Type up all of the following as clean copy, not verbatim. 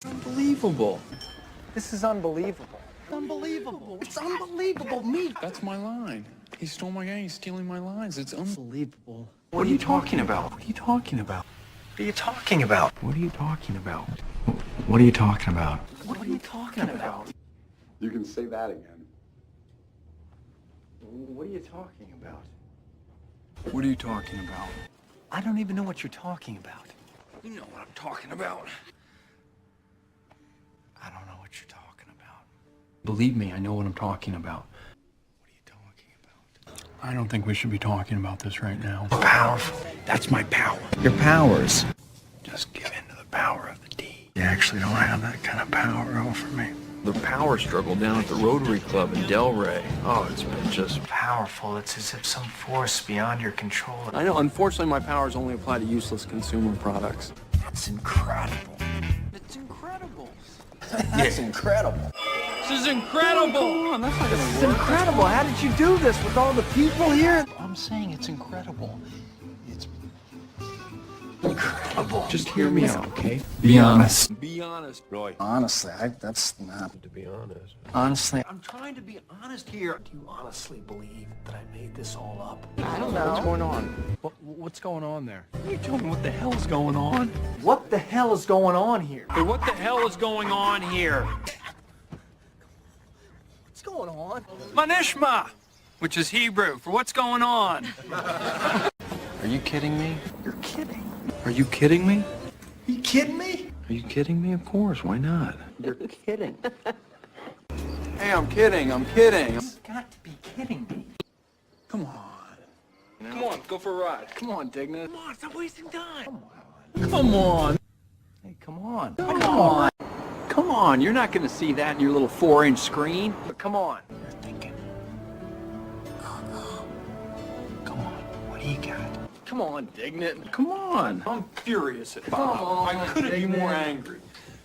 Unbelievable. This is unbelievable. Unbelievable. It's unbelievable. Me. That's my line. He stole my game. He's stealing my lines. It's unbelievable. What are you talking about? What are you talking about? What are you talking about? What are you talking about? What are you talking about? What are you talking about? You can say that again. What are you talking about? What are you talking about? I don't even know what you're talking about. You know what I'm talking about. I don't know what you're talking about. Believe me, I know what I'm talking about. What are you talking about? I don't think we should be talking about this right now. Powerful. That's my power. Your powers. Just give in to the power of the D. You actually don't have that kind of power over me. The power struggle down at the Rotary Club in Delray. Oh, it's been just Powerful. It's as if some force beyond your control. I know, unfortunately, my powers only apply to useless consumer products. That's incredible. It's incredible. That's incredible. This is incredible. Come on, that's not gonna work. It's incredible. How did you do this with all the people here? I'm saying it's incredible. It's incredible. Just hear me out, okay? Be honest. Be honest, Roy. Honestly, that's not. To be honest. Honestly, I'm trying to be honest here. Do you honestly believe that I made this all up? I don't know. What's going on? What's going on there? You tell me what the hell's going on? What the hell is going on here? Hey, what the hell is going on here? What's going on? Manishma, which is Hebrew for what's going on. Are you kidding me? You're kidding. Are you kidding me? You kidding me? Are you kidding me? Of course. Why not? You're kidding. Hey, I'm kidding. I'm kidding. You've got to be kidding me. Come on. Come on, go for a ride. Come on, Digna. Come on, stop wasting time. Come on. Hey, come on. Come on. Come on. You're not going to see that in your little 4-inch screen. But come on. You're thinking. Come on, what do you got? Come on, Dignit. Come on. I'm furious at Bob. Come on, I couldn't be more angry.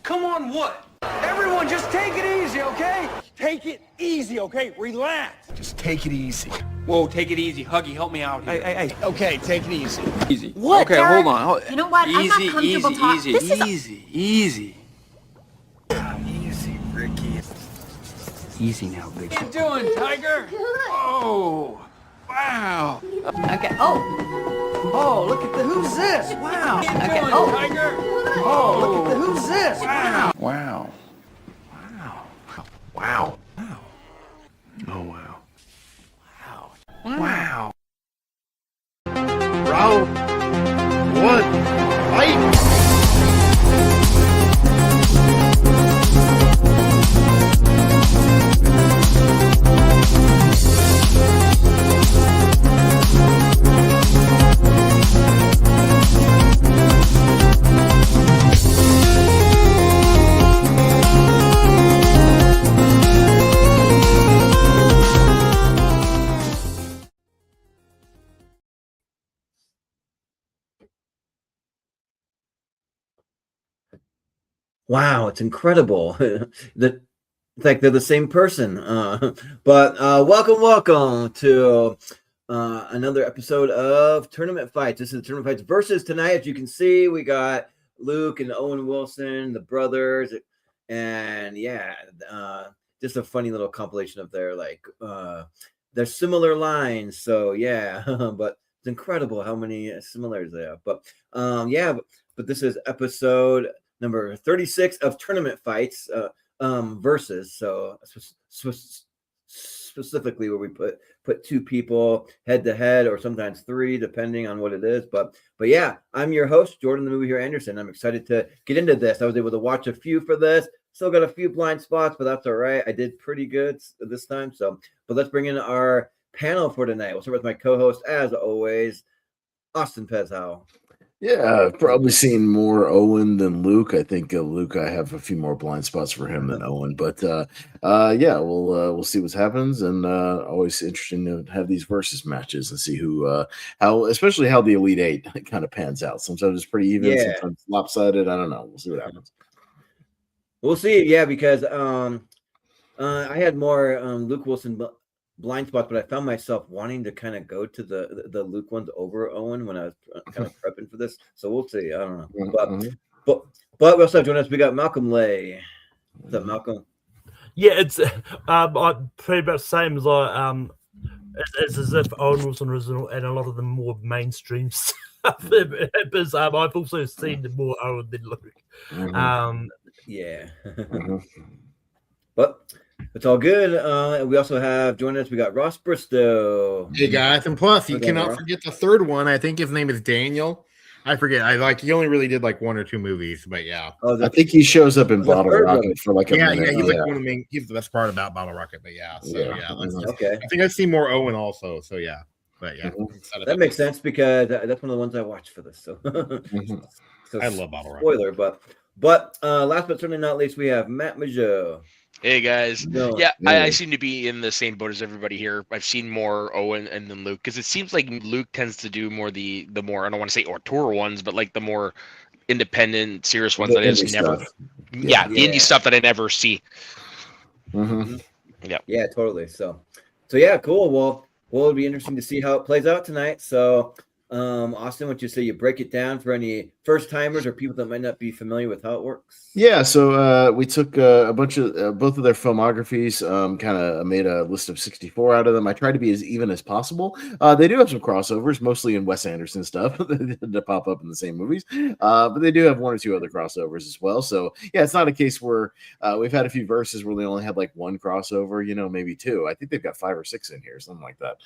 Come on, what? Everyone, just take it easy, okay? Take it easy, okay? Relax. Just take it easy. Whoa, take it easy. Huggy, help me out here. Hey. Okay, take it easy. Easy. What, Okay, Derek? hold on. You know what? I'm not Easy, comfortable easy, talk- easy, This is a- easy. Easy, Ricky. Easy now, big. What you doing, Tiger? Oh, wow. Okay. Oh. Oh, look at the who's this? Wow. What you Okay, doing, oh. Tiger? Oh, look at the who's this? Wow. Wow. Wow. Wow. Oh, wow. Wow. Round one, fight! Wow, it's incredible. It's like they're the same person. But welcome to another episode of Tournament Fights. This is Tournament Fights versus tonight. As you can see, we got Luke and Owen Wilson, the brothers, and yeah, just a funny little compilation of their similar lines. So yeah, but it's incredible how many similarities they have. But but this is episode number 36 of Tournament Fights versus. So specifically where we put two people head to head, or sometimes three, depending on what it is. But yeah, I'm your host, Jordan the Movie Hero Anderson. I'm excited to get into this. I was able to watch a few for this. Still got a few blind spots, but that's all right. I did pretty good this time. But let's bring in our panel for tonight. We'll start with my co-host, as always, Austin Pez Howell. Yeah, I've probably seen more Owen than Luke. I think Luke, I have a few more blind spots for him than Owen. But yeah, we'll see what happens, and always interesting to have these versus matches and see especially how the Elite Eight kind of pans out. Sometimes it's pretty even, sometimes lopsided. I don't know. We'll see what happens. We'll see, yeah, because I had more Luke Wilson blind spots, but I found myself wanting to kind of go to the Luke ones over Owen when I was kind of prepping for this. So we'll see. I don't know, But we also have joining us. We got Malcolm Lay. What's up, Malcolm? Yeah, it's pretty much the same as it's as if Owen Wilson was in a lot of the more mainstream stuff. Because I've also seen more Owen than Luke. Yeah. But it's all good. We also have joining us. We got Ross Bristow. Hey guys, and plus you Okay, cannot Ross. forget the third one. I think his name is Daniel. I forget. He only really did like one or two movies, but yeah. Oh, I think he shows up in the Bottle third Rocket one. for like a Yeah, minute. he's like one of the main. He's the best part about Bottle Rocket, but yeah. So yeah, Okay. I think I've seen more Owen also. So yeah, but yeah, That makes sense because that's one of the ones I watched for this. So, so I love Bottle Rocket. spoiler, but last but certainly not least, we have Matt Mageau. Hey guys, No. yeah, Yeah. I seem to be in the same boat as everybody here. I've seen more Owen and then Luke because it seems like Luke tends to do more the more I don't want to say auteur ones, but like the more independent, serious ones The that I just indie never. stuff. Yeah, the Yeah. indie stuff that I never see. Yeah, totally. So yeah, cool. Well, it'll be interesting to see how it plays out tonight. So, Austin, what you say? You break it down for any first timers or people that might not be familiar with how it works. Yeah, so we took a bunch of both of their filmographies, kind of made a list of 64 out of them. I tried to be as even as possible. They do have some crossovers, mostly in Wes Anderson stuff that pop up in the same movies, but they do have one or two other crossovers as well. So yeah, it's not a case where we've had a few verses where they only had like one crossover, maybe two. I think they've got 5 or 6 in here, something like that,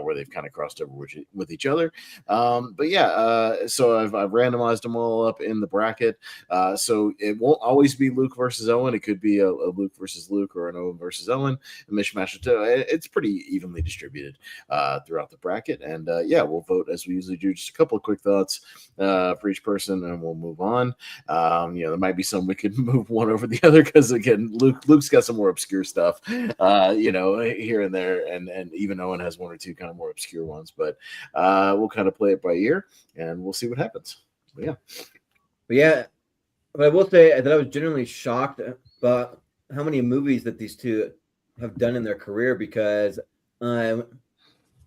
where they've kind of crossed over with each other. But yeah, so I've randomized them all up in the bracket. So it won't always be Luke versus Owen. It could be a Luke versus Luke or an Owen versus Owen, a mishmash of two. It's pretty evenly distributed throughout the bracket. And yeah, we'll vote as we usually do. Just a couple of quick thoughts for each person, and we'll move on. There might be some we could move one over the other because again, Luke's got some more obscure stuff, here and there, and even Owen has one or two kind of more obscure ones. But we'll kind of play it by ear, and we'll see what happens. But yeah. But I will say that I was genuinely shocked about how many movies that these two have done in their career because when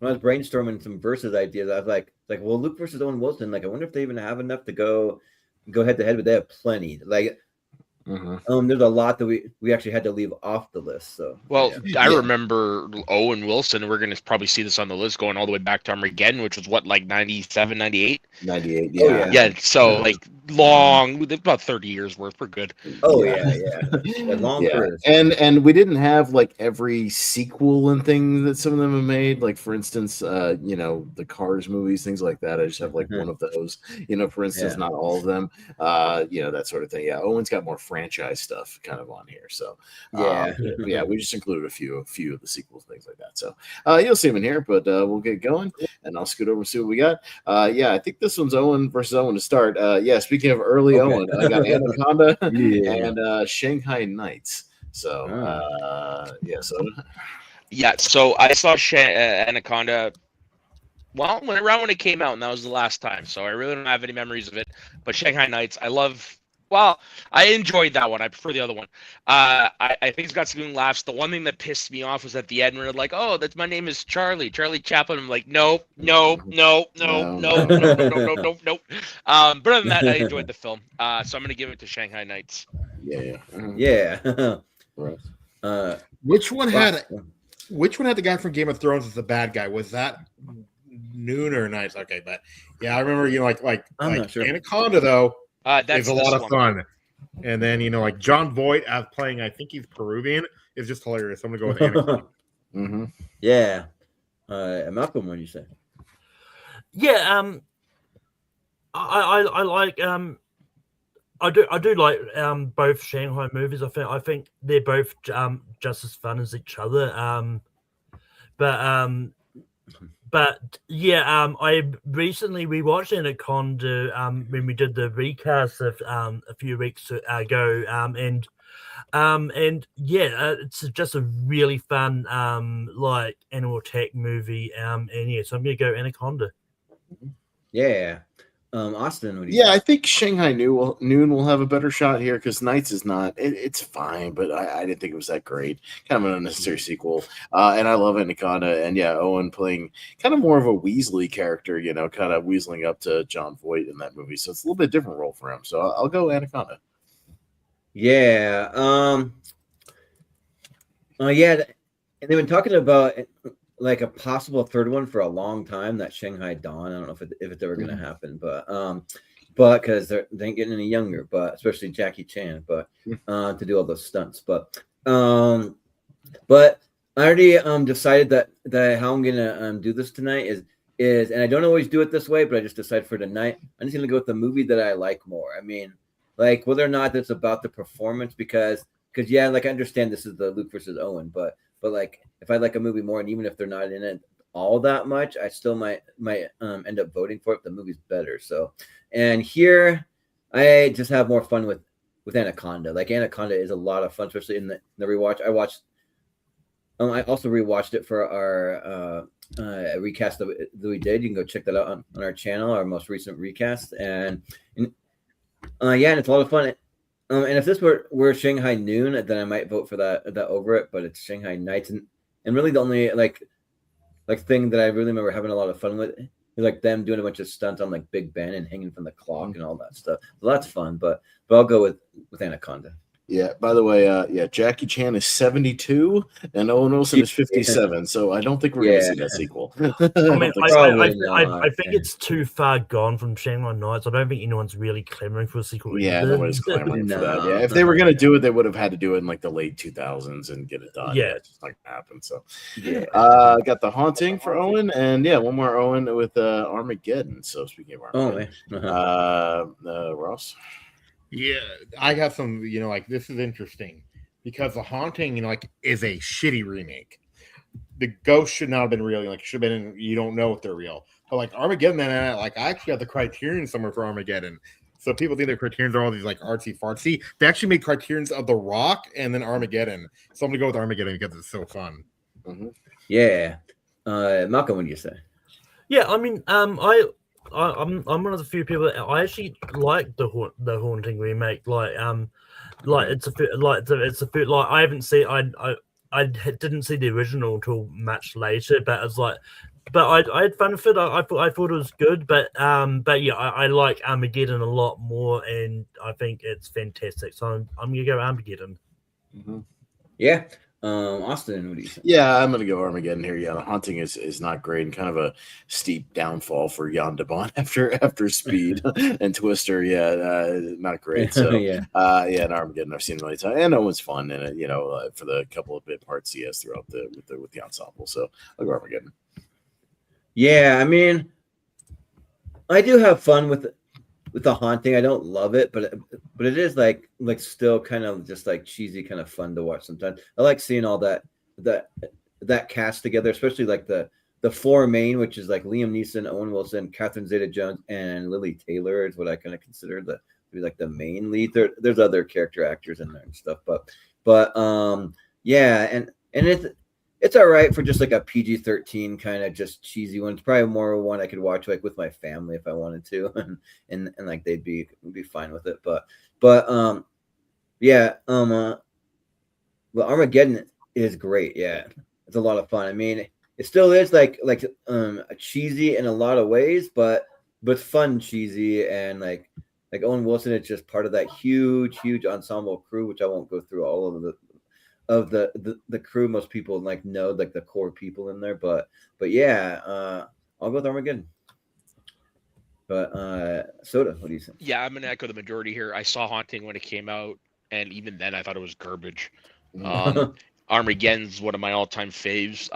I was brainstorming some versus ideas, I was like, well, Luke versus Owen Wilson, like I wonder if they even have enough to go head to head, but they have plenty. Like there's a lot that we actually had to leave off the list. So I remember Owen Wilson. We're gonna probably see this on the list going all the way back to Armageddon, which was what, like 97, 98? 98, yeah. Oh, Yeah, so like long, about 30 years worth. We're good. Oh yeah. Long careers. And we didn't have like every sequel and thing that some of them have made. Like for instance, the Cars movies, things like that. I just have like one of those. For instance, not all of them. That sort of thing. Yeah, Owen's got more franchise stuff kind of on here. So we just included a few of the sequels, things like that. So you'll see them in here, but we'll get going and I'll scoot over and see what we got. I think this one's Owen versus Owen to start. Speaking of early Owen, I got Anaconda and Shanghai Nights. So So I saw Anaconda around when it came out, and that was the last time. So I really don't have any memories of it. But Shanghai Nights, I enjoyed that one. I prefer the other one. I think it's got some good laughs. The one thing that pissed me off was at the end where they're like, "Oh, my name is Charlie Chaplin." I'm like, no. But other than that, I enjoyed the film. So I'm gonna give it to Shanghai Nights. Yeah. Right. Which one had the guy from Game of Thrones as the bad guy? Was that Noon or Nights? Okay, but yeah, I remember I'm not sure. Anaconda though. That's a lot of fun. And then, like John Voight as playing, I think he's Peruvian, is just hilarious. I'm going to go with Anaconda. Yeah. Malcolm, what do you say? Yeah. I like I do like both Shanghai movies. I think they're both just as fun as each other. But yeah, I recently rewatched Anaconda when we did the recast of a few weeks ago, and it's just a really fun like animal attack movie, and yeah, so I'm gonna go Anaconda. Yeah. Austin, what do you Yeah, I think? think Shanghai Noon will have a better shot here because Knights is not. It's fine, but I didn't think it was that great. Kind of an unnecessary sequel. And I love Anaconda. And yeah, Owen playing kind of more of a Weasley character, kind of weaseling up to John Voight in that movie. So it's a little bit different role for him. So I'll go Anaconda. Yeah. Yeah, and they've been talking about like a possible third one for a long time. That Shanghai Dawn. I don't know if it's ever going to happen, but because they ain't getting any younger, but especially Jackie Chan, but to do all those stunts, but I already decided that how I'm gonna do this tonight is, and I don't always do it this way, but I just decided for tonight I'm just gonna go with the movie that I like more. I mean, like whether or not it's about the performance, because yeah, like I understand this is the Luke versus Owen, but like if I like a movie more, and even if they're not in it all that much, I still might end up voting for it if the movie's better. So, and here I just have more fun with Anaconda. Like Anaconda is a lot of fun, especially in the rewatch. I also rewatched it for our recast that we did. You can go check that out on our channel, our most recent recast, and it's a lot of fun. And if this were Shanghai Noon, then I might vote for that over it. But it's Shanghai Nights, and really the only like thing that I really remember having a lot of fun with is like them doing a bunch of stunts on like Big Ben and hanging from the clock and all that stuff. So that's fun. But I'll go with Anaconda. Yeah. By the way, Jackie Chan is 72 and Owen Wilson is 57. So I don't think we're going to see that sequel. I mean, I think Yeah. it's too far gone from Shanghai Nights. I don't think anyone's really clamoring for a sequel. Yeah, either. nobody's clamoring for that. No, Yeah, if they were going to do it, they would have had to do it in like the late 2000s and get it done. Yeah. It's just not going to happen. So, Yeah. got The Haunting for Owen, and one more Owen with Armageddon. So speaking of Armageddon, Ross. Yeah, I got some, like this is interesting because The Haunting, is a shitty remake. The ghost should not have been real. Like, should have been, you don't know if they're real. But like Armageddon, man, I actually got the Criterion somewhere for Armageddon. So people think the Criterions are all these like artsy fartsy. They actually made Criterions of The Rock and then Armageddon. So I'm gonna go with Armageddon because it's so fun. Mm-hmm. Yeah. Malcolm, what do you say? Yeah, I mean, I'm one of the few people that I actually like the Haunting remake. It's a bit like I haven't seen. I didn't see the original until much later, but it's like, but I had fun with it. I thought it was good, but yeah, I like Armageddon a lot more, and I think it's fantastic. So I'm gonna go Armageddon. Mm-hmm. Yeah. Austin, what do you think? Yeah, I'm gonna go Armageddon here. Yeah, The Haunting is not great and kind of a steep downfall for Jan de Bont after Speed and Twister. Yeah, not great. So and Armageddon I've seen many times, and it was fun in it. For the couple of bit parts he has throughout with the ensemble. So I'll go Armageddon. Yeah, I mean, I do have fun with The Haunting. I don't love it, but it is like still kind of just like cheesy, kind of fun to watch sometimes. I like seeing all that cast together, especially like the four main, which is like Liam Neeson, Owen Wilson, Catherine Zeta-Jones, and Lily Taylor is what I kind of consider to be like the main lead. There's other character actors in there and stuff, but and it's all right for just like a PG-13 kind of just cheesy one. It's probably more one I could watch like with my family if I wanted to, and like they'd be fine with it. But Armageddon is great. Yeah, it's a lot of fun. I mean, it still is like cheesy in a lot of ways, but fun cheesy, and like Owen Wilson is just part of that huge ensemble crew, which I won't go through all of the crew. Most people like know like the core people in there, but yeah, I'll go with Armageddon. But Soda, what do you think? Yeah, I'm gonna echo the majority here. I saw Haunting when it came out, and even then I thought it was garbage. Armageddon's one of my all-time faves.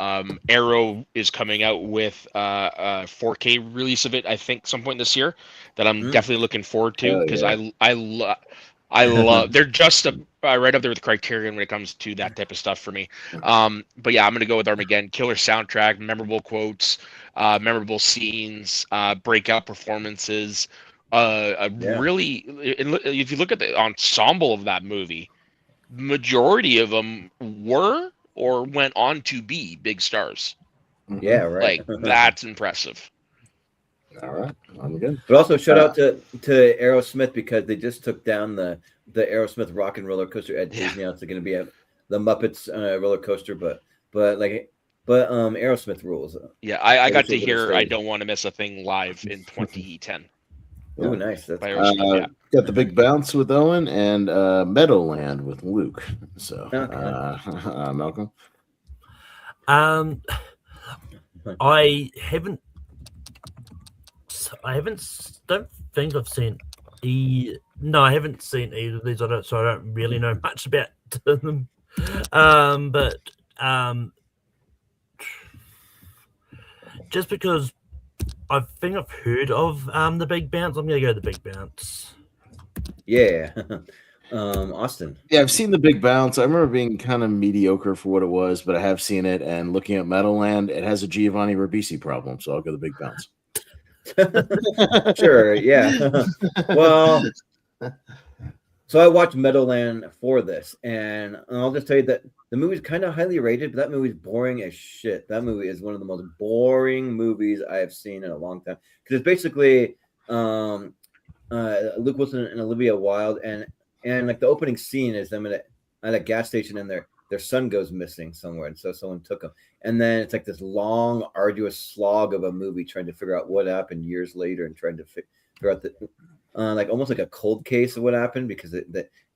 Arrow is coming out with a 4K release of it, I think, some point this year, that I'm definitely looking forward to, because I love they're just right up there with Criterion when it comes to that type of stuff for me. But yeah, I'm gonna go with Armageddon. Killer soundtrack, memorable quotes, memorable scenes, breakout performances. Really, if you look at the ensemble of that movie, majority of them were or went on to be big stars. Yeah, right. Like that's impressive. All right, I'm good. But also shout out to Aerosmith because they just took down the Aerosmith Rock and Roller Coaster at Disney. It's going to be the Muppets roller coaster, but Aerosmith rules. Yeah, I got to wish it would've hear I stayed. Don't Want to Miss a Thing live in 2010. Ooh, nice. That's By cool. Aerosmith, yeah. Got the Big Bounce with Owen and Meadowland with Luke. So, Okay. Malcolm. I don't think I've seen No, I haven't seen either of these. So I don't really know much about them. Just because I think I've heard of the Big Bounce, I'm gonna go the Big Bounce. Yeah. Austin. Yeah, I've seen the Big Bounce. I remember being kind of mediocre for what it was, but I have seen it. And looking at Meadowland, it has a Giovanni Ribisi problem, so I'll go the Big Bounce. Sure, yeah. Well, so I watched Meadowland for this, and I'll just tell you that the movie's kind of highly rated, but that movie's boring as shit. That movie is one of the most boring movies I have seen in a long time because it's basically Luke Wilson and Olivia Wilde, and like the opening scene is them at a gas station, and their son goes missing somewhere, and so someone took him. And then it's like this long, arduous slog of a movie trying to figure out what happened years later and trying to figure out like almost like a cold case of what happened because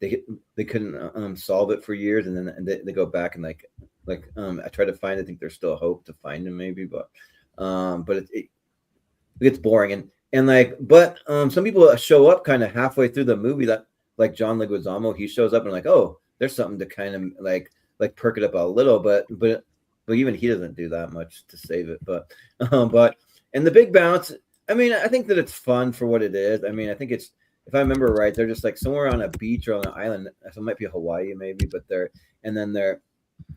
they couldn't solve it for years, and then they go back and like I try to find. I think there's still hope to find him maybe, but it gets boring but some people show up kind of halfway through the movie that like John Leguizamo, he shows up and like, oh, there's something to kind of like perk it up a little, but even he doesn't do that much to save it. But and the Big Bounce, I mean, I think that it's fun for what it is. I mean, I think it's, if I remember right, they're just like somewhere on a beach or on an island. So it might be Hawaii maybe, but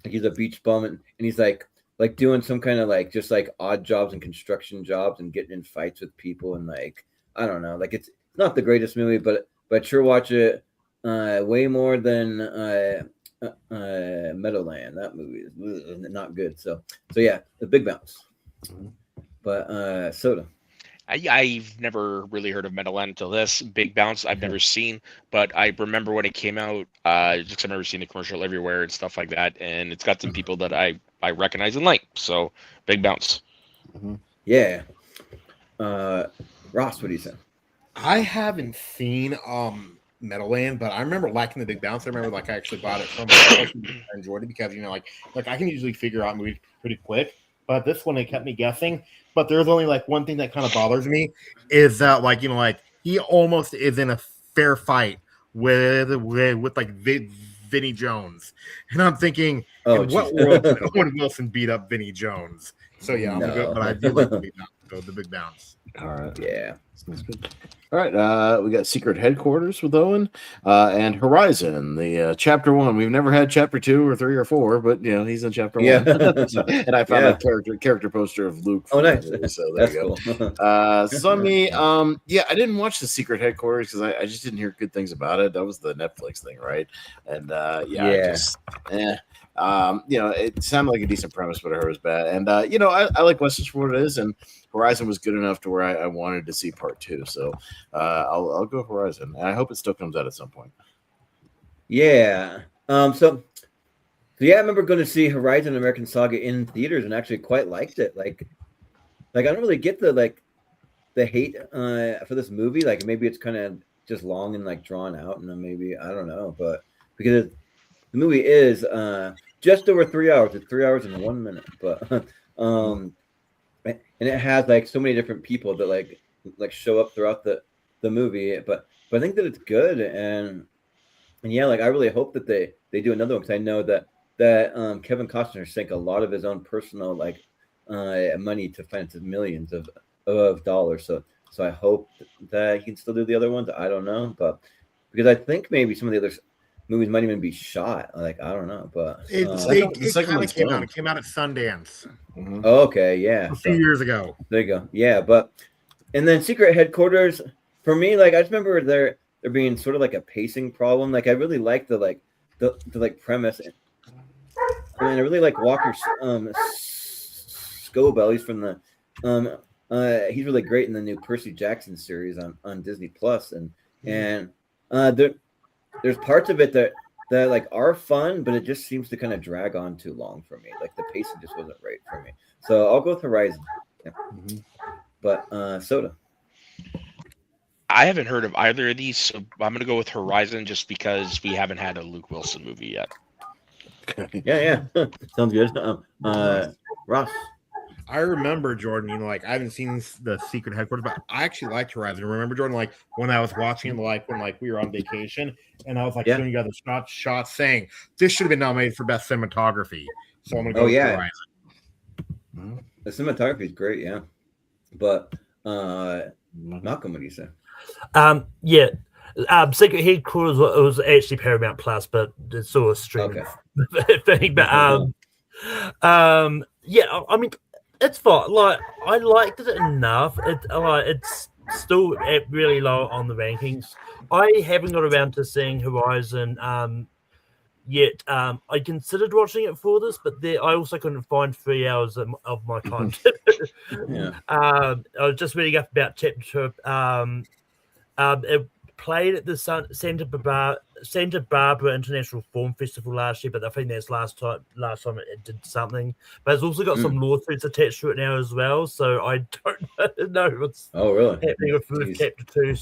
he's a beach bum and he's like doing some kind of like just like odd jobs and construction jobs and getting in fights with people and like I don't know, like it's not the greatest movie, but sure watch it way more than Meadowland. That movie is not good. So yeah, the Big Bounce. But Soda. I've never really heard of Meadowland until this. Big Bounce I've never seen, but I remember when it came out, just I remember seeing the commercial everywhere and stuff like that, and it's got some people that I recognize and like. So Big Bounce. Yeah. Ross, what do you say? I haven't seen Meadowland, but I remember liking the Big Bounce. I remember like I actually bought it from I enjoyed it because like I can usually figure out movies pretty quick, but this one it kept me guessing. But there's only like one thing that kind of bothers me is that like he almost is in a fair fight with like Vinnie Jones, and I'm thinking, in what world did Owen Wilson beat up Vinnie Jones? So yeah, I'm good, but I do like the Big Bounce. So the Big Bounce. All right. Yeah. Sounds good. All right. We got Secret Headquarters with Owen and Horizon, the chapter 1. We've never had chapter 2 or 3 or 4, but he's in chapter 1. And I found a character poster of Luke. Oh, nice. So there you go. So me, I didn't watch the Secret Headquarters because I just didn't hear good things about it. That was the Netflix thing, right? And it sounded like a decent premise, but I heard it was bad. And I like Westerns for what it is, and Horizon was good enough to where I wanted to see part 2. So I'll go Horizon. And I hope it still comes out at some point. Yeah. So yeah, I remember going to see Horizon American Saga in theaters and actually quite liked it. Like I don't really get the hate for this movie. Like maybe it's kind of just long and like drawn out, and then maybe I don't know, but because the movie is just over 3 hours. It's 3 hours and 1 minute, but and it has like so many different people that like show up throughout the movie. But I think that it's good, and yeah, like I really hope that they do another one because I know that Kevin Costner sank a lot of his own personal money to finance millions of dollars. So I hope that he can still do the other ones. I don't know, but because I think maybe some of the other movies might even be shot. Like I don't know, but it came out at Sundance. Oh, okay, yeah, a few years ago. There you go. Yeah, but and then Secret Headquarters for me, like I just remember there being sort of like a pacing problem. Like I really like the premise, and I really like Walker Scobell. He's from the he's really great in the new Percy Jackson series on Disney Plus, and there's parts of it that like are fun, but it just seems to kind of drag on too long for me. Like the pacing just wasn't right for me. So I'll go with Horizon. Yeah. But Soda. I haven't heard of either of these, so I'm gonna go with Horizon just because we haven't had a Luke Wilson movie yet. Yeah. Sounds good. Ross. I remember, Jordan, you know, like I haven't seen the Secret Headquarters, but I actually liked Horizon. Remember, Jordan, like when I was watching it, like when like we were on vacation, and I was like showing you guys the shots saying this should have been nominated for best cinematography. So I'm gonna go with Horizon. The cinematography is great, yeah. But Malcolm, what do you say? Secret Headquarters was actually Paramount Plus, but it's sort of streaming thing. But yeah, I mean, it's fine. Like I liked it enough. It's still really low on the rankings. I haven't got around to seeing Horizon yet. I considered watching it for this, but I also couldn't find 3 hours of my time. I was just reading up about Chapter 2. It played at the Santa Barbara International Film Festival last year, but I think that's last time it did something. But it's also got some lawsuits attached to it now as well, so I don't know what's happening with Chapter 2.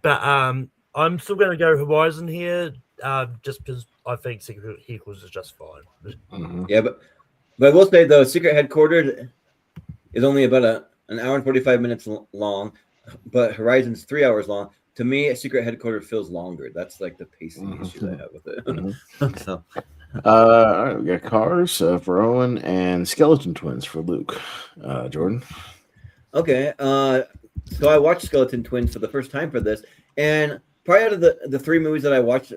But I'm still going to go Horizon here, just because I think Secret Headquarters is just fine. Yeah, but I will say though, Secret Headquarters is only about an hour and 45 minutes long, but Horizon's 3 hours long. To me, Secret Headquarters feels longer. That's like the pacing issue I have with it. So, all right, we got Cars for Owen and Skeleton Twins for Luke. Jordan. Okay, so I watched Skeleton Twins for the first time for this, and probably out of the three movies that I watched,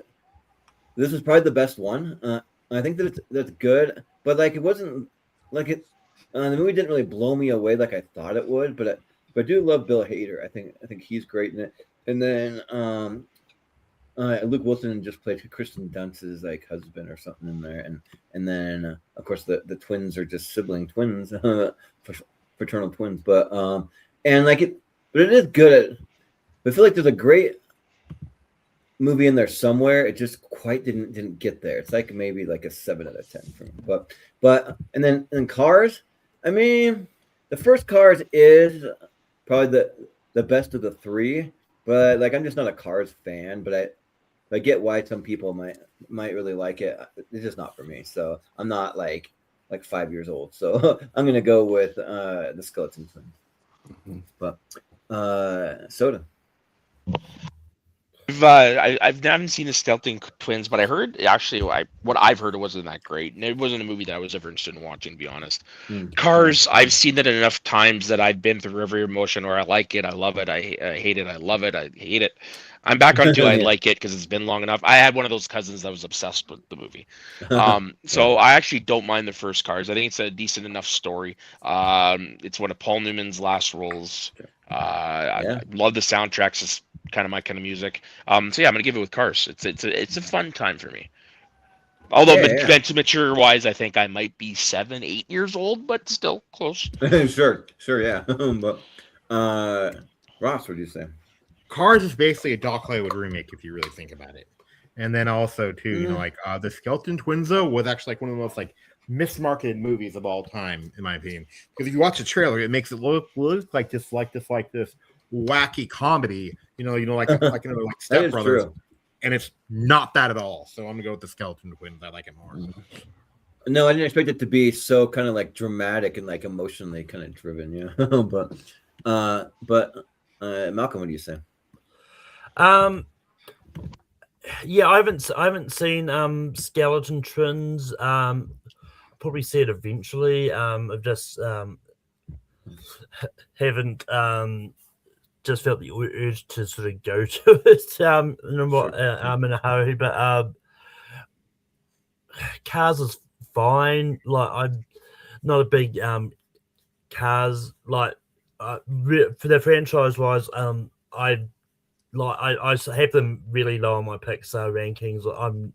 this is probably the best one. I think that's good, but like it wasn't like it. The movie didn't really blow me away like I thought it would, but I do love Bill Hader. I think he's great in it. And then Luke Wilson just played Kristen Dunst's like husband or something in there, and then of course the twins are just sibling twins, fraternal twins. But it is good. I feel like there's a great movie in there somewhere. It just quite didn't get there. It's like maybe like a 7 out of 10 for me. But and then in Cars, I mean, the first Cars is probably the best of the three. But like I'm just not a Cars fan, but I get why some people might really like it. It's just not for me. So I'm not like 5 years old. So I'm gonna go with the Skeleton Twins. But Soda. I haven't seen the Skeleton Twins, but I heard actually what I've heard, it wasn't that great, and it wasn't a movie that I was ever interested in watching, to be honest. Cars, I've seen it enough times that I've been through every emotion, or I like it, I love it, I hate it, I love it, I hate it. I'm back on I like it because it's been long enough. I had one of those cousins that was obsessed with the movie. So I actually don't mind the first Cars. I think it's a decent enough story. It's one of Paul Newman's last roles. I love the soundtracks. It's kind of my kind of music. So yeah, I'm gonna give it with Cars. It's a fun time for me. Although mature wise, I think I might be 7, 8 years old, but still close. Sure, yeah. But Ross, what do you say? Cars is basically a Doc Hollywood remake if you really think about it. And then also too, you know, like the Skeleton Twins though was actually like one of the most like mismarketed movies of all time, in my opinion. Because if you watch the trailer, it makes it look like this wacky comedy, you know, like another like Step Brothers, and it's not that at all. So I'm gonna go with the Skeleton Twins. I like it more. No, I didn't expect it to be so kind of like dramatic and like emotionally kind of driven, yeah. but Malcolm, what do you say? Yeah, I haven't seen Skeleton Twins. Probably see it eventually. I've just haven't just felt the urge to sort of go to it. I'm in a hurry, but Cars is fine. Like I'm not a big Cars like for the franchise wise. I have them really low on my Pixar rankings. I'm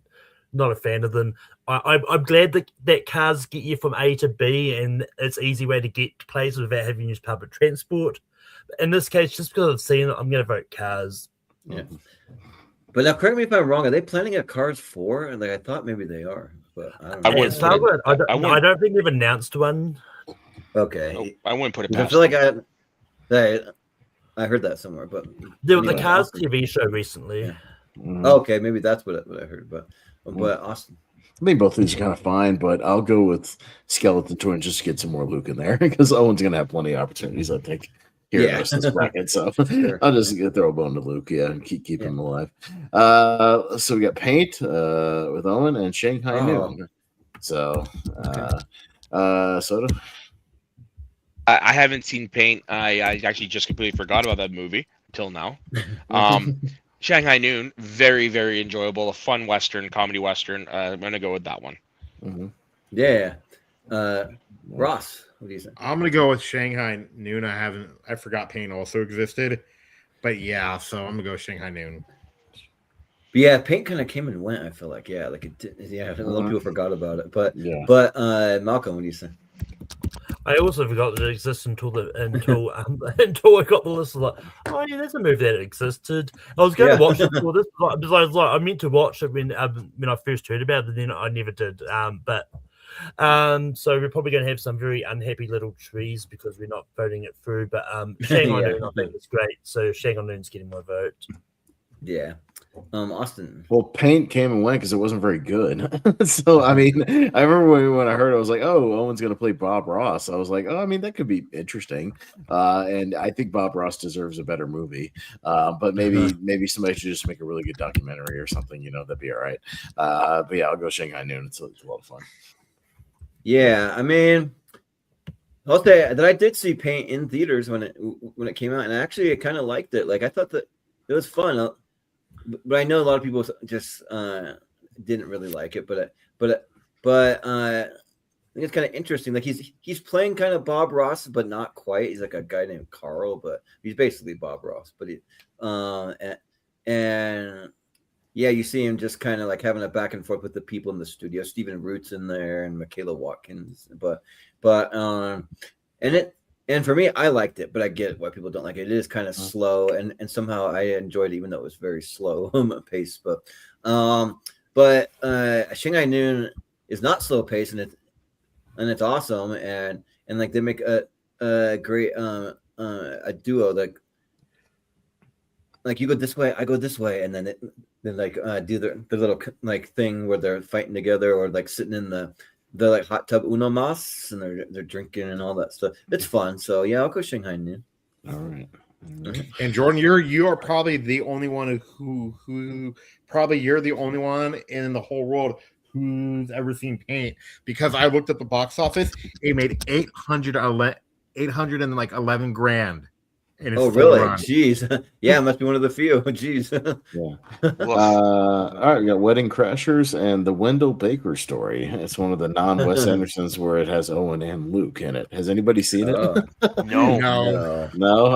not a fan of them. I'm glad that cars get you from A to B, and it's an easy way to get to places without having to use public transport. But in this case, just because I've seen it, I'm going to vote cars. Yeah. But now, correct me if I'm wrong. Are they planning a Cars 4? Like I thought maybe they are, but I don't know. I don't think they've announced one. Okay. I wouldn't put it I past feel like them. I heard that somewhere, but There was the Cars TV show recently. Yeah. Okay, maybe that's what I heard. But Austin, I think both of these are kind of fine, but I'll go with Skeleton Twin just to get some more Luke in there because Owen's going to have plenty of opportunities, I think, here in this bracket. So I'll just throw a bone to Luke, and keep him alive. So we got Paint with Owen and Shanghai Noon. So, Soda? I haven't seen Paint. I actually just completely forgot about that movie until now. Shanghai Noon, very, very enjoyable. A fun Western, comedy Western. I'm going to go with that one. Mm-hmm. Yeah. Ross, what do you think? I'm going to go with Shanghai Noon. I forgot Paint also existed. But yeah, so I'm going to go Shanghai Noon. But yeah, Paint kind of came and went, I feel like. Yeah, like it did, a lot of people forgot about it. But Malcolm, what do you say? I also forgot that it existed until I got the list. Like, oh yeah, there's a movie that existed. I was going to watch it for this. I meant to watch it when I first heard about it, and then I never did. So we're probably going to have some very unhappy little trees because we're not voting it through. But Shanghai Noon, I think it's great. So Shanghai Noon's getting my vote. Yeah. Austin. Well, Paint came and went because it wasn't very good. So, I mean, I remember when I heard it, I was like, oh, Owen's going to play Bob Ross. I was like, oh, I mean, that could be interesting. And I think Bob Ross deserves a better movie. But maybe somebody should just make a really good documentary or something, that'd be all right. But yeah, I'll go Shanghai Noon. It's a lot of fun. Yeah, I mean, I'll say that I did see Paint in theaters when it came out, and actually I kind of liked it. Like, I thought that it was fun. But I know a lot of people just didn't really like it. But I think it's kind of interesting. Like he's playing kind of Bob Ross, but not quite. He's like a guy named Carl, but he's basically Bob Ross. But you see him just kind of like having a back and forth with the people in the studio. Stephen Root's in there and Michaela Watkins. And for me, I liked it, but I get why people don't like it. It is kind of slow, and somehow I enjoyed it, even though it was very slow pace. But Shanghai Noon is not slow pace, and it's awesome, and like they make a great a duo like you go this way, I go this way, and then they do the little like thing where they're fighting together or like sitting in the like hot tub Uno Mas, and they're drinking and all that stuff. It's fun. So yeah, I'll go Shanghai Noon. All right. And Jordan, you are probably the only one who you're the only one in the whole world who's ever seen Paint, because I looked at the box office. It made $811 grand. Oh, really? Jeez. Yeah, it must be one of the few. Jeez. Yeah. All right, we got Wedding Crashers and The Wendell Baker Story. It's one of the non-Wes Andersons where it has Owen and Luke in it. Has anybody seen it? No.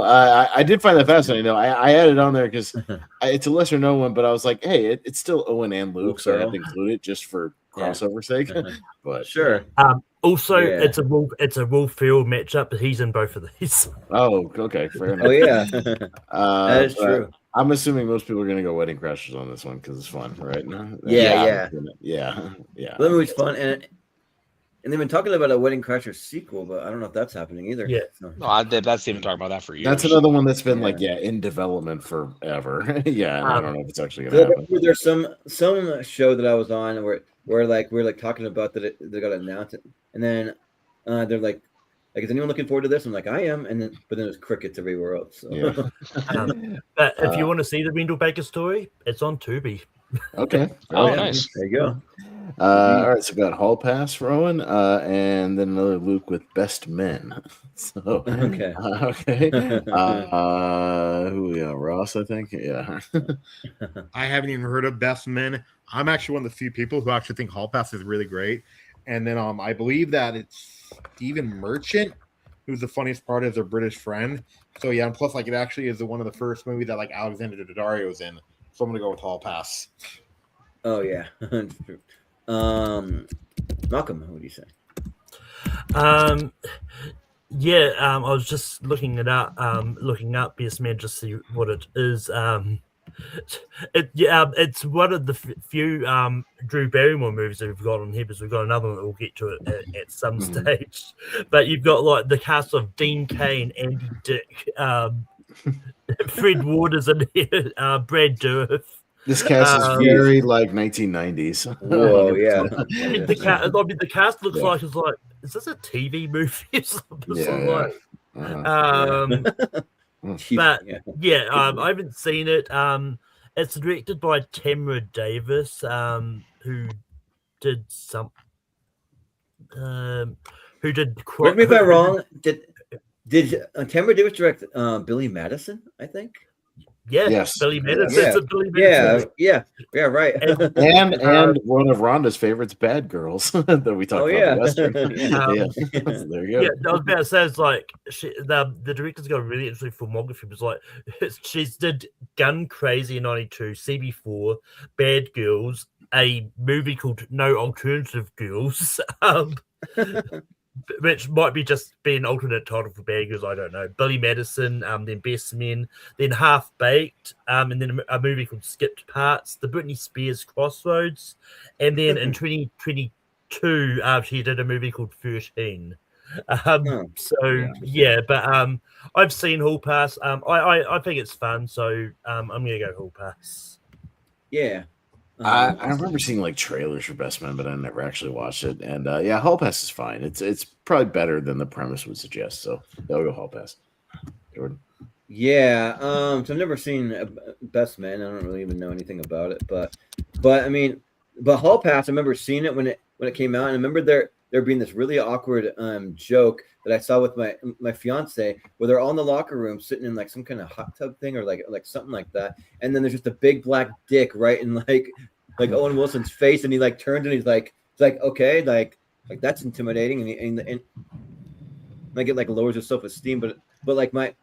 I did find that fascinating. I added on there because it's a lesser known one, but I was like, hey, it's still Owen and Luke, so I have to include it just for crossover sake. But sure. Also, it's a Will Ferrell matchup, but he's in both of these. Oh, okay, fair enough. Oh yeah, that is true. I'm assuming most people are going to go Wedding Crashers on this one because it's fun, right? Yeah. That movie's fun, and they've been talking about a Wedding Crashers sequel, but I don't know if that's happening either. Yeah, that's even talking about that for years. That's another one that's been in development forever. I don't know if it's actually going to happen. There's some show that I was on where we're talking about that they got announced, and then they're like, is anyone looking forward to this? I'm like, I am, but then there's crickets everywhere else. So. Yeah. But if you want to see the Wendell Baker Story, it's on Tubi. Okay. Nice. There you go. All right, so we got Hall Pass for Owen, and then another Luke with Best Men. So okay. Who we got? Ross, I think. Yeah. I haven't even heard of Best Men. I'm actually one of the few people who actually think Hall Pass is really great. And then I believe that it's Stephen Merchant, who's the funniest part, is their British friend. So yeah, and plus it actually is one of the first movies that Alexander Daddario was in. So I'm gonna go with Hall Pass. Oh yeah. True. Malcolm, what do you say? Yeah, I was just looking up Best Man just to see what it is. It's one of the few Drew Barrymore movies that we've got on here, because we've got another one that we'll get to it at some stage. But you've got like the cast of Dean Cain, Andy Dick, Fred Waters in here, Brad Dourif. This cast is very like 1990s. Whoa, yeah. The cast looks like it's like, is this a TV movie or something? But I haven't seen it. It's directed by Tamara Davis, who did some. Who did? Correct me if I'm wrong. Did Tamara Davis direct Billy Madison? I think. Yes. Billy Madison. Yeah, right. and one of Rhonda's favorites, Bad Girls, that we talked about. Western. There you go. Yeah, I was about to say, it's like the director's got a really interesting filmography. It's like she's did Gun Crazy in '92, CB4, Bad Girls, a movie called No Alternative Girls. Which might be just be an alternate title for Bad Girls, I don't know. Billy Madison, then Best Men, then Half Baked, and then a movie called Skipped Parts, the Britney Spears Crossroads, and then in 2022 she did a movie called 13. But I've seen Hall Pass. I think it's fun, so I'm gonna go Hall Pass. Yeah. I remember seeing like trailers for Best Man, but I never actually watched it. And Hall Pass is fine. It's probably better than the premise would suggest. So that'll go Hall Pass. Jordan. Yeah. So I've never seen Best Man. I don't really even know anything about it. But I mean, Hall Pass. I remember seeing it when it came out, and I remember there being this really awkward joke that I saw with my fiance, where they're all in the locker room sitting in like some kind of hot tub thing or like something like that, and then there's just a big black dick right in like Owen Wilson's face, and he like turns and he's like okay, like that's intimidating, and I get like lowers his self-esteem, but like my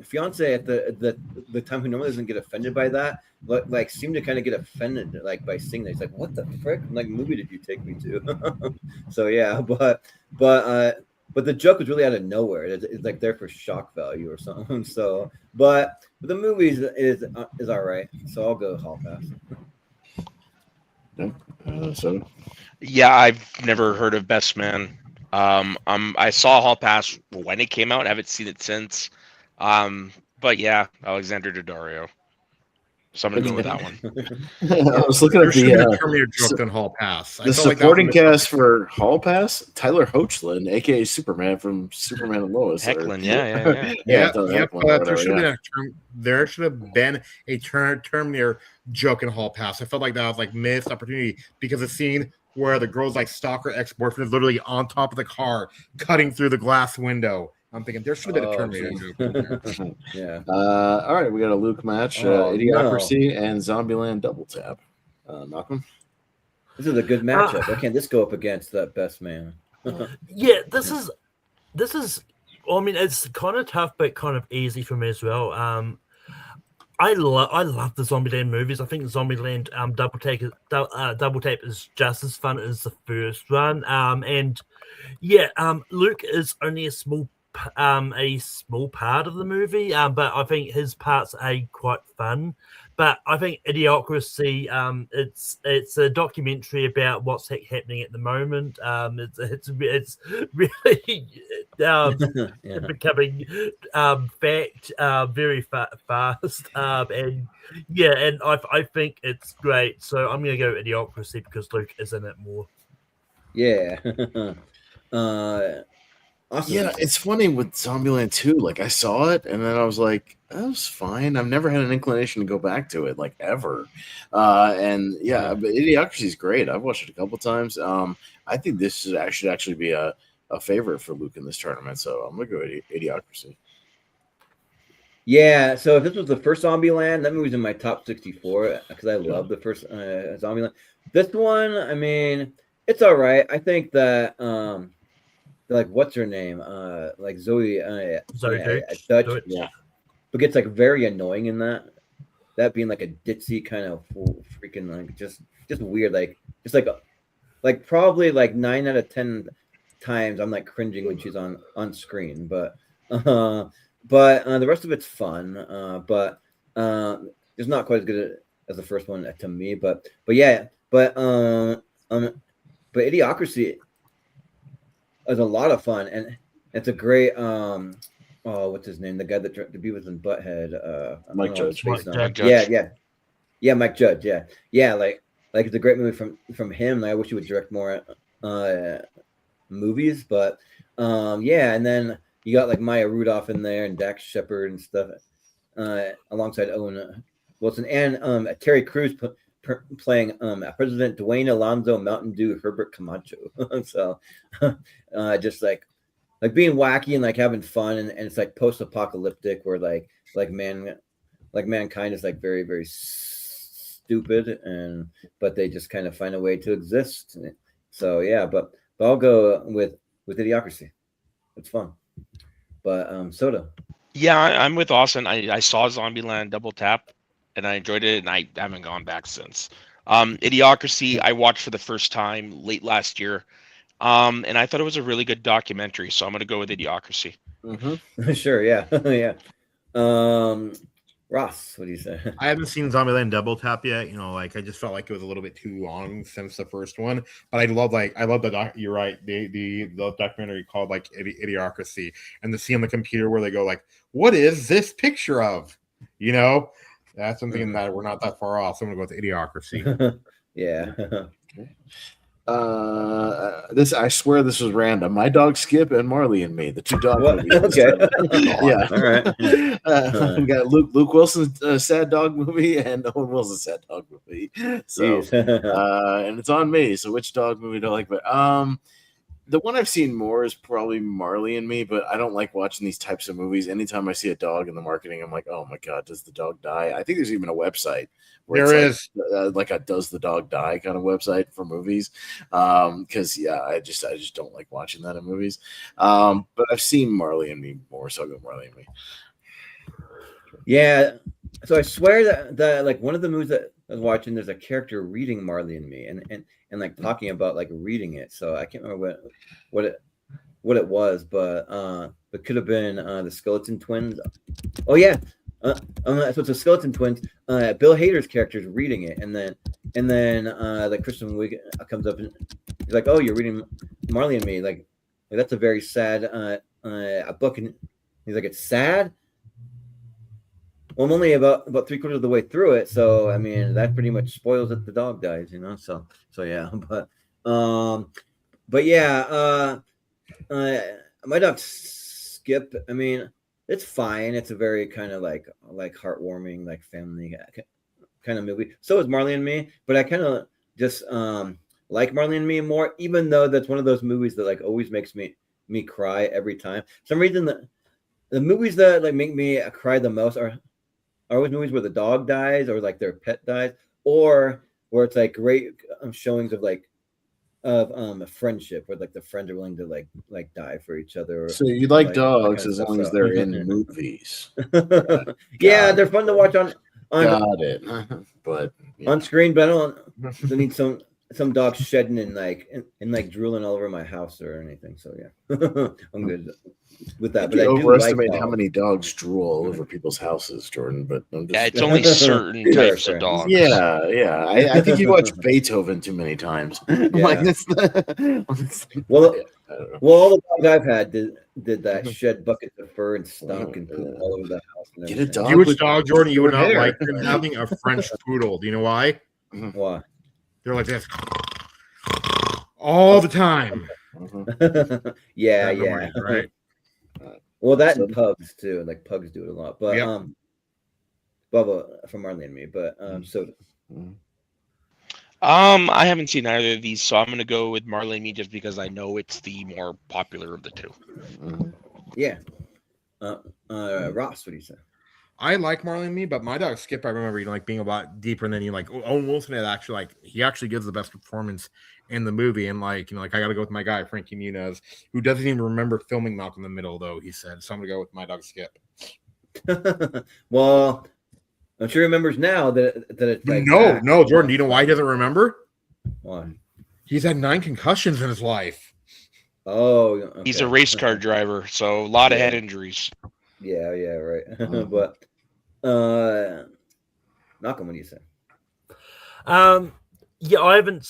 fiance at the time, who normally doesn't get offended by that, like seemed to kind of get offended like by seeing that. He's like, what the frick like movie did you take me to? So yeah, but the joke was really out of nowhere. It's like there for shock value or something. So but the movie is all right, so I'll go Hall Pass. Yeah, I've never heard of Best Man. I saw Hall Pass when it came out. I haven't seen it since. But yeah, Alexander Daddario. So I'm gonna go with that one. I was looking at the Terminator joke on Hall Pass. The supporting cast for Hall Pass: Tyler Hoechlin, aka Superman from Superman and Lois. Hecklin, there should have been a Terminator joke in Hall Pass. I felt like that was like missed opportunity, because the scene where the girl's like stalker ex-boyfriend is literally on top of the car, cutting through the glass window. I'm thinking there should have been a Terminator joke in there. Yeah. All right, we got a Luke match, Idiocracy and Zombieland Double Tap. Malcolm? This is a good matchup. Why can't this go up against that Best Man? Yeah, this is. I mean, it's kind of tough, but kind of easy for me as well. I love the Zombieland movies. I think Zombieland Double Tap is just as fun as the first one. Luke is only a small part of the movie, but I think his parts are quite fun. But I think Idiocracy, it's a documentary about what's happening at the moment. It's really becoming fact very fast, and I think it's great. So I'm gonna go Idiocracy because Luke is in it more. Yeah. Awesome. Yeah, it's funny with Zombieland 2. Like, I saw it, and then I was like, that was fine. I've never had an inclination to go back to it, like, ever. But Idiocracy is great. I've watched it a couple times. I think this should actually be a favorite for Luke in this tournament, so I'm going to go Idiocracy. Yeah, so if this was the first Zombieland, that movie's in my top 64, because I love the first Zombieland. This one, I mean, it's all right. I think that... like, what's her name? Like Zoe Dutch. Yeah. But gets like very annoying in that. that being like a ditzy kind of freaking like just weird, like probably like 9 out of 10 times I'm like cringing when she's on screen, but the rest of it's fun, but it's not quite as good as the first one to me, but Idiocracy is a lot of fun, and it's a great what's his name, the guy that directed Beavis and Butthead, Mike Judge. Mike Judge. yeah, Mike Judge, yeah, like it's a great movie from him. I wish he would direct more movies, but and then you got like Maya Rudolph in there and Dax Shepard and stuff, alongside Owen Wilson and Terry Crews playing President Dwayne Alonzo Mountain Dew Herbert Camacho. So just like being wacky and like having fun, and it's like post-apocalyptic where like mankind is like very, very stupid, but they just kind of find a way to exist. So yeah, but I'll go with Idiocracy. It's fun. But Soda. Yeah, I'm with Austin. I saw Zombieland Double Tap, and I enjoyed it, and I haven't gone back since. Idiocracy, I watched for the first time late last year, and I thought it was a really good documentary, so I'm going to go with Idiocracy. Mm-hmm. Sure, yeah. Yeah. Ross, what do you say? I haven't seen Zombieland Double Tap yet. Like I just felt like it was a little bit too long since the first one. But I love the you're right. The documentary called like Idiocracy, and the scene on the computer where they go like, "What is this picture of?" That's something that we're not that far off. So I'm gonna go with Idiocracy. Yeah. I swear this was random. My dog Skip and Marley and Me, the two dog movies. Okay. Yeah. All right. We got Luke Wilson's sad dog movie and Owen Wilson's sad dog movie. So and it's on me. So which dog movie do I like? But the one I've seen more is probably Marley and Me, but I don't like watching these types of movies. Anytime I see a dog in the marketing, I'm like, oh my God, does the dog die? I think there's even a website where it's like a does the dog die kind of website for movies. Because I just don't like watching that in movies. But I've seen Marley and Me more, so I'll go Marley and Me. Yeah. So I swear that like one of the movies that I was watching, there's a character reading Marley and Me and like talking about like reading it. So I can't remember what it was, but it could have been the Skeleton Twins. Oh yeah. So it's the Skeleton Twins. Bill Hader's character is reading it, and then like Kristen Wiig comes up and he's like, "Oh, you're reading Marley and Me." Like that's a very sad a book, and he's like, "It's sad." Well, I'm only about 3/4 of the way through it, so I mean that pretty much spoils it. The dog dies, So yeah, but yeah, my dog Skip. I mean, it's fine. It's a very kind of like heartwarming, like family kind of movie. So is Marley and Me, but I kind of just like Marley and Me more, even though that's one of those movies that like always makes me cry every time. For some reason the movies that like make me cry the most are always movies where the dog dies or like their pet dies, or where it's like great showings of like a friendship where like the friends are willing to like die for each other. So you like dogs as long as they're in movies. Yeah, they're fun to watch on got it. But on screen, but I don't need some dogs shedding and like drooling all over my house or anything. So yeah, I'm good with that. But I overestimate how many dogs drool all over people's houses, Jordan. But it's only certain types of dogs. Yeah. I think you watch Beethoven too many times. Like this. Well, all the dogs I've had did that shed buckets of fur and stunk and poop all over the house. And get a dog. You which dog, Jordan? You would not like having a French poodle. Do you know why? Why? They're like this all the time. Yeah. Right. Well, that and pugs too. Like pugs do it a lot. But Bubba from Marley and Me. But Soda. I haven't seen either of these, so I'm gonna go with Marley and Me just because I know it's the more popular of the two. Yeah. Ross, what do you say? I like Marley and Me, but my dog Skip, I remember being a lot deeper, and then Owen Wilson had actually he actually gives the best performance in the movie, and I gotta go with my guy Frankie Muniz, who doesn't even remember filming Malcolm in the Middle, though he said. So I'm gonna go with my dog Skip. Well, I'm sure he remembers now that it's like No, Jordan. Do you know why he doesn't remember? Why? He's had 9 concussions in his life. Oh, okay. He's a race car driver, so a lot of head injuries. Yeah, right. But Malcolm, what do you say? Yeah, I haven't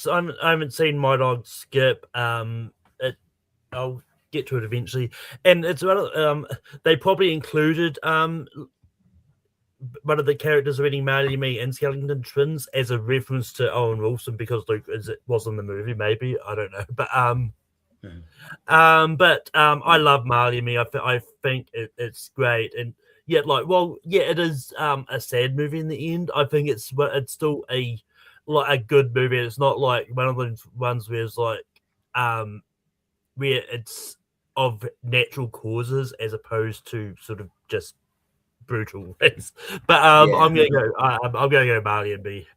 seen My Dog Skip. I'll get to it eventually, and it's about they probably included one of the characters reading Marley Me and Skellington Twins as a reference to Owen Wilson because Luke was in the movie. Maybe I don't know, but I love Marley Me. I think it's great, and yet it is a sad movie in the end. I think it's still a good movie. It's not like one of those ones where it's like where it's of natural causes as opposed to sort of just brutal things. But I'm gonna go Marley and Me.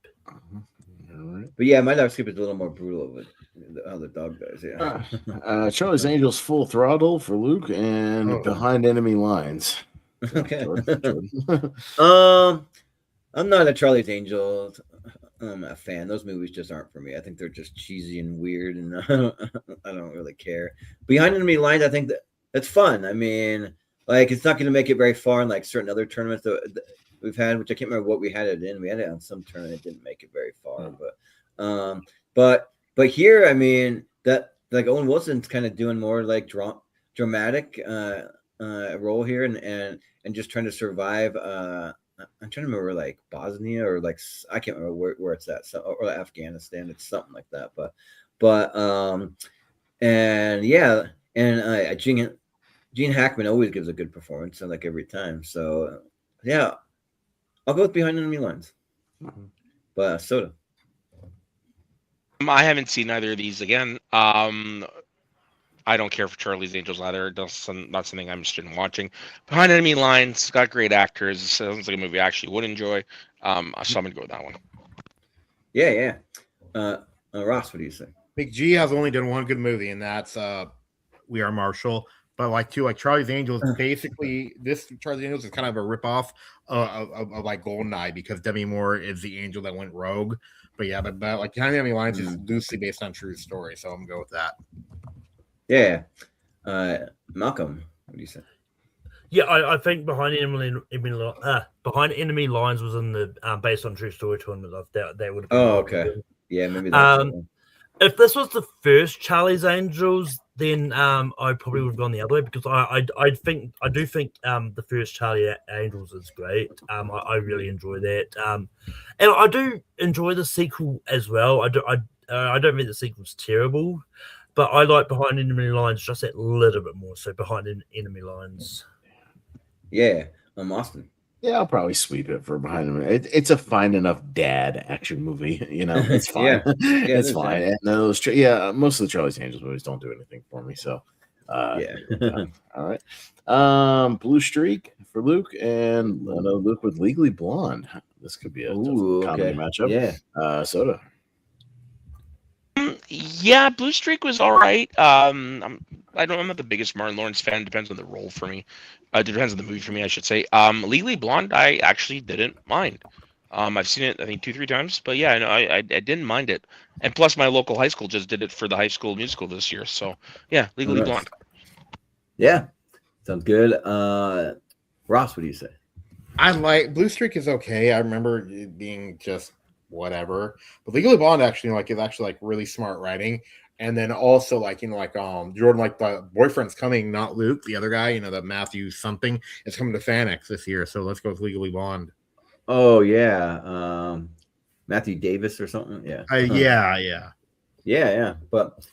But yeah, My Dog Skip is a little more brutal with how the dog does. Yeah. Charlie's Angels Full Throttle for Luke and Behind Enemy Lines. Okay. I'm not a Charlie's Angels a fan. Those movies just aren't for me. I think they're just cheesy and weird, and I don't really care. Behind Enemy Lines, I think that's fun. I mean, like it's not going to make it very far in like certain other tournaments that we've had, which I can't remember what we had it in. We had it on some tournament, it didn't make it very far, but here, I mean, that like Owen Wilson's kind of doing more like dramatic role here, and just trying to survive. I'm trying to remember like Bosnia or like I can't remember where it's at, or Afghanistan. It's something like that. But and yeah, and Gene Hackman always gives a good performance, like every time. So yeah, I'll go with Behind Enemy Lines. But Soda. I haven't seen either of these again. I don't care for Charlie's Angels either. That's not something I'm interested in watching. Behind Enemy Lines, got great actors. It sounds like a movie I actually would enjoy. So I'm gonna go with that one. Yeah. Ross, what do you say? Big G has only done one good movie, and that's We Are Marshall. But like Charlie's Angels, basically this Charlie's Angels is kind of a ripoff of like Goldeneye because Demi Moore is the angel that went rogue. But yeah, but like Behind Enemy Lines is loosely based on true story, so I'm gonna go with that. Yeah. Malcolm, what do you say? Yeah, I think Behind Enemy Lines was in the based on true story tournament. That would have been okay. Yeah, maybe that's if this was the first Charlie's Angels, then I probably would have gone the other way because I do think the first Charlie Angels is great. I really enjoy that. And I do enjoy the sequel as well. I don't think the sequel's terrible. But I like Behind Enemy Lines just that little bit more. So Behind Enemy Lines. Yeah, Austin. Yeah, I'll probably sweep it for Behind Enemy. It's a fine enough dad action movie. You know, it's fine. It's fine. And those, most of the Charlie's Angels movies don't do anything for me. So, all right. Blue Streak for Luke, and Luke with Legally Blonde. This could be a comedy matchup. Yeah. Soda. Yeah, Blue Streak was all right. I'm not the biggest Martin Lawrence fan. Depends on the role for me. Depends on the movie for me, I should say. Legally Blonde, I actually didn't mind. I've seen it, I think 2-3 times, but yeah, I didn't mind it. And plus, my local high school just did it for the high school musical this year. So yeah, Legally Blonde. Yeah, sounds good. Ross, what do you say? I like Blue Streak is okay. I remember it being just whatever, but Legally Blonde actually is really smart writing. And then also Jordan, like the boyfriend's coming, not Luke, the other guy, that Matthew something is coming to FanX this year. So let's go with Legally Blonde. Oh yeah, Matthew Davis or something. Yeah. Yeah. But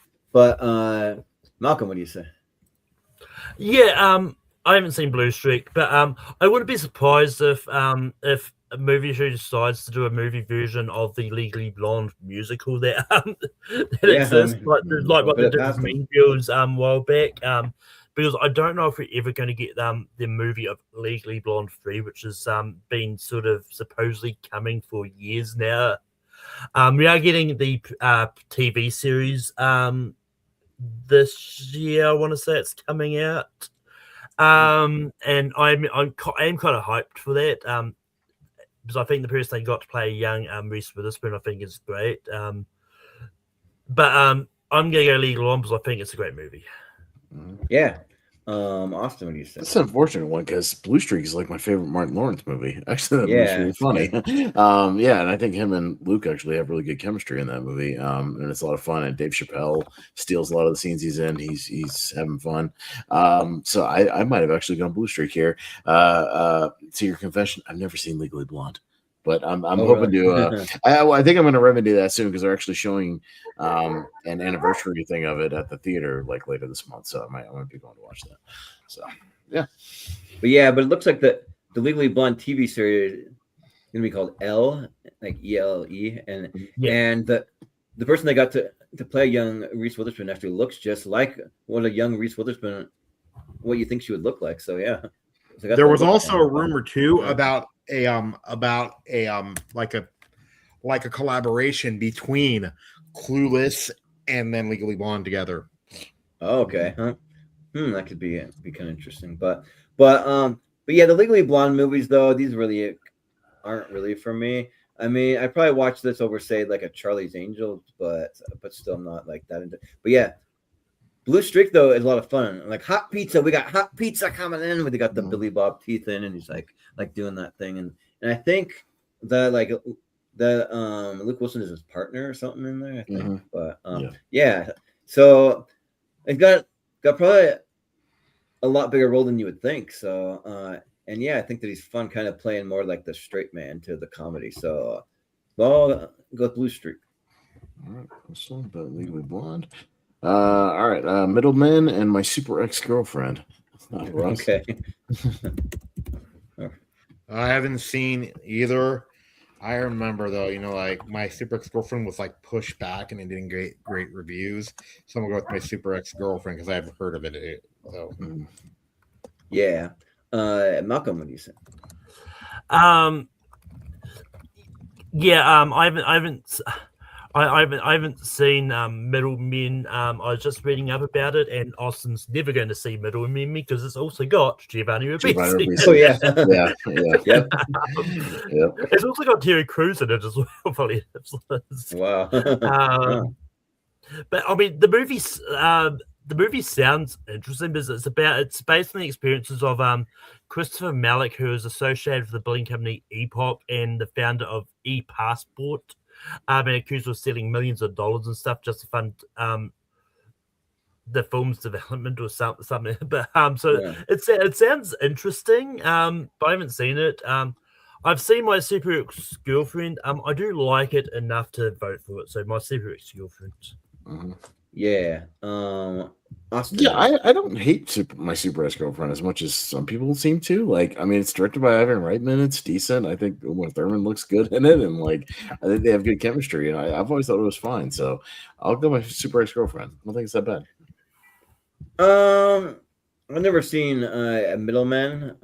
Malcolm, what do you say? Yeah, I haven't seen Blue Streak, but I wouldn't be surprised if a movie show decides to do a movie version of the Legally Blonde musical that exists, like what they did with Mean Girls a while back. Because I don't know if we're ever going to get the movie of Legally Blonde 3, which has been sort of supposedly coming for years now. We are getting the TV series this year. I want to say it's coming out, and I am kind of hyped for that. because I think the person they got to play young Reese Witherspoon, I think, is great. But I'm gonna go Legally Blonde because I think it's a great movie. Yeah. Austin, what do you say? It's an unfortunate one because Blue Streak is like my favorite Martin Lawrence movie. Actually, that Yeah, movie's really funny. Yeah, and I think him and Luke actually have really good chemistry in that movie. And it's a lot of fun. And Dave Chappelle steals a lot of the scenes he's in. He's having fun. So I might have actually gone Blue Streak here. To your confession, I've never seen Legally Blonde. But I'm hoping really? to. I think I'm going to remedy that soon because they're actually showing an anniversary thing of it at the theater like later this month. So I might be going to watch that. So yeah, but it looks like the Legally Blonde TV series is gonna be called L, like ELE, and the person they got to play young Reese Witherspoon actually looks just like what a young Reese Witherspoon, what you think she would look like. So yeah, so there was also a rumor too about a collaboration between Clueless and then Legally Blonde together. Oh, okay, huh? That could be kind of interesting, but yeah, the Legally Blonde movies though, these really aren't really for me. I mean, I probably watched this over say like a Charlie's Angels, but still not like that into. But yeah, Blue Streak though is a lot of fun. Like hot pizza, we got hot pizza coming in. We got the Billy Bob teeth in, and he's like doing that thing, and I think that Luke Wilson is his partner or something in there. I think, but yeah, so it got probably a lot bigger role than you would think. So and yeah, I think that he's fun, kind of playing more like the straight man to the comedy. So well, go with Blue Streak. All right, so about Legally Blonde. All right, Middleman and My Super Ex-Girlfriend. Okay. I haven't seen either. I remember though, like My Super Ex-Girlfriend was like pushed back and it didn't get great reviews. So I'm gonna go with My Super Ex-Girlfriend because I haven't heard of it. So yeah. Malcolm, what do you say? Yeah, I haven't seen Middlemen. I was just reading up about it, and Austin's never going to see Middlemen because it's also got Giovanni Ribisi. Oh yeah, yep. It's also got Terry Crews in it as well. Wow. But I mean, the movie sounds interesting because it's based on the experiences of Christopher Malik, who is associated with the billing company Epoch and the founder of ePassport. And accused of stealing millions of dollars and stuff just to fund the film's development or something. But it sounds interesting. But I haven't seen it. I've seen My Super Ex-Girlfriend. I do like it enough to vote for it. So My Super Ex-Girlfriend. Yeah. Austin. Yeah, I don't hate My Super Ex-Girlfriend as much as some people seem to. Like, I mean, it's directed by Ivan Reitman. It's decent. I think Uma Thurman looks good in it, and like, I think they have good chemistry. And I've always thought it was fine. So I'll go My Super Ex-Girlfriend. I don't think it's that bad. I've never seen a Middleman,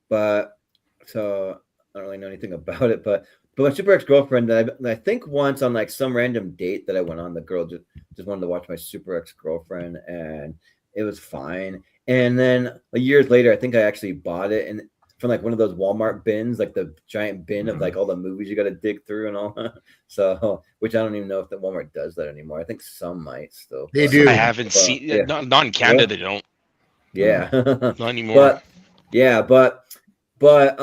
but so I don't really know anything about it. But My Super Ex-Girlfriend, I think once on like some random date that I went on, the girl just wanted to watch My Super Ex-Girlfriend, and it was fine. And then years later, I think I actually bought it and from like one of those Walmart bins, like the giant bin of like all the movies you got to dig through and all that. So, which I don't even know if the Walmart does that anymore. I think some might still. They do. I haven't seen. Yeah. Not in Canada, they don't. Yeah. Not anymore. But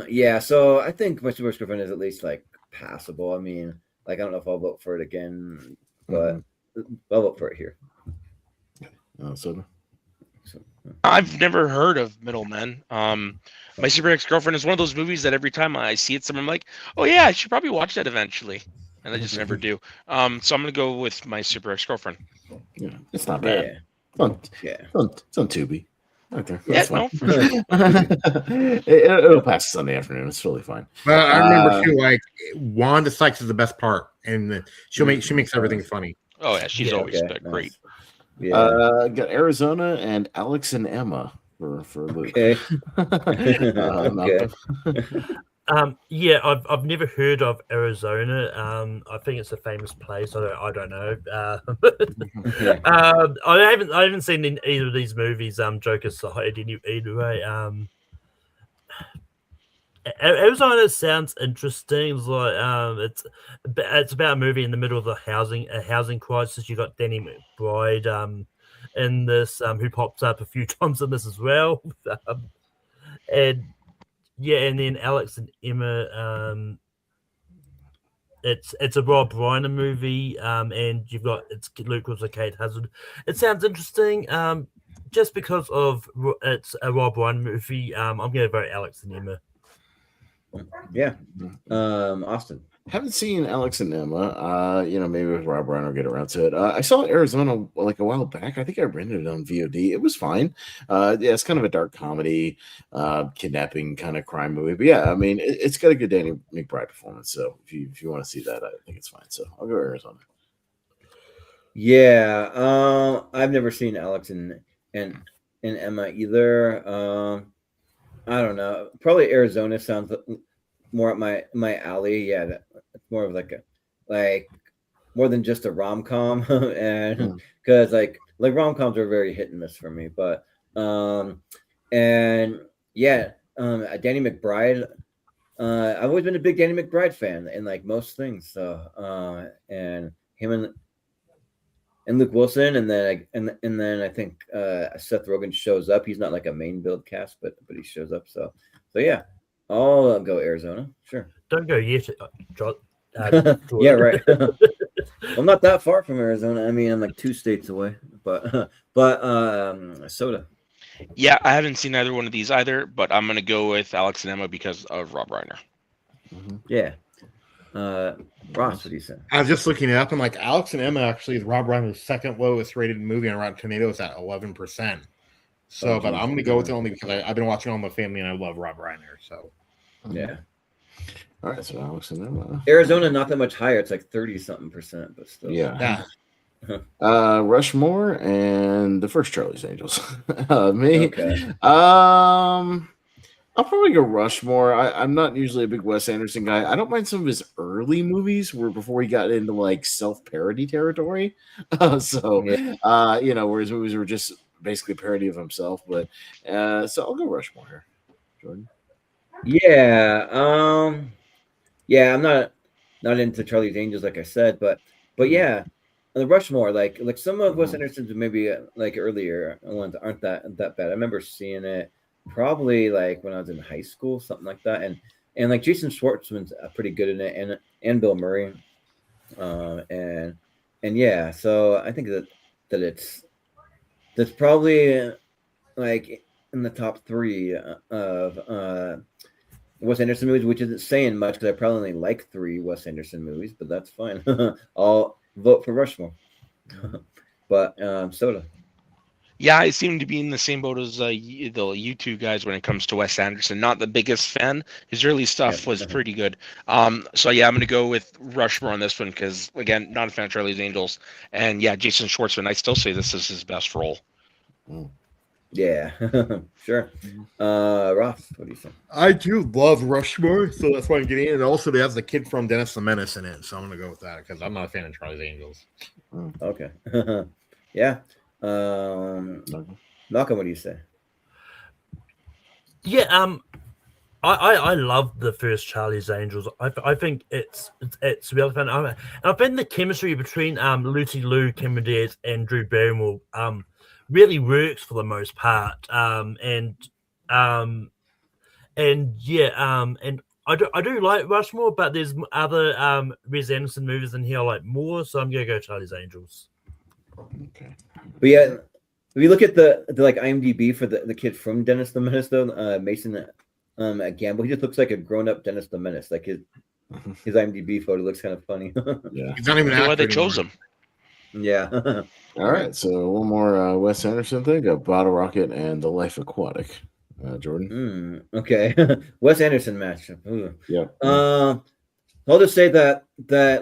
yeah, so I think My Super Ex-Girlfriend is at least like passable. I mean, like I don't know if I'll vote for it again, but I'll vote for it here. I've never heard of Middlemen. My Super Ex-Girlfriend is one of those movies that every time I see it, somewhere I'm like, oh yeah, I should probably watch that eventually, and I just never do. So I'm gonna go with My Super Ex-Girlfriend. Yeah, it's not bad. Yeah. It's on Tubi. Right there. Yeah, That's fine. no, for sure. It'll pass Sunday afternoon. It's totally fine. But I remember too, like Wanda Sykes is the best part, and she makes everything funny. Oh yeah, she's always great. Yeah. Got Arizona and Alex and Emma for Luke. Okay. Yeah, I've never heard of Arizona. I think it's a famous place. I don't know. I haven't seen either of these movies. Joke aside, anyway. Arizona sounds interesting. It's like it's about a movie in the middle of a housing crisis. You got Danny McBride in this who pops up a few times in this as well, and yeah, and then Alex and Emma. It's a Rob Reiner movie, and you've got it's Luke with Kate Hazard. It sounds interesting. Just because of it's a Rob Reiner movie, I'm going to vote Alex and Emma. Yeah. Austin. Haven't seen Alex and Emma. Maybe with Rob Reiner will get around to it. I saw Arizona like a while back. I think I rented it on VOD. It was fine. Yeah, it's kind of a dark comedy, kidnapping kind of crime movie. But yeah, I mean, it's got a good Danny McBride performance. So if you want to see that, I think it's fine. So I'll go Arizona. Yeah. I've never seen Alex and Emma either. I don't know. Probably Arizona sounds more up my alley. Yeah, it's more of like more than just a rom-com, and because like rom-coms are very hit and miss for me. But and yeah, Danny McBride. I've always been a big Danny McBride fan in like most things. So and him and Luke Wilson, and then I think Seth Rogen shows up. He's not like a main build cast, but he shows up. So yeah, I'll go Arizona. Sure. Don't go yet. Yeah, right. I'm not that far from Arizona. I mean, I'm like 2 states away, but Soda. Yeah, I haven't seen either one of these either, but I'm gonna go with Alex and Emma because of Rob Reiner. Yeah. Ross, what do you say? I was just looking it up, and like Alex and Emma actually is Rob Reiner's second lowest rated movie on Rotten Tomatoes at 11%. So, but I'm gonna go with it only because I've been watching All My Family and I love Rob Reiner. So, yeah. All right, so Alex and Emma. Arizona, not that much higher. It's like 30-something%, but still. Yeah. Rushmore and the first Charlie's Angels. Me. Okay. I'll probably go Rushmore. I'm not usually a big Wes Anderson guy. I don't mind some of his early movies before he got into like self-parody territory. Where his movies were just basically parody of himself. But so I'll go Rushmore here. Jordan. Yeah. Yeah, I'm not into Charlie's Angels, like I said, but yeah, the Rushmore, like some of Wes Anderson's maybe like earlier ones aren't that bad. I remember seeing it probably like when I was in high school, something like that, and like Jason Schwartzman's pretty good in it, and Bill Murray, and yeah, so I think that's probably like in the top 3 of Wes Anderson movies, which isn't saying much because I probably only like 3 Wes Anderson movies, but that's fine. I'll vote for Rushmore. But Soda. Yeah, I seem to be in the same boat as you two guys when it comes to Wes Anderson. Not the biggest fan. His early stuff was pretty good. So yeah, I'm going to go with Rushmore on this one because, again, not a fan of Charlie's Angels. And yeah, Jason Schwartzman, I still say this is his best role. Yeah, sure. Ross, what do you think? I do love Rushmore, so that's why I'm getting it. And also, they have the kid from Dennis the Menace in it, so I'm going to go with that because I'm not a fan of Charlie's Angels. Okay. Yeah. Malcolm, what do you say? Yeah, I love the first Charlie's Angels. I think it's really fun. I think the chemistry between Lucy Liu, Cameron Diaz, and Drew Barrymore really works for the most part. And I do like Rushmore, but there's other Wes Anderson movies in here I like more, so I'm gonna go Charlie's Angels. Okay. But yeah, if you look at the like IMDb for the kid from Dennis the Menace, though, Mason Gamble, he just looks like a grown-up Dennis the Menace. Like his IMDb photo looks kind of funny. Yeah, he's not even an actor why they anymore. chose him. Yeah. All right, so one more Wes Anderson thing: got Bottle Rocket and The Life Aquatic. Jordan. Okay. Wes Anderson match. Ooh. Yeah. I'll just say that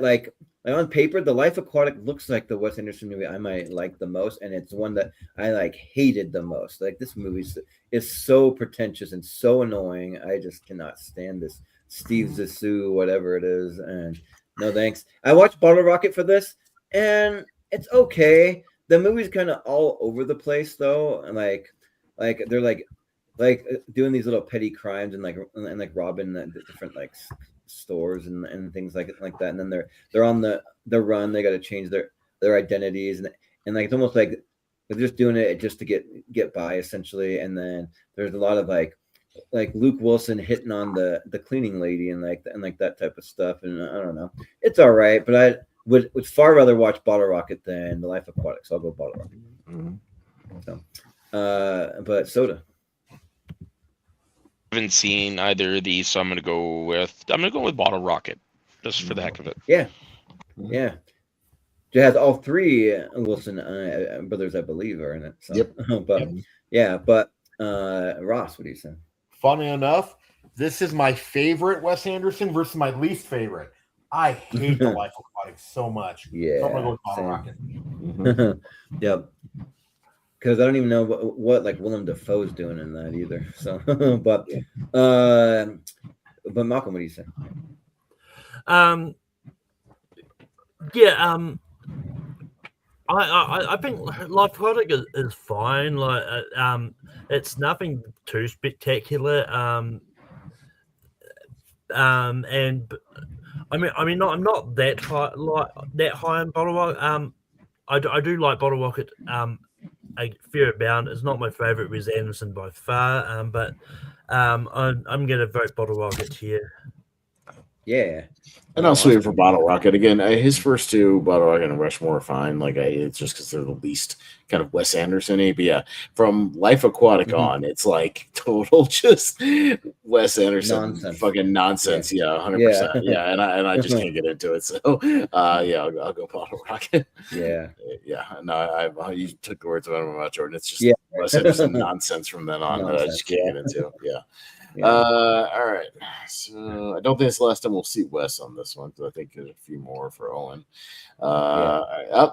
like on paper, The Life Aquatic looks like the Wes Anderson movie I might like the most, and it's one that I like hated the most. Like this movie is so pretentious and so annoying. I just cannot stand this Steve Zissou, whatever it is, and no thanks. I watched Bottle Rocket for this, and it's okay. The movie's kind of all over the place though, and like they're like doing these little petty crimes and like robbing the different like stores and things like that, and then they're on the run. They got to change their identities, and like it's almost like they're just doing it just to get by essentially. And then there's a lot of like Luke Wilson hitting on the cleaning lady and like that type of stuff. And I don't know, it's all right, but I would far rather watch Bottle Rocket than The Life Aquatic, so I'll go Bottle Rocket. So, but Soda. Haven't seen either of these, so I'm gonna go with Bottle Rocket, just for the heck of it. Yeah. It has all three Wilson brothers, I believe, are in it. So. Yep. but Ross, what do you say? Funny enough, this is my favorite Wes Anderson versus my least favorite. I hate The Life Aquatic so much. Yeah. So I'm gonna go with Bottle Rocket. Yep. Because I don't even know what like Willem Dafoe's doing in that either. So, but Malcolm, what do you say? I think Life Aquatic is fine. Like, it's nothing too spectacular. And I'm not that high in Bottle Rocket. I do like Bottle Rocket. A fair amount. It's not my favorite Wes Anderson by far. But I'm gonna vote Bottle Rocket here. Yeah. And I'll swing for Bottle Rocket again. His first two, Bottle Rocket and Rushmore, are fine. Like it's just because they're the least kind of Wes Anderson-y. But yeah, from Life Aquatic on, it's like total just Wes Anderson fucking nonsense. Yeah, 100%. Yeah, and I just can't get into it. So I'll go Bottle Rocket. Yeah. No, you took the words out of my mouth, Jordan. It's just Wes Anderson nonsense from then on that I just can't get into. Yeah. All right. So I don't think it's the last time we'll see Wes on this one, because I think there's a few more for Owen.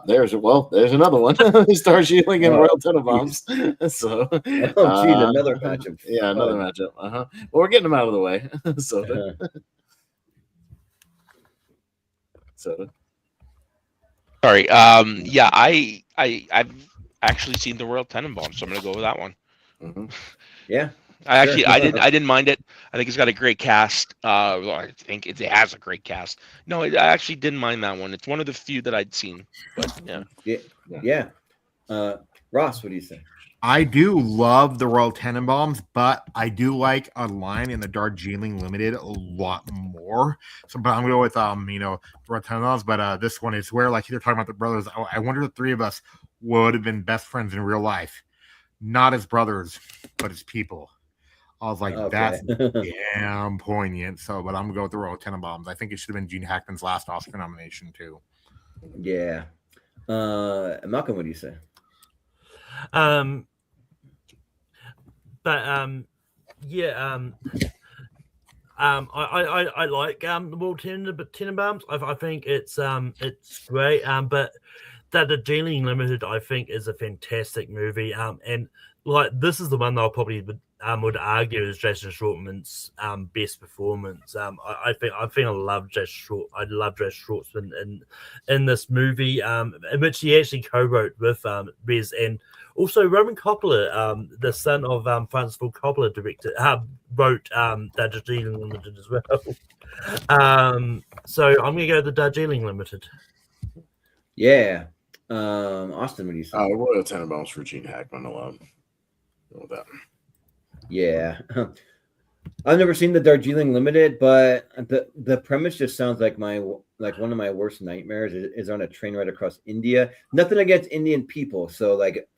There's another one. Starshielding and Royal Tenenbaums. So another matchup. Yeah, another matchup. Well, we're getting them out of the way. So Sorry. I've actually seen the Royal Tenenbaums, so I'm gonna go with that one. Yeah. I didn't mind it. I think it's got a great cast. I think it has a great cast. No, I actually didn't mind that one. It's one of the few that I'd seen. But yeah. Ross, what do you say? I do love the Royal Tenenbaums, but I do like a line in the Darjeeling Limited a lot more. So, but I'm going to go with Royal Tenenbaums. But this one is where like they're talking about the brothers. I wonder if the three of us would have been best friends in real life, not as brothers, but as people. I was like, that's damn poignant. So, but I'm gonna go with the Royal Tenenbaums. I think it should have been Gene Hackman's last Oscar nomination too. Yeah. Malcolm, what do you say? I like the Royal Tenenbaums. I think it's great. But that the Darjeeling Limited, I think, is a fantastic movie. And like this is the one that I'll probably would argue is Jason Schwartzman's best performance. I love Jason Schwartzman in this movie, in which he actually co-wrote with Wes, and also Roman Coppola, the son of Francis Ford Coppola, wrote the Darjeeling Limited as well. So I'm gonna go the Darjeeling Limited. Yeah. Austin, what do you say? Royal Tenenbaums for Gene Hackman alone. Go with that. Yeah. I've never seen the Darjeeling Limited, but the premise just sounds like one of my worst nightmares is on a train ride across India. Nothing against Indian people, so like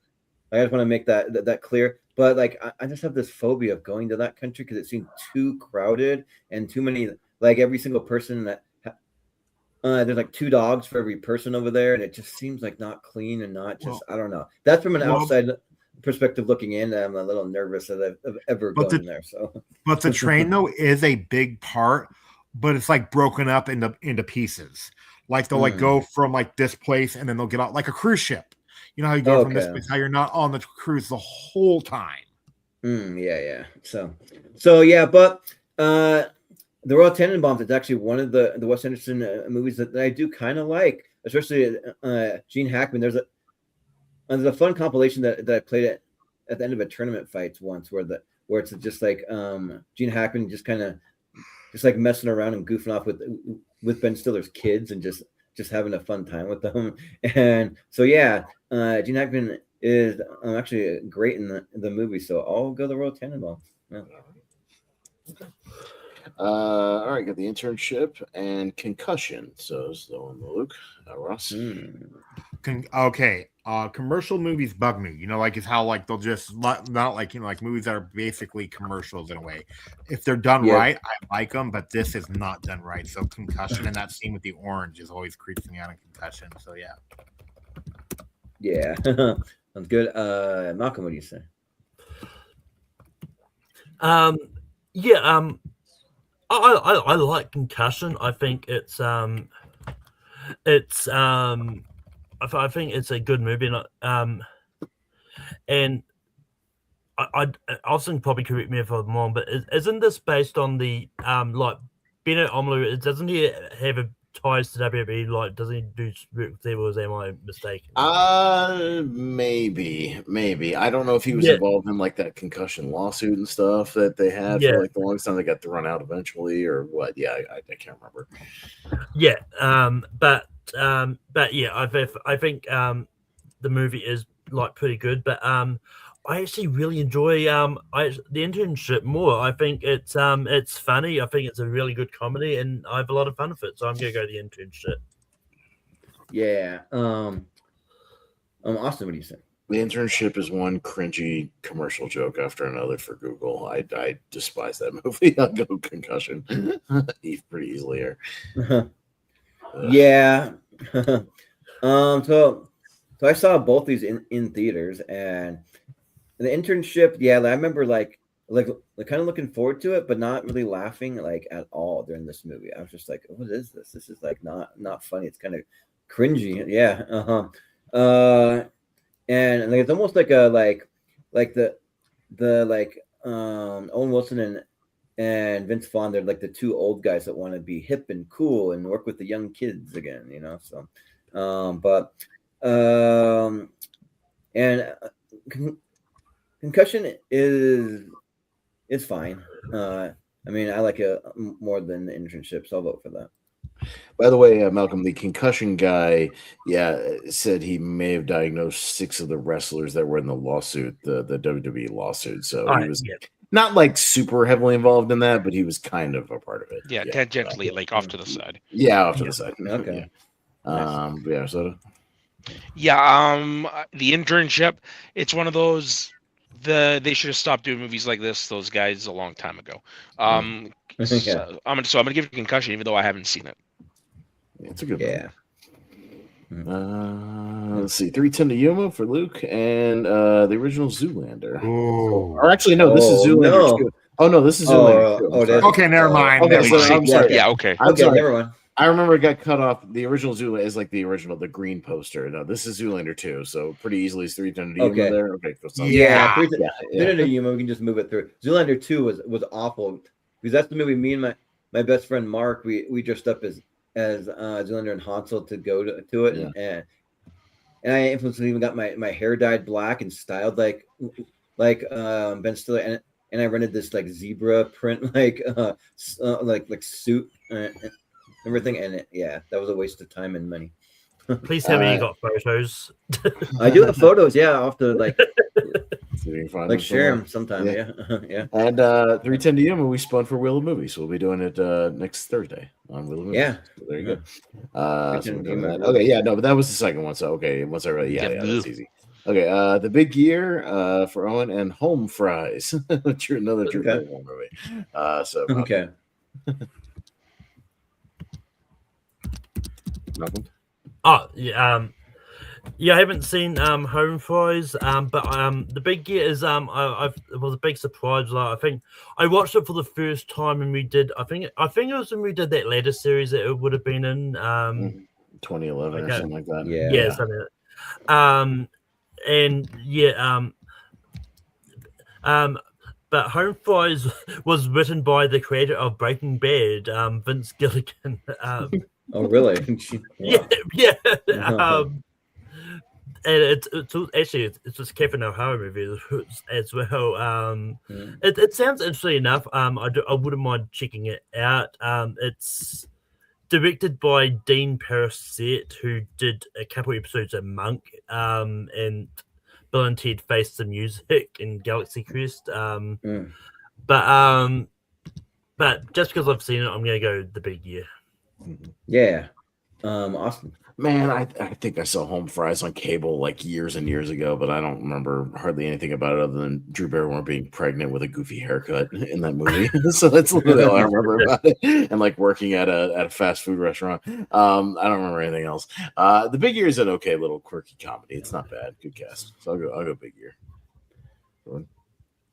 I just want to make that clear. But like I just have this phobia of going to that country because it seems too crowded and too many, like every single person that there's like 2 dogs for every person over there, and it just seems like not clean and not just I don't know. That's from an outside perspective looking in. I'm a little nervous of ever going there. So, but the train though is a big part, but it's like broken up into pieces. Like they'll like go from like this place and then they'll get out like a cruise ship. You know how you go from this place, how you're not on the cruise the whole time. Yeah. So yeah, but the Royal Tenenbaums is actually one of the Wes Anderson movies that I do kind of like, especially Gene Hackman. There's a fun compilation that I played at the end of a tournament fights once, where where it's just like Gene Hackman just kind of just like messing around and goofing off with Ben Stiller's kids and just having a fun time with them. And so yeah, Gene Hackman is actually great in the movie. So I'll go the Royal Tenenbaums. Yeah. All right, got the Internship and Concussion. So it's the one, Luke, Ross. Okay. Commercial movies bug me. You know, like it's how like they'll just not like, you know, like movies that are basically commercials in a way. If they're done right, I like them, but this is not done right. So Concussion and that scene with the orange is always creeps me out in Concussion. So yeah. Yeah. Sounds good. Malcolm, what do you say? I like Concussion. I think I think it's a good movie, and Austin probably correct me if I'm wrong, but isn't this based on the like Bennett Omalu? Doesn't he have a ties to WWE? Like, doesn't he do work there, or am I mistaken? Maybe. I don't know if he was involved in like that concussion lawsuit and stuff that they had for like the longest time. They got thrown out eventually, or what? Yeah, I can't remember. Yeah, but yeah, I think the movie is like pretty good, but I actually really enjoy the Internship more. I think it's funny. I think it's a really good comedy, and I have a lot of fun with it. So I'm gonna go the Internship. Yeah. Austin, what do you say? The Internship is one cringy commercial joke after another for Google. I despise that movie. I'll go Concussion. Pretty easily here. Yeah. So I saw both these in theaters, and the Internship, I remember like kind of looking forward to it, but not really laughing like at all during this movie. I was just like, what is this? This is like not funny. It's kind of cringy. Yeah. And like it's almost like a like the Owen Wilson and Vince Vaughn, they're like the two old guys that want to be hip and cool and work with the young kids again, you know. So Concussion is fine. I mean, I like it more than the Internship, so I'll vote for that. By the way, Malcolm, the concussion guy, said he may have diagnosed 6 of the wrestlers that were in the lawsuit, the WWE lawsuit. So he was not like super heavily involved in that, but he was kind of a part of it. Yeah, tangentially, like off to the side. Yeah, off to the side. Okay. Soda. Yeah, the Internship. It's one of those. They should have stopped doing movies like this. Those guys a long time ago. So I'm gonna give it a Concussion, even though I haven't seen it. It's a good one. Let's see, 310 to Yuma for Luke, and the original Zoolander. Or actually, no, this is Zoolander 2. Oh no, this is Zoolander 2. Okay, never mind. Okay, I'm sorry. Yeah, okay. I'm sorry. Never mind. I remember it got cut off. The original Zoolander is like the green poster. No, this is Zoolander 2, so pretty easily it's 310 to Yuma there. Okay, yeah. 310 to Yuma, we can just move it through. Zoolander 2 was awful because that's the movie me and my best friend Mark we dressed up as Zoolander and Hansel to go to it, and I even got my hair dyed black and styled like Ben Stiller, and I rented this like zebra print like suit and everything, and that was a waste of time and money. Please tell me you got photos. I do have photos. I'll have to like share them sometime. Yeah. And 310 to Yuma, we spun for Wheel of Movies. We'll be doing it next Thursday on Wheel of Movies. Yeah, so there you go. Okay, but that was the second one. So once I really that's easy. Okay, The Big Year for Owen and Home Fries. Another Drew Barrymore movie. Okay. Nothing. I haven't seen Home Fries, but The Big Year is it was a big surprise. Like, I think I watched it for the first time when we did. I think it was when we did that letter series that it would have been in 2011 or something like that. Something like that. But Home Fries was written by the creator of Breaking Bad, Vince Gilligan. Oh, really? Yeah. it's just Kevin O'Hara movie as well. It sounds interesting enough. I wouldn't mind checking it out. It's directed by Dean Paraset, who did a couple episodes of Monk, and Bill and Ted Face the Music and Galaxy Quest. But just because I've seen it, I'm gonna go The Big Year. Yeah. Austin. Man, I think I saw Home Fries on cable like years and years ago, but I don't remember hardly anything about it other than Drew Barrymore being pregnant with a goofy haircut in that movie. So that's literally all I remember about it. And like working at a fast food restaurant. I don't remember anything else. The Big Year is an okay little quirky comedy. It's not bad. Good cast. So I'll go Big Year.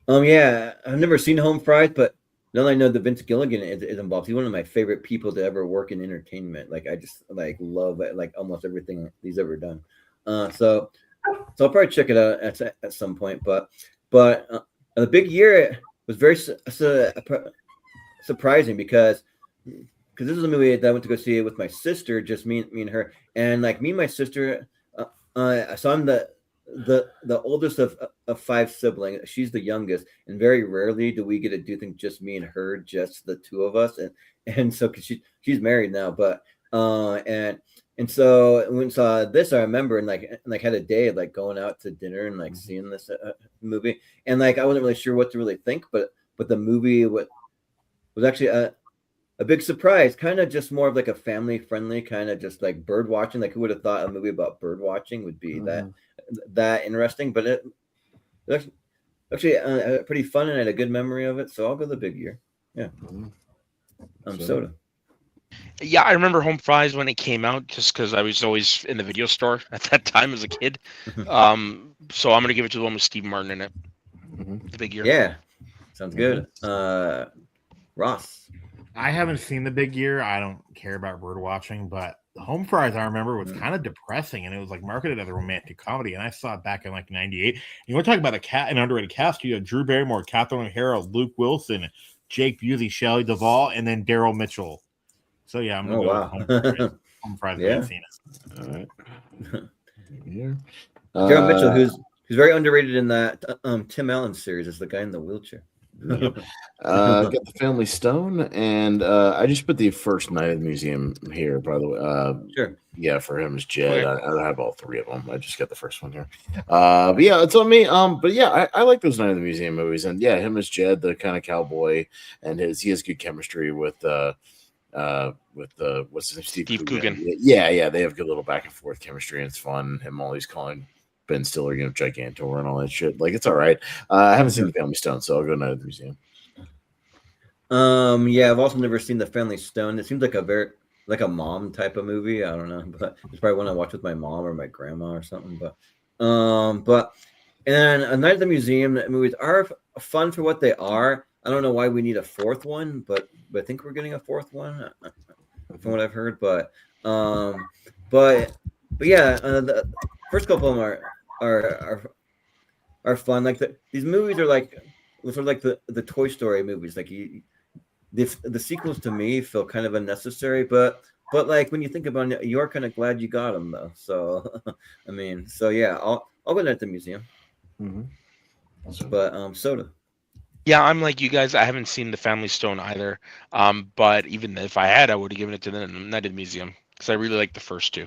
Yeah, I've never seen Home Fries, but now that I know that Vince Gilligan is involved, he's one of my favorite people to ever work in entertainment. Like I just like love it, like almost everything he's ever done. So I'll probably check it out at some point. But The Big Year was very surprising because this is a movie that I went to go see with my sister, just me and her, and like me and my sister. So I'm the oldest of 5 siblings. She's the youngest, and very rarely do we get to do things just me and her, just the two of us. And so cause she's married now, but and so when we saw this, I remember and like had a day of like going out to dinner and like seeing this movie, and like I wasn't really sure what to really think, but the movie was actually a big surprise, kind of just more of like a family friendly kind of just like bird watching. Like who would have thought a movie about bird watching would be that interesting, but it actually pretty fun, and I had a good memory of it, so I'll go The Big Year. Yeah. Soda. Yeah, I remember Home Fries when it came out, just because I was always in the video store at that time as a kid. So I'm gonna give it to the one with Steve Martin in it. The Big Year. Yeah, sounds good. Ross. I haven't seen The Big Year. I don't care about bird watching, but Home Fries, I remember, was kind of depressing, and it was like marketed as a romantic comedy. And I saw it back in like '98. You want to talk about an underrated cast? You have Drew Barrymore, Catherine O'Hara, Luke Wilson, Jake Busey, Shelley Duvall, and then Daryl Mitchell. So yeah, I'm gonna go with Home Fries. I haven't seen it. All right. Yeah. Daryl Mitchell, who's very underrated in that Tim Allen series, is the guy in the wheelchair. Got the Family Stone, and I just put the first Night at the Museum here, by the way. Sure. Yeah, for him is Jed. I have all 3 of them. I just got the first one here. But yeah, it's on me. But yeah, I like those Night at the Museum movies, and yeah, him as Jed, the kind of cowboy, and he has good chemistry with what's his name, Steve Coogan. Yeah, they have good little back and forth chemistry, and it's fun. Him always calling Ben Stiller, Gigantor and all that shit. Like, it's all right. I haven't seen The Family Stone, so I'll go Night at the Museum. Yeah, I've also never seen The Family Stone. It seems like a mom type of movie. I don't know, but it's probably one I watch with my mom or my grandma or something. But and A Night at the Museum movies are fun for what they are. I don't know why we need a 4th one, but I think we're getting a 4th one from what I've heard. But yeah, the first couple of them are fun. Like these movies are like sort of like the Toy Story movies. Like the sequels to me feel kind of unnecessary, but like when you think about it, you're kind of glad you got them though. So I mean, so yeah, I'll go at the museum. But Soda. Yeah, I'm like you guys. I haven't seen The Family Stone either. But even if I had, I would have given it to the Night at the Museum because I really like the first 2.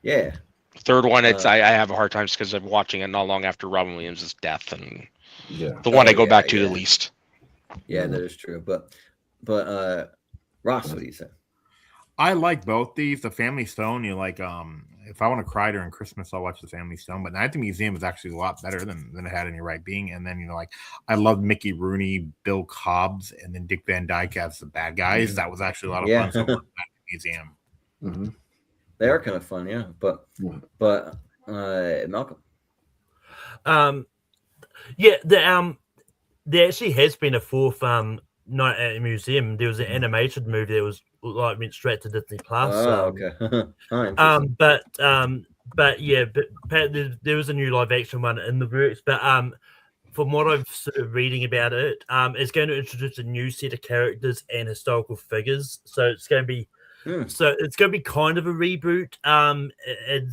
Yeah. Third one, I have a hard time because I'm watching it not long after Robin Williams' death, and the one I go back to the least. Yeah, that is true. But Ross, what do you say? I like both these. The Family Stone, if I want to cry during Christmas, I'll watch The Family Stone. But Night at the Museum is actually a lot better than it had any right being. And then, I love Mickey Rooney, Bill Cobbs, and then Dick Van Dyke as the bad guys. That was actually a lot of fun. So Night at the Museum. They are kind of fun, yeah. But Malcolm. Yeah, there actually has been a 4th Night at the Museum. There was an animated movie that was went straight to Disney Plus. Okay. But there was a new live action one in the works. But from what I've sort of reading about it, it's going to introduce a new set of characters and historical figures. So it's going to be So it's going to be kind of a reboot, and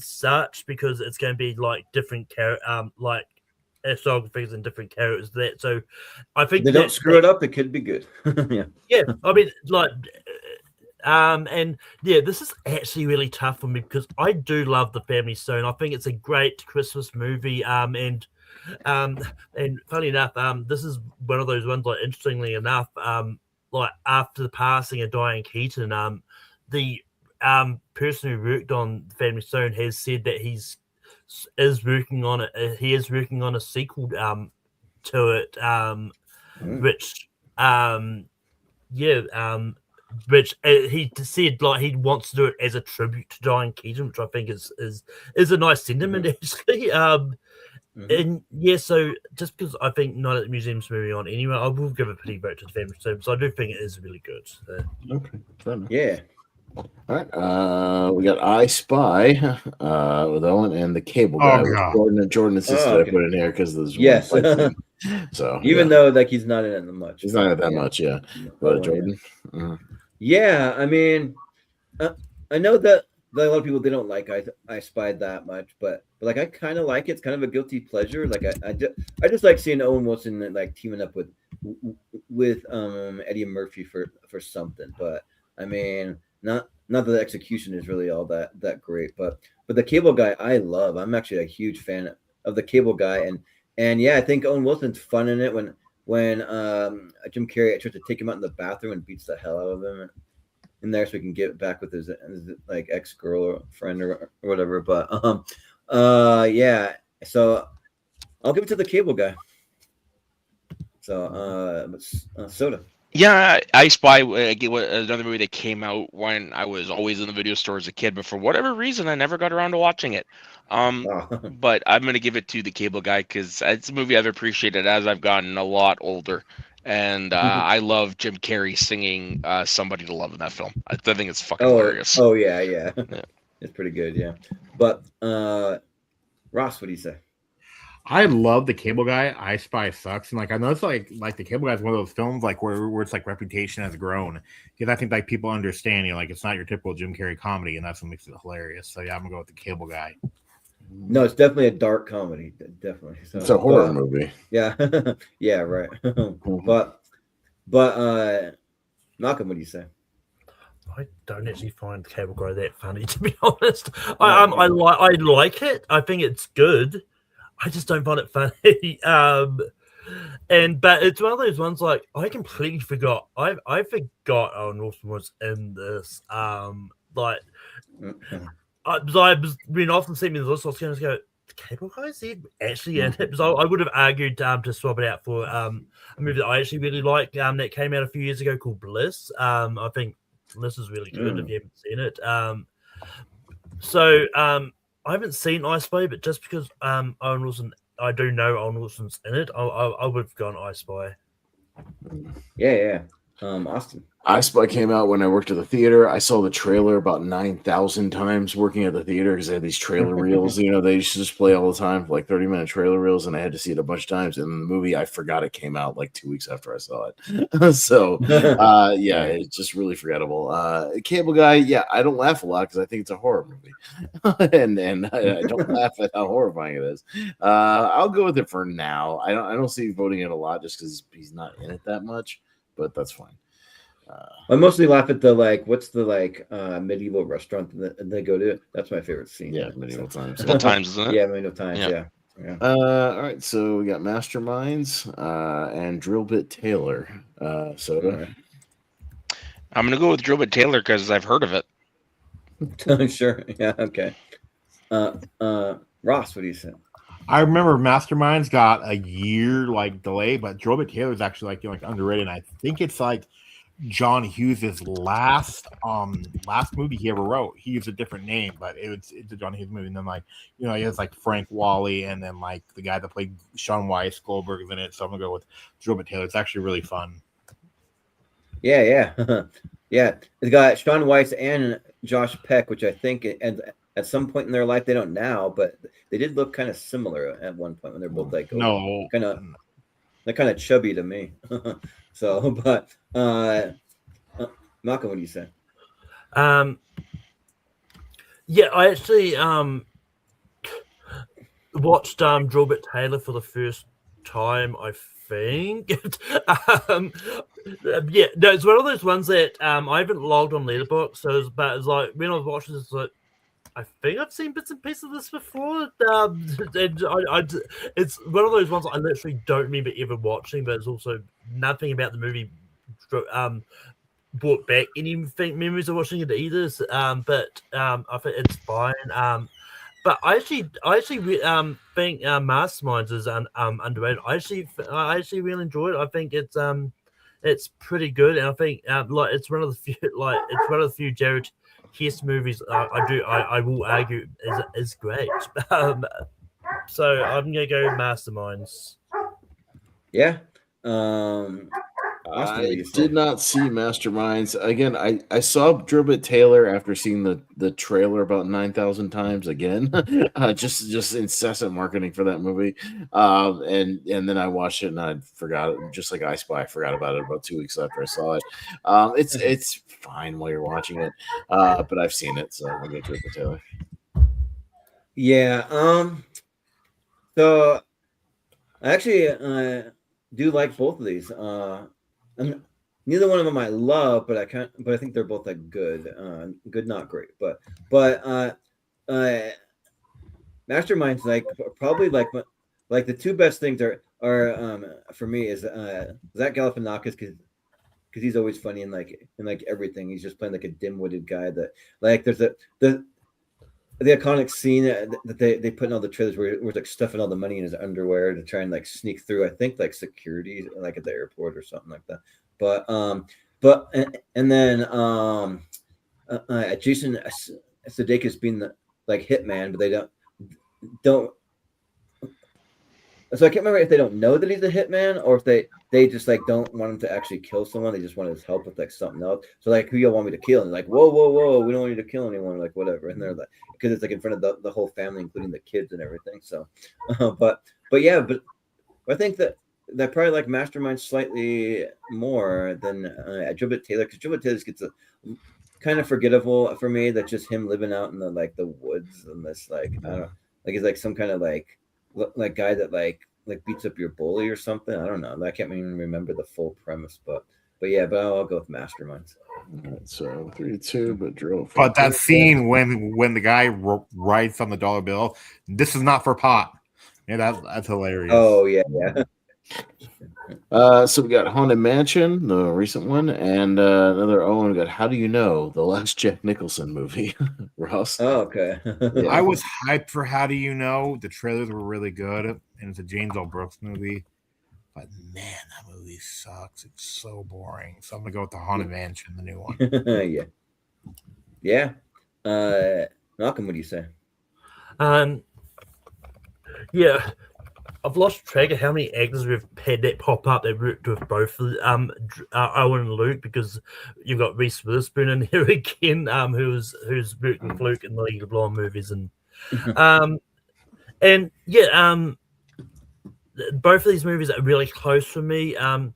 such, because it's going to be like different like historiographies and different characters. That so, I think They don't screw it up. It could be good. Yeah. Yeah, I mean, like, and yeah, this is actually really tough for me because I do love The Family Stone. I think it's a great Christmas movie. And funny enough, this is one of those ones. Like, interestingly enough, like after the passing of Diane Keaton, the person who worked on The Family Stone has said that he is working on it. He is working on a sequel to it, which which he said like he wants to do it as a tribute to Diane Keaton, which I think is a nice sentiment actually. And yeah, so just because I think Night at the Museum's moving on anyway, I will give a pretty vote to The Family Stone because I do think it is really good. So. Okay, yeah. All right, we got I Spy with Owen and the Cable Guy. With Jordan insisted I put in here because there's yes. So even though like he's not in it much, he's not in it that much, yeah. But Jordan, yeah, I mean, I know that a lot of people they don't like I Spy that much, but like I kind of like it. It's kind of a guilty pleasure. Like I just like seeing Owen Wilson like teaming up with Eddie Murphy for something. But I mean, not that the execution is really all that great. But the Cable Guy I love. I'm actually a huge fan of the Cable Guy, and yeah, I think Owen Wilson's fun in it when Jim Carrey tries to take him out in the bathroom and beats the hell out of him in there so he can get back with his like ex-girl or friend or whatever. But yeah, so I'll give it to the Cable Guy. So Soda. Yeah, I Spy, another movie that came out when I was always in the video store as a kid, but for whatever reason, I never got around to watching it. But I'm going to give it to the Cable Guy because it's a movie I've appreciated as I've gotten a lot older. And I love Jim Carrey singing Somebody to Love in that film. I think it's fucking hilarious. Oh, yeah. It's pretty good, yeah. But, Ross, what do you say? I love the Cable Guy. I Spy sucks, and like I know it's like the Cable Guy is one of those films like where it's like reputation has grown because I think like people understand like it's not your typical Jim Carrey comedy, and that's what makes it hilarious. So yeah, I'm gonna go with the Cable Guy. No, it's definitely a dark comedy, definitely. So, it's a horror movie. Yeah, yeah, right. But Malcolm, what do you say? I don't actually find Cable Guy that funny, to be honest. I like it. I think it's good. I just don't find it funny. But it's one of those ones like I completely forgot. I forgot Owen Wilson was in this. I was being often seeing me this. I was going to go, the Cable Guy is actually in it because I would have argued to swap it out for a movie that I actually really like that came out a few years ago called Bliss. I think Bliss is really good if you haven't seen it. I haven't seen I Spy, but just because Owen Wilson, I do know Owen Wilson's in it, I would have gone I Spy. Yeah. Austin. I Spy came out when I worked at the theater. I saw the trailer about 9,000 times working at the theater because they had these trailer reels. They used to just play all the time, like 30-minute trailer reels, and I had to see it a bunch of times. And the movie, I forgot it came out like 2 weeks after I saw it. So, yeah, it's just really forgettable. Cable Guy, yeah, I don't laugh a lot because I think it's a horror movie, and I don't laugh at how horrifying it is. I'll go with it for now. I don't see voting it a lot just because he's not in it that much, but that's fine. I mostly laugh at the what's the medieval restaurant that they go to? That's my favorite scene. Yeah, medieval times. Medieval times, isn't it? Yeah, medieval times. Yeah. All right, so we got Masterminds and Drillbit Taylor. Soda. I'm gonna go with Drillbit Taylor because I've heard of it. Sure. Yeah. Okay. Ross, what do you say? I remember Masterminds got a year delay, but Drillbit Taylor is actually underrated. And I think it's John Hughes' last movie he ever wrote. He used a different name, but it's a John Hughes movie. And then he has Frank Wally and then the guy that played Sean Weiss, Goldberg is in it. So I'm gonna go with Drillbit Taylor. It's actually really fun. Yeah. Yeah. It's got Sean Weiss and Josh Peck, which I think at some point in their life, they don't now, but they did look kind of similar at one point when they're both they're kind of chubby to me. So, but Malcolm, what do you say? Yeah, I actually watched Drillbit Taylor for the first time, I think. Yeah, no, it's one of those ones that I haven't logged on Letterboxd, so it's like when I was watching this, it's like I think I've seen bits and pieces of this before. And it's one of those ones I literally don't remember ever watching, but it's also nothing about the movie brought back any memories of watching it either. But I think it's fine. But I actually think Masterminds is underrated. I actually really enjoyed it. I think it's pretty good, and I think it's one of the few Jared Hess movies I will argue is great. So I'm gonna go Masterminds. Yeah. I did not see Masterminds. Again, I saw Drillbit Taylor after seeing the trailer about 9,000 times again. Just incessant marketing for that movie. And then I watched it and I forgot it, just like I Spy. I forgot about it about 2 weeks after I saw it. It's fine while you're watching it. But I've seen it, so I'll go Drillbit Taylor. Yeah. So I actually do like both of these. And neither one of them I love, but I think they're both like good, good, not great. But Masterminds probably like the two best things are for me is Zach Galifianakis because he's always funny in everything. He's just playing like a dim-witted guy that like there's the iconic scene that they put in all the trailers where it's like stuffing all the money in his underwear to try and like sneak through. I think like security, like at the airport or something like that. But then Jason Sudeikis being the like hitman, but they don't. So I can't remember if they don't know that he's a hitman or if they just like don't want him to actually kill someone. They just want his help with like something else. So like, who y'all want me to kill? And like, whoa, we don't want you to kill anyone, like whatever. And they're like, because it's like in front of the whole family, including the kids and everything. So, but I think that probably like Mastermind slightly more than Drillbit Taylor, because Drillbit Taylor gets a kind of forgettable for me. That's just him living out in the woods and this like I don't know, like he's like some kind of like guy that like beats up your bully or something. I don't know. I can't even remember the full premise, but I'll go with Masterminds. All right, so 3-2, but Drill. But that scene when the guy writes on the dollar bill, "This is not for pot." Yeah, that's hilarious. Oh yeah. So we got Haunted Mansion, the recent one, and another Owen. We got How Do You Know, the last Jack Nicholson movie. Ross. Oh, okay. Yeah. I was hyped for How Do You Know. The trailers were really good, and it's a James L. Brooks movie. But man, that movie sucks. It's so boring. So I'm gonna go with the Haunted Mansion, the new one. Yeah. Malcolm, what do you say? Yeah. I've lost track of how many actors we've had that pop up that worked with both Owen and Luke, because you've got Reese Witherspoon in here again, who's worked with Luke in the League of Blonde movies, and both of these movies are really close for me. I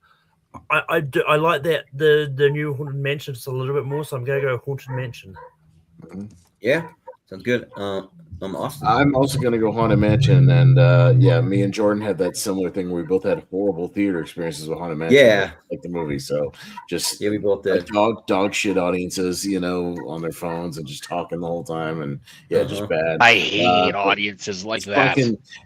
like that the new Haunted Mansion just a little bit more, so I'm gonna go Haunted Mansion. Yeah, sounds good. Austin. I'm also going to go Haunted Mansion, and me and Jordan had that similar thing where we both had horrible theater experiences with Haunted Mansion. Yeah, like the movie. So just we both did. Dog shit audiences, on their phones and just talking the whole time, and just bad. I hate audiences like that.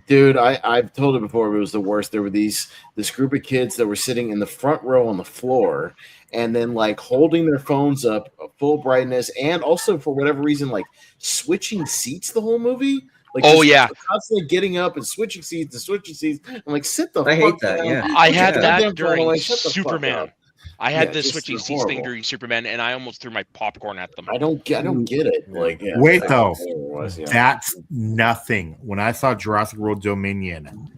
Dude, I've told it before, but it was the worst. There were this group of kids that were sitting in the front row on the floor, and then like holding their phones up full brightness, and also for whatever reason like switching seats the whole movie. Like, constantly getting up and switching seats. I'm like, sit the fuck down. I hate that. Yeah, I had that during Superman. I had this switching seats thing during Superman, and I almost threw my popcorn at them. I don't get it. Like, wait though, that's nothing. When I saw Jurassic World Dominion,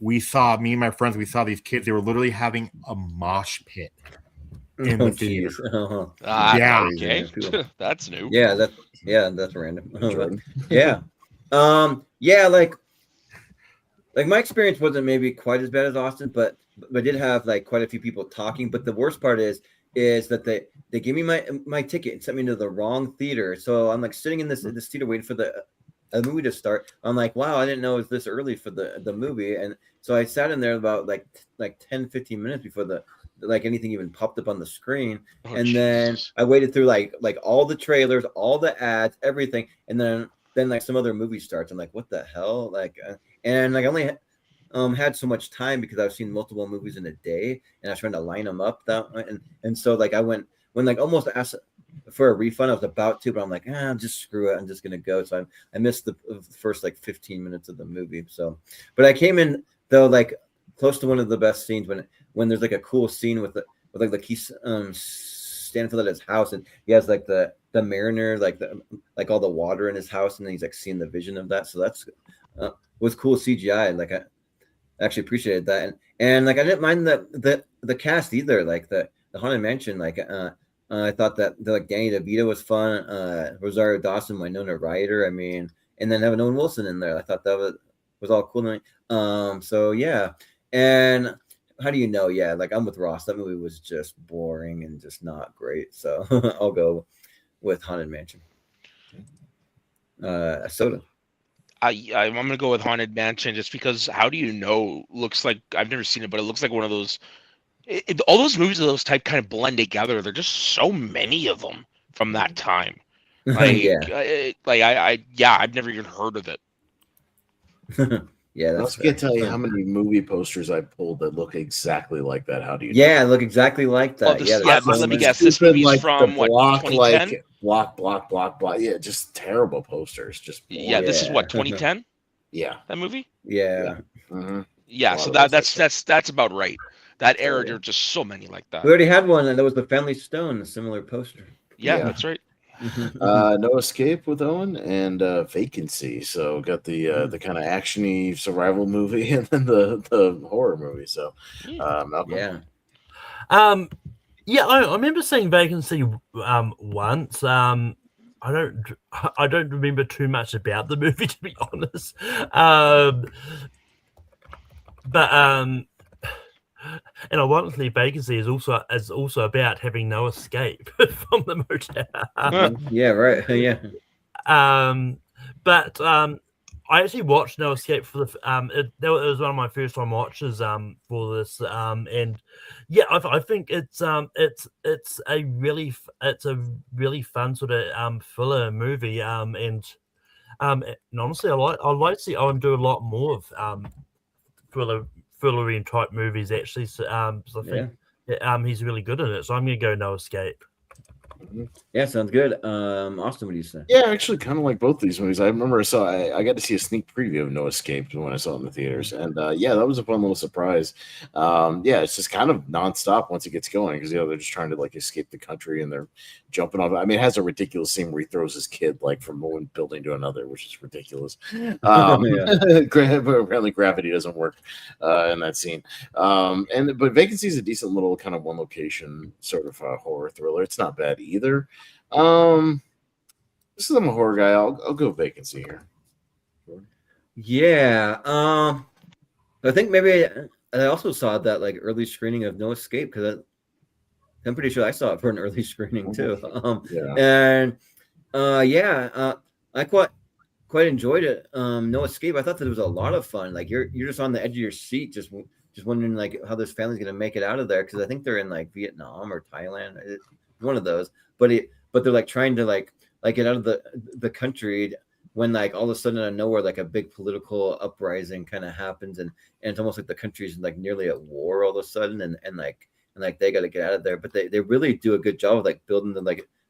me and my friends, we saw these kids. They were literally having a mosh pit in the theater. Okay, that's new. Yeah, that's random. Like my experience wasn't maybe quite as bad as Austin, but I did have like quite a few people talking. But the worst part is is that they gave me my ticket and sent me to the wrong theater. So I'm like sitting in this theater waiting for the movie to start. I'm like, wow, I didn't know it was this early for the movie. And so I sat in there about like 10, 15 minutes before anything even popped up on the screen. And then I waited through like all the trailers, all the ads, everything. And then like some other movie starts. I'm like, what the hell? And like I only had so much time because I've seen multiple movies in a day, and I was trying to line them up and so like I went when like almost asked for a refund. I was about to, but I'm like, just screw it. I'm just gonna go. So I missed the first like 15 minutes of the movie. So, but I came in though like close to one of the best scenes when there's like a cool scene with he's standing at his house and he has like the mariner like all the water in his house, and then he's like seeing the vision of that. So that's was cool CGI. Like I actually appreciated that, and like I didn't mind the cast either. Like the Haunted Mansion. Like I thought that like Danny DeVito was fun. Rosario Dawson, Winona Ryder. I mean, and then having Owen Wilson in there. I thought that was all cool. So yeah, and how do you know? Yeah, like I'm with Ross. That movie was just boring and just not great. So I'll go with Haunted Mansion. Soda. I'm gonna go with Haunted Mansion just because how do you know looks like I've never seen it, but it looks like one of those. All those movies of those type kind of blend together. There're just so many of them from that time. Like, I've never even heard of it. Yeah, I can't tell you how many movie posters I pulled that look exactly like that. How do you? Yeah, look exactly like that. Let me guess. This movie's like from what? block, 2010. Block. Yeah, just terrible posters. Just this is what 2010. Yeah, that movie. Yeah. Mm-hmm. Yeah, so that's about right. That era, there are just so many like that. We already had one, and that was the Family Stone, a similar poster. Yeah, that's right. No Escape with Owen and Vacancy. So got the kind of actiony survival movie and then the horror movie. So Malcolm. I remember seeing Vacancy once. I don't remember too much about the movie, to be honest. And ironically, Vacancy is also about having no escape from the motel. Yeah, right. Yeah. But I actually watched No Escape for it was one of my first time watches for this and yeah, I think it's a really fun sort of thriller movie and honestly I'd like to see Owen do a lot more of thrillery type movies actually. So I think he's really good at it. So I'm gonna go No Escape. Yeah, sounds good. Austin, what do you say? Yeah, actually, kind of like both these movies. I remember I got to see a sneak preview of No Escape when I saw it in the theaters, and that was a fun little surprise. It's just kind of nonstop once it gets going because they're just trying to like escape the country and they're jumping off. I mean, it has a ridiculous scene where he throws his kid like from one building to another, which is ridiculous. Apparently, gravity doesn't work in that scene. But Vacancy is a decent little kind of one location sort of horror thriller. It's not bad either. This is I'm a horror guy. I'll go Vacancy here. Yeah. I think maybe I also saw that like early screening of No Escape because I'm pretty sure I saw it for an early screening too. I quite enjoyed it. No Escape. I thought that it was a lot of fun. Like you're just on the edge of your seat, just wondering like how this family's gonna make it out of there because I think they're in like Vietnam or Thailand. One of those, but they're like trying to like get out of the country when like all of a sudden out of nowhere like a big political uprising kind of happens and it's almost like the country's like nearly at war all of a sudden and they got to get out of there, but they really do a good job of like building the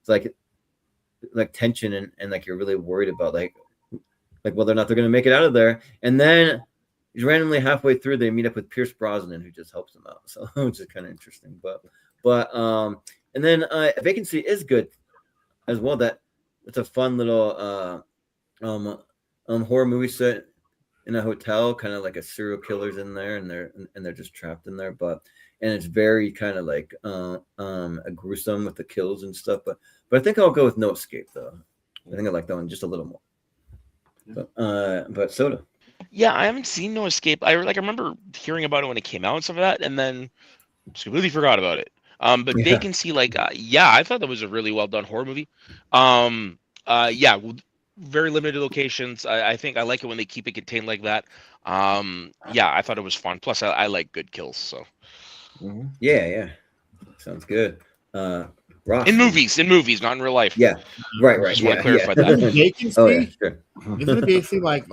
like tension and like you're really worried about like whether or not they're gonna make it out of there, and then randomly halfway through they meet up with Pierce Brosnan who just helps them out, so which is kind of interesting, but and then Vacancy is good as well. That it's a fun little horror movie set in a hotel, kind of like a serial killer's in there, and they're just trapped in there. But it's very kind of like gruesome with the kills and stuff. But I think I'll go with No Escape though. I think I like that one just a little more. But Soda. Yeah, I haven't seen No Escape. I remember hearing about it when it came out and stuff like that, and then just completely forgot about it. But Yeah. Vacancy, like, yeah, I thought that was a really well done horror movie. Yeah, very limited locations. I think I like it when they keep it contained like that. Yeah, I thought it was fun. Plus, I like good kills. So Yeah. Sounds good. Ross. in movies, not in real life. Yeah. Right. Just want to clarify that. Vacancy. Oh yeah, sure. Isn't it basically like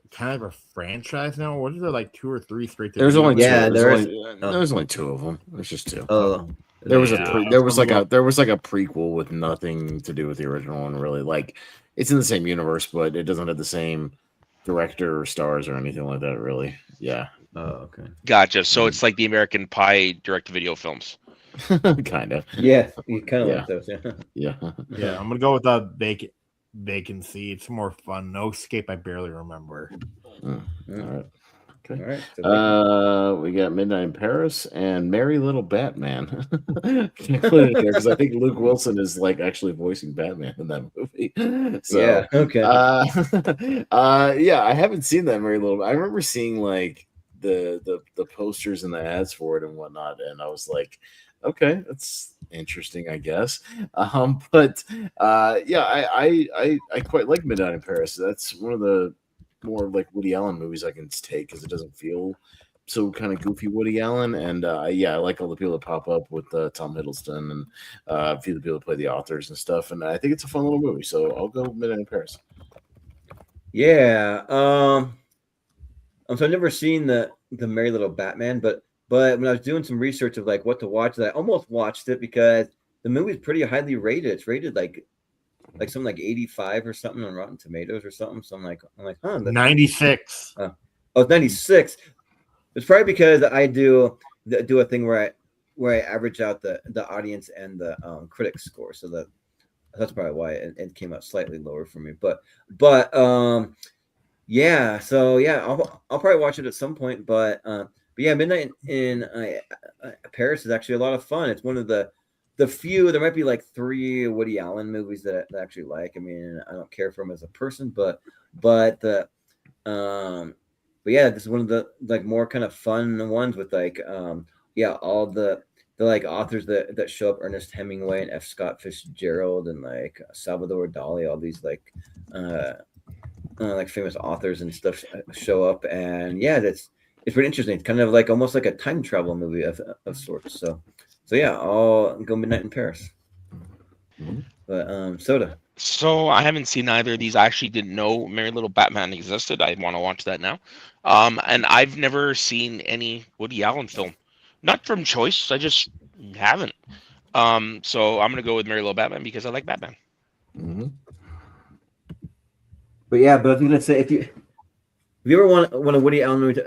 kind of a franchise now? What is there, like 2 or 3 straight to There's only Yeah, two. there is. There's only 2 of them. There's just 2. Oh, There was Yeah. there was like a prequel with nothing to do with the original one, really. Like, it's in the same universe, but it doesn't have the same director or stars or anything like that, really. Yeah. oh, okay. Gotcha. So it's like the American Pie direct-to-video films. Kind of. Yeah, you kind of Yeah. like those. Yeah. Yeah. Yeah, I'm gonna go with the Vacancy. It's more fun. No Escape. I barely remember. All right. All right. So We got Midnight in Paris and Merry Little Batman. Included in there because I think Luke Wilson is like actually voicing Batman in that movie. So yeah. Okay. yeah, I haven't seen that Merry Little. I remember seeing like the posters and the ads for it and whatnot, and I was like, okay, that's interesting, I guess. But yeah, I quite like Midnight in Paris. That's one of the more like Woody Allen movies I can take because it doesn't feel so kind of goofy Woody Allen. And yeah, I like all the people that pop up with Tom Hiddleston and a few of the people that play the authors and stuff. And I think it's a fun little movie. So I'll go Midnight in Paris. Yeah. So I've never seen the Merry Little Batman, but when I was doing some research of like what to watch, I almost watched it because the movie's pretty highly rated. It's rated like something like 85 or something on Rotten Tomatoes or something. So I'm like, huh, 96. Oh, it's 96. It's probably because I do a thing where I average out the audience and the critic score, so that's probably why it came out slightly lower for me. But yeah, so yeah, I'll probably watch it at some point. But yeah, Midnight in Paris is actually a lot of fun. It's one of the few. There might be like 3 Woody Allen movies that I actually like. I mean, I don't care for him as a person, but yeah, this is one of the like more kind of fun ones with like yeah, all the like authors that show up: Ernest Hemingway and F. Scott Fitzgerald and like Salvador Dali. All these like famous authors and stuff show up, and yeah, it's pretty interesting. It's kind of like almost like a time travel movie of sorts. So yeah, I'll go Midnight in Paris. But Soda. So I haven't seen either of these. I actually didn't know Merry Little Batman existed. I want to watch that now. And I've never seen any Woody Allen film. Not from choice. I just haven't. So I'm gonna go with Merry Little Batman because I like Batman. Mm-hmm. But yeah, but I was gonna say if you ever want a Woody Allen movie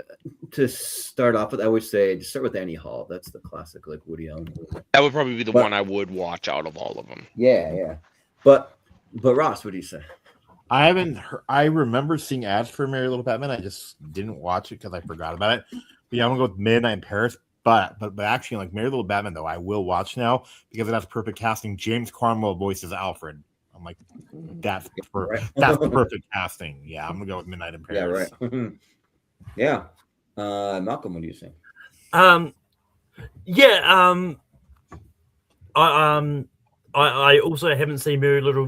to start off with, I would say just start with Annie Hall. That's the classic like Woody Allen movie. That would probably be the one I would watch out of all of them. Yeah. But Ross, what do you say? I haven't. I remember seeing ads for Merry Little Batman. I just didn't watch it because I forgot about it. But yeah, I'm gonna go with Midnight in Paris. But actually, like Merry Little Batman, though, I will watch now because it has perfect casting. James Cromwell voices Alfred. I'm like, that's that's the perfect casting. Yeah, I'm gonna go with Midnight in Paris. Yeah, right. Yeah. Malcolm, what do you think? Yeah. I also haven't seen Merry Little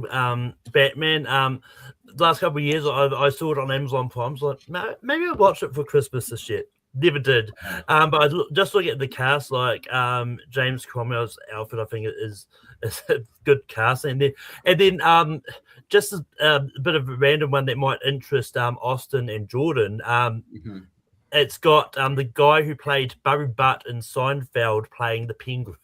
Batman. The last couple of years, I saw it on Amazon Prime. So like, maybe I'll watch it for Christmas this year. Never did. But I just look at the cast, like James Cromwell's Alfred, I think is a good cast, and then just a bit of a random one that might interest Austin and Jordan. It's got the guy who played Barry Butt in Seinfeld playing the Penguin.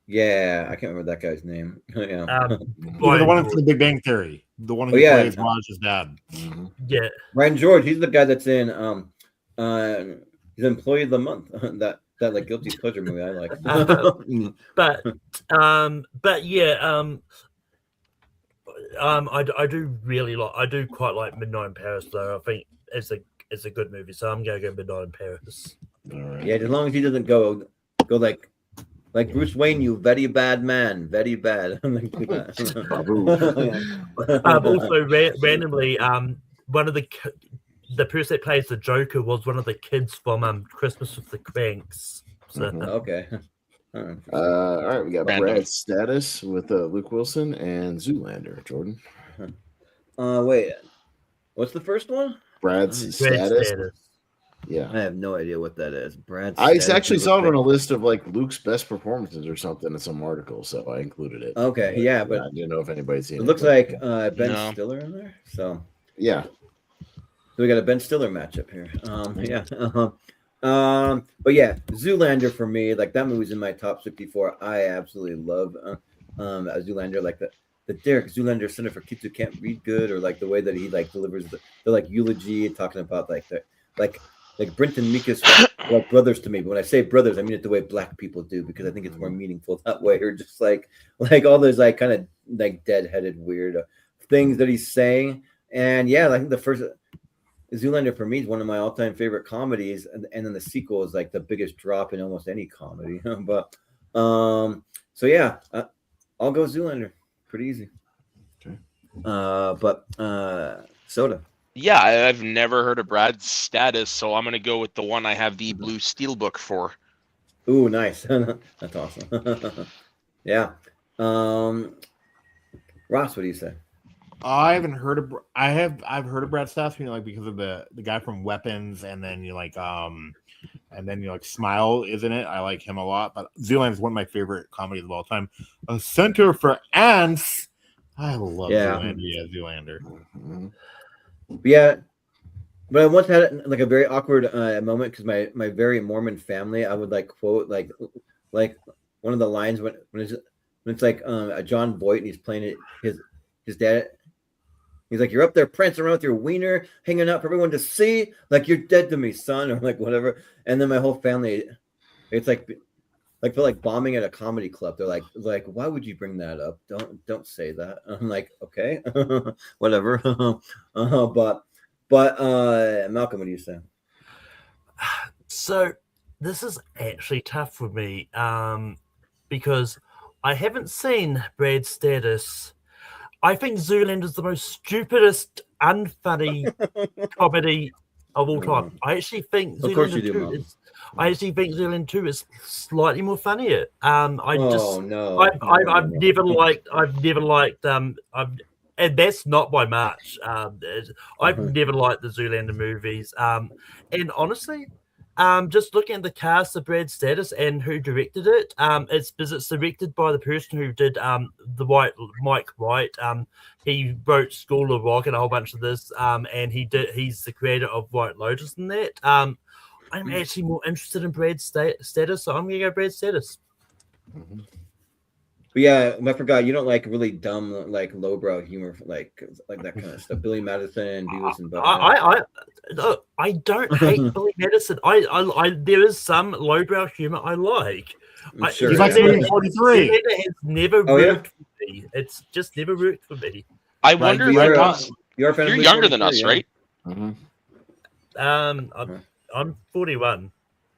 Yeah, I can't remember that guy's name. Yeah, the one from The Big Bang Theory, the one who plays Raj's dad. Yeah, Ryan George. He's the guy that's in he's Employee of the Month. that like guilty pleasure movie I like. But yeah, I do really like. I do quite like Midnight in Paris, though. I think it's a good movie, so I'm gonna go Midnight in Paris. All right. Yeah, as long as he doesn't go like Bruce Wayne, you very bad man, very bad. Also, randomly, one of the the person that plays the Joker was one of the kids from Christmas with the Cranks. So Okay. All right, we got Random. Brad's status with Luke Wilson and Zoolander. Jordan. Wait, what's the first one? Brad's Brad's status. status. Yeah. I have no idea what that is. Brad's I status actually is saw it like- on a list of like Luke's best performances or something in some article, so I included it. Okay, yeah, but I didn't know if anybody's seen it it. looks but- like Ben No. Stiller in there. So yeah. we got a Ben Stiller matchup here. But yeah, Zoolander for me, like that movie's in my top 64. I absolutely love Zoolander, like the Derek Zoolander Center for Kids Who Can't Read Good, or like the way that he like delivers the like eulogy, talking about like Brent and Mika's like brothers to me. But when I say brothers, I mean it the way Black people do, because I think it's more meaningful that way. Or just like all those like kind of like deadheaded weird things that he's saying. And yeah, I think the first Zoolander for me is one of my all-time favorite comedies, and then the sequel is like the biggest drop in almost any comedy. But so yeah, I'll go Zoolander. Pretty easy. Okay. But Soda. Yeah, I've never heard of Brad's status, so I'm gonna go with the one I have the blue steelbook for. Ooh, nice. That's awesome. Yeah. Ross, what do you say? I haven't heard of. I've heard of Brad Staff, like because of the guy from Weapons, and then Smile, isn't it? I like him a lot. But Zoolander is one of my favorite comedies of all time. A Center for Ants. I love Zoolander. Mhm. Yeah, but I once had like a very awkward moment because my very Mormon family, I would like quote like one of the lines when it's like John Boyd and he's playing his dad. He's like, "You're up there prancing around with your wiener, hanging out for everyone to see, like you're dead to me, son," or like whatever. And then my whole family, it's like feel like bombing at a comedy club. They're like, why would you bring that up? Don't say that. I'm like, okay, whatever. But Malcolm, what do you say? So this is actually tough for me because I haven't seen Brad's status. I think Zoolander is the most stupidest, unfunny comedy of all time. I actually think Zoolander 2 is. I actually think Zoolander 2 is slightly more funnier. I've never liked. And that's not by much. I've never liked the Zoolander movies. And honestly, just looking at the cast of Brad's status and who directed it, it's directed by the person who did Mike White. He wrote School of Rock and a whole bunch of this, and he's the creator of White Lotus and that. I'm actually more interested in Brad's status, so I'm gonna go Brad's status. Mm-hmm. But yeah, I forgot you don't like really dumb, like lowbrow humor, like that kind of stuff. Billy Madison, Beavis and Butthead. I don't hate Billy Madison. I there is some lowbrow humor I like. Sure. He's like 43. It has never worked for me. It's just never worked for me. I wonder if you're younger than us, right? Mm-hmm. I'm 41.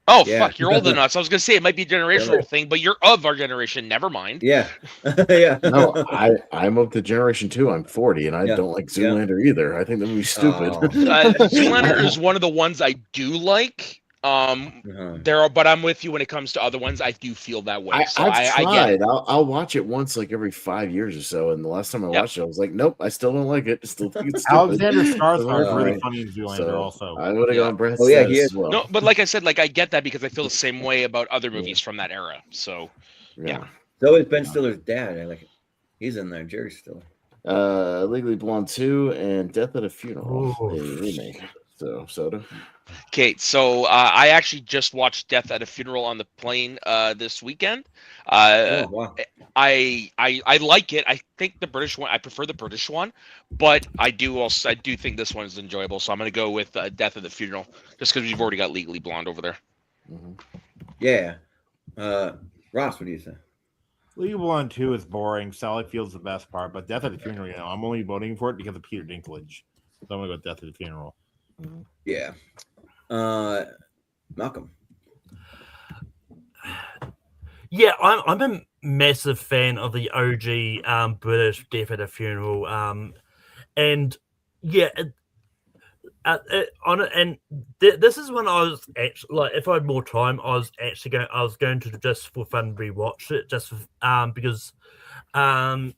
Oh, fuck, you're older than us. I was going to say it might be a generational thing, but you're of our generation. Never mind. Yeah. Yeah. No, I'm of the generation 2. I'm 40, and I don't like Zoolander either. I think that movie's stupid. Zoolander is one of the ones I do like. But I'm with you when it comes to other ones. I do feel that way. I've tried. I'll watch it once, like every 5 years or so. And the last time I watched it, I was like, nope, I still don't like it. I still think it's stupid. Alexander Skarsgård is really funny in Zoolander also. I would have gone Brad. He is. As well. No, but like I said, like I get that because I feel the same way about other movies from that era. So yeah. So is Ben Stiller's dad. I like it. He's in there. Jerry Stiller. Legally Blonde 2 and Death at a Funeral, a remake. So Soda. Okay, so I actually just watched Death at a Funeral on the plane this weekend. Wow. I like it. I think the British one. I prefer the British one, but I do think this one is enjoyable. So I'm going to go with Death at the Funeral, just because we've already got Legally Blonde over there. Mm-hmm. Yeah. Ross, what do you say? Legal Blonde 2 is boring. Sally Field's the best part, but Death at the Funeral, I'm only voting for it because of Peter Dinklage. So I'm going to go Death at the Funeral. Yeah. Malcolm. Yeah, I'm a massive fan of the OG British Death at a Funeral. And yeah, This is when I was actually like, if I had more time, I was going to just for fun rewatch it, just because I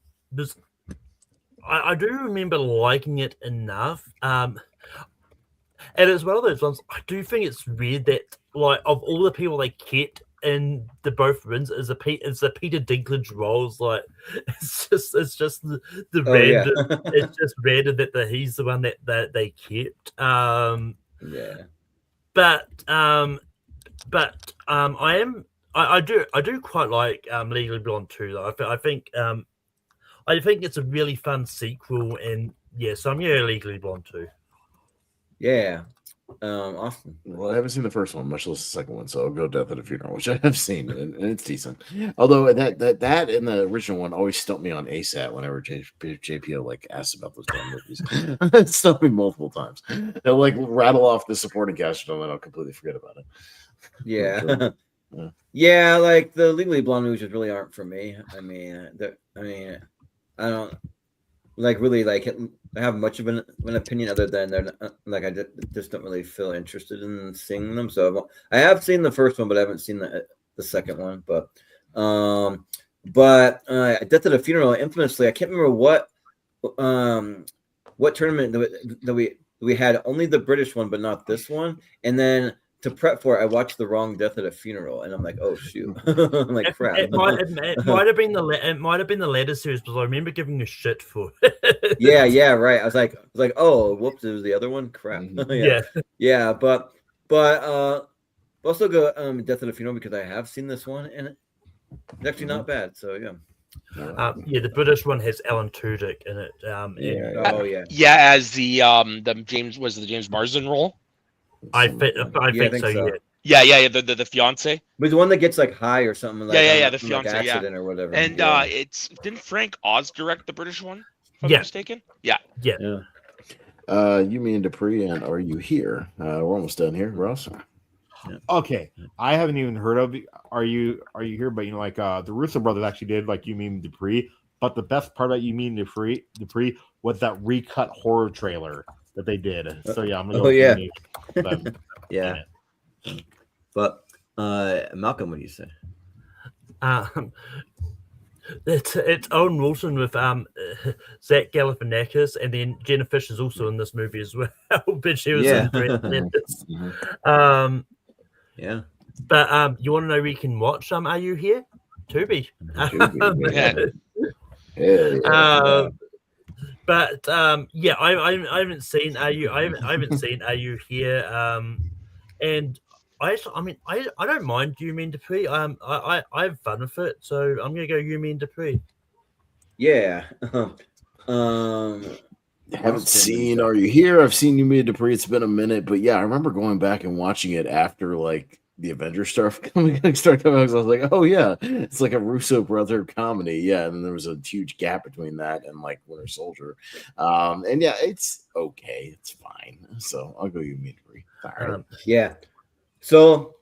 do remember liking it enough. And it's one of those ones. I do think it's weird that like of all the people they kept in the both wins is the Peter Dinklage roles. Like it's just the random. It's just random that he's the one that they kept. I do quite like Legally Blonde too. Though I think it's a really fun sequel, and so I'm Legally Blonde too. Yeah. Awesome. Well, I haven't seen the first one, much less the second one, so I'll go Death at a Funeral, which I have seen, and it's decent. Although that and the original one always stumped me on ASAT whenever JPO like asked about those damn movies. It stumped me multiple times. They'll like rattle off the supporting cast, and then I'll completely forget about it. Yeah. Yeah, like the Legally Blonde movies really aren't for me. I mean, I don't like really like have much of an opinion other than they're not, like I just don't really feel interested in seeing them. So I have seen the first one, but I haven't seen the second one. But Death at a Funeral, infamously, I can't remember what tournament that we had only the British one, but not this one, and then. To prep for it, I watched the wrong Death at a Funeral, and I'm like, "Oh shoot!" I'm like, "Crap." It might have been the latter series, because I remember giving a shit for it. yeah, right. I was like, "Oh, whoops!" It was the other one. Crap. yeah. But also go Death at a Funeral because I have seen this one, and it's actually not bad. So yeah. The British one has Alan Tudyk in it. As the James Marsden role. I think so. Yeah. The fiance. But the one that gets like high or something. Like, the fiance, like accident or whatever. And didn't Frank Oz direct the British one? If I'm not mistaken. Yeah. You, me, and Dupree, and Are You Here? We're almost done here, Ross. Okay, I haven't even heard of Are You Here? But like the Russo brothers actually did like You, Me, and Dupree. But the best part about You, Me, and Dupree was that recut horror trailer that they did. So yeah, I'm gonna go yeah. But Malcolm, what do you say? It's Owen Wilson with Zach Galifianakis, and then Jenna Fisher's also in this movie as well. But she was in yeah. But you want to know where you can watch Are You Here? Tubi. But I haven't seen Are You. I haven't seen Are You Here. And I don't mind You, Me, and Dupree. I have fun with it, so I'm gonna go You, Me, and Dupree. Yeah. Haven't seen Are You Here? I've seen You, Me, and Dupree. It's been a minute, but yeah, I remember going back and watching it after like the Avengers stuff started coming out. I was like, oh yeah, it's like a Russo brother comedy. Yeah, and then there was a huge gap between that and like Winter Soldier. And yeah, it's okay, it's fine. So I'll go You, Me, and Dupree. Yeah. So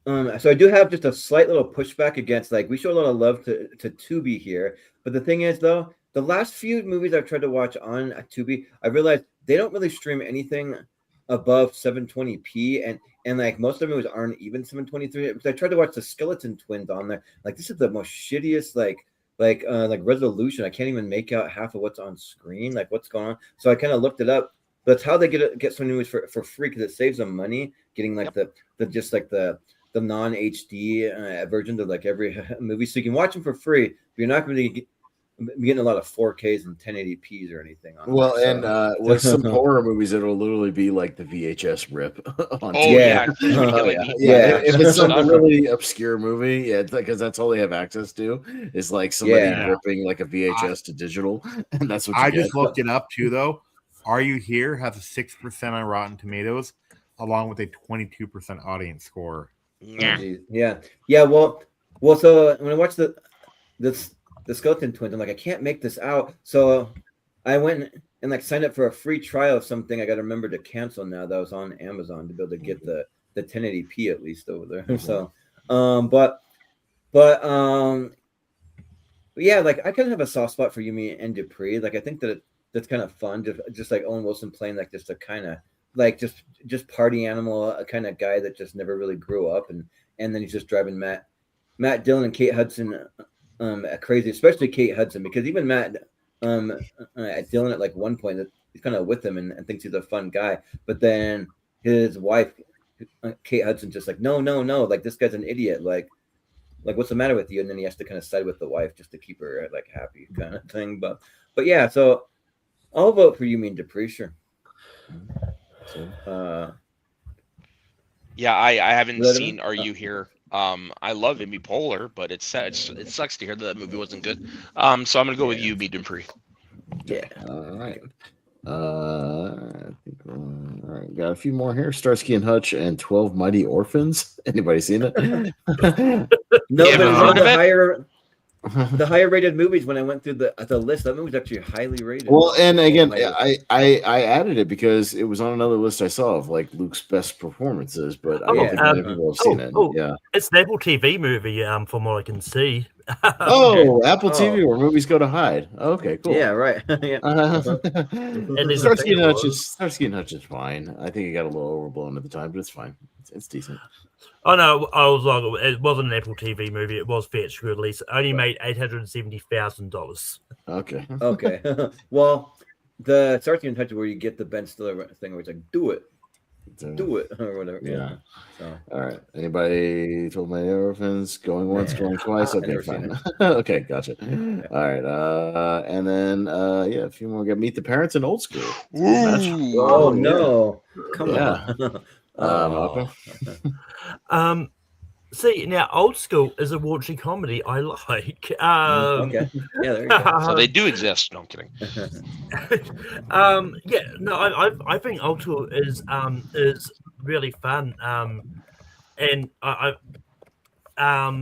I do have just a slight little pushback against like we show a lot of love to Tubi here, but the thing is though, the last few movies I've tried to watch on Tubi, I realized they don't really stream anything above 720p, and like most of the movies aren't even 723. Because I tried to watch the Skeleton Twins on there, like this is the most shittiest like resolution. I can't even make out half of what's on screen, like what's going on. So I kind of looked it up. But it's how they get some movies for free because it saves them money getting like the non HD versions of like every movie, so you can watch them for free. But you're not going to be getting a lot of 4Ks and 1080p's or anything. Well, and with some horror movies, it'll literally be like the VHS rip on TV. Yeah. If it's some really obscure movie, because that's all they have access to is like somebody ripping like a VHS to digital, and that's what you get. Just looked it up too, though. Are You Here has a 6% on Rotten Tomatoes, along with a 22% audience score. Yeah. Well. So when I watched the Skeleton Twins, I'm like, I can't make this out. So I went and like signed up for a free trial of something. I got to remember to cancel now. That was on Amazon to be able to get the 1080p at least over there. So, yeah, like I kind of have a soft spot for You, Me, and Dupree. Like I think that that's kind of fun. Just like Owen Wilson playing like just a kind of like just party animal, a kind of guy that just never really grew up, and then he's just driving Matt Dillon and Kate Hudson crazy, especially Kate Hudson, because even Matt Dillon at like one point he's kind of with him and thinks he's a fun guy, but then his wife Kate Hudson just like no, like this guy's an idiot, like what's the matter with you? And then he has to kind of side with the wife just to keep her like happy kind of thing. But yeah, so I'll vote for You Mean Dupree, sure. Yeah, I haven't seen Are You Here? I love Amy Poehler, but it sucks to hear that movie wasn't good. So I'm gonna go with You Mean Dupree. Yeah. All right. I think, all right, got a few more here. Starsky and Hutch and 12 Mighty Orphans. Anybody seen it? No, but it's one of the higher rated movies. When I went through the list, that movie's actually highly rated. Well, and again, I added it because it was on another list I saw of like Luke's best performances, but I don't think many people have seen it. Yeah, it's an Apple TV movie. From what I can see. Apple TV, where movies go to hide. Okay, cool. Yeah, right. Yeah. Starsky and Hutch is fine. I think it got a little overblown at the time, but it's fine. It's decent. Oh no, I was like, it wasn't an Apple TV movie. It was theatrical release. It only made $870,000. Okay. Well, the Starsky and Hutch where you get the Ben Stiller thing where it's like, do it or whatever. Yeah. So. All right. Anybody told my orphans going once, going twice? Okay, fine. Okay, gotcha. Okay. All right. And then a few more. We got Meet the Parents and Old School. Oh no! Come on. Okay. See, now Old School is a raunchy comedy I like. Okay. Yeah, there you go. So they do exist. No, I'm kidding. I think Old School is really fun. And I think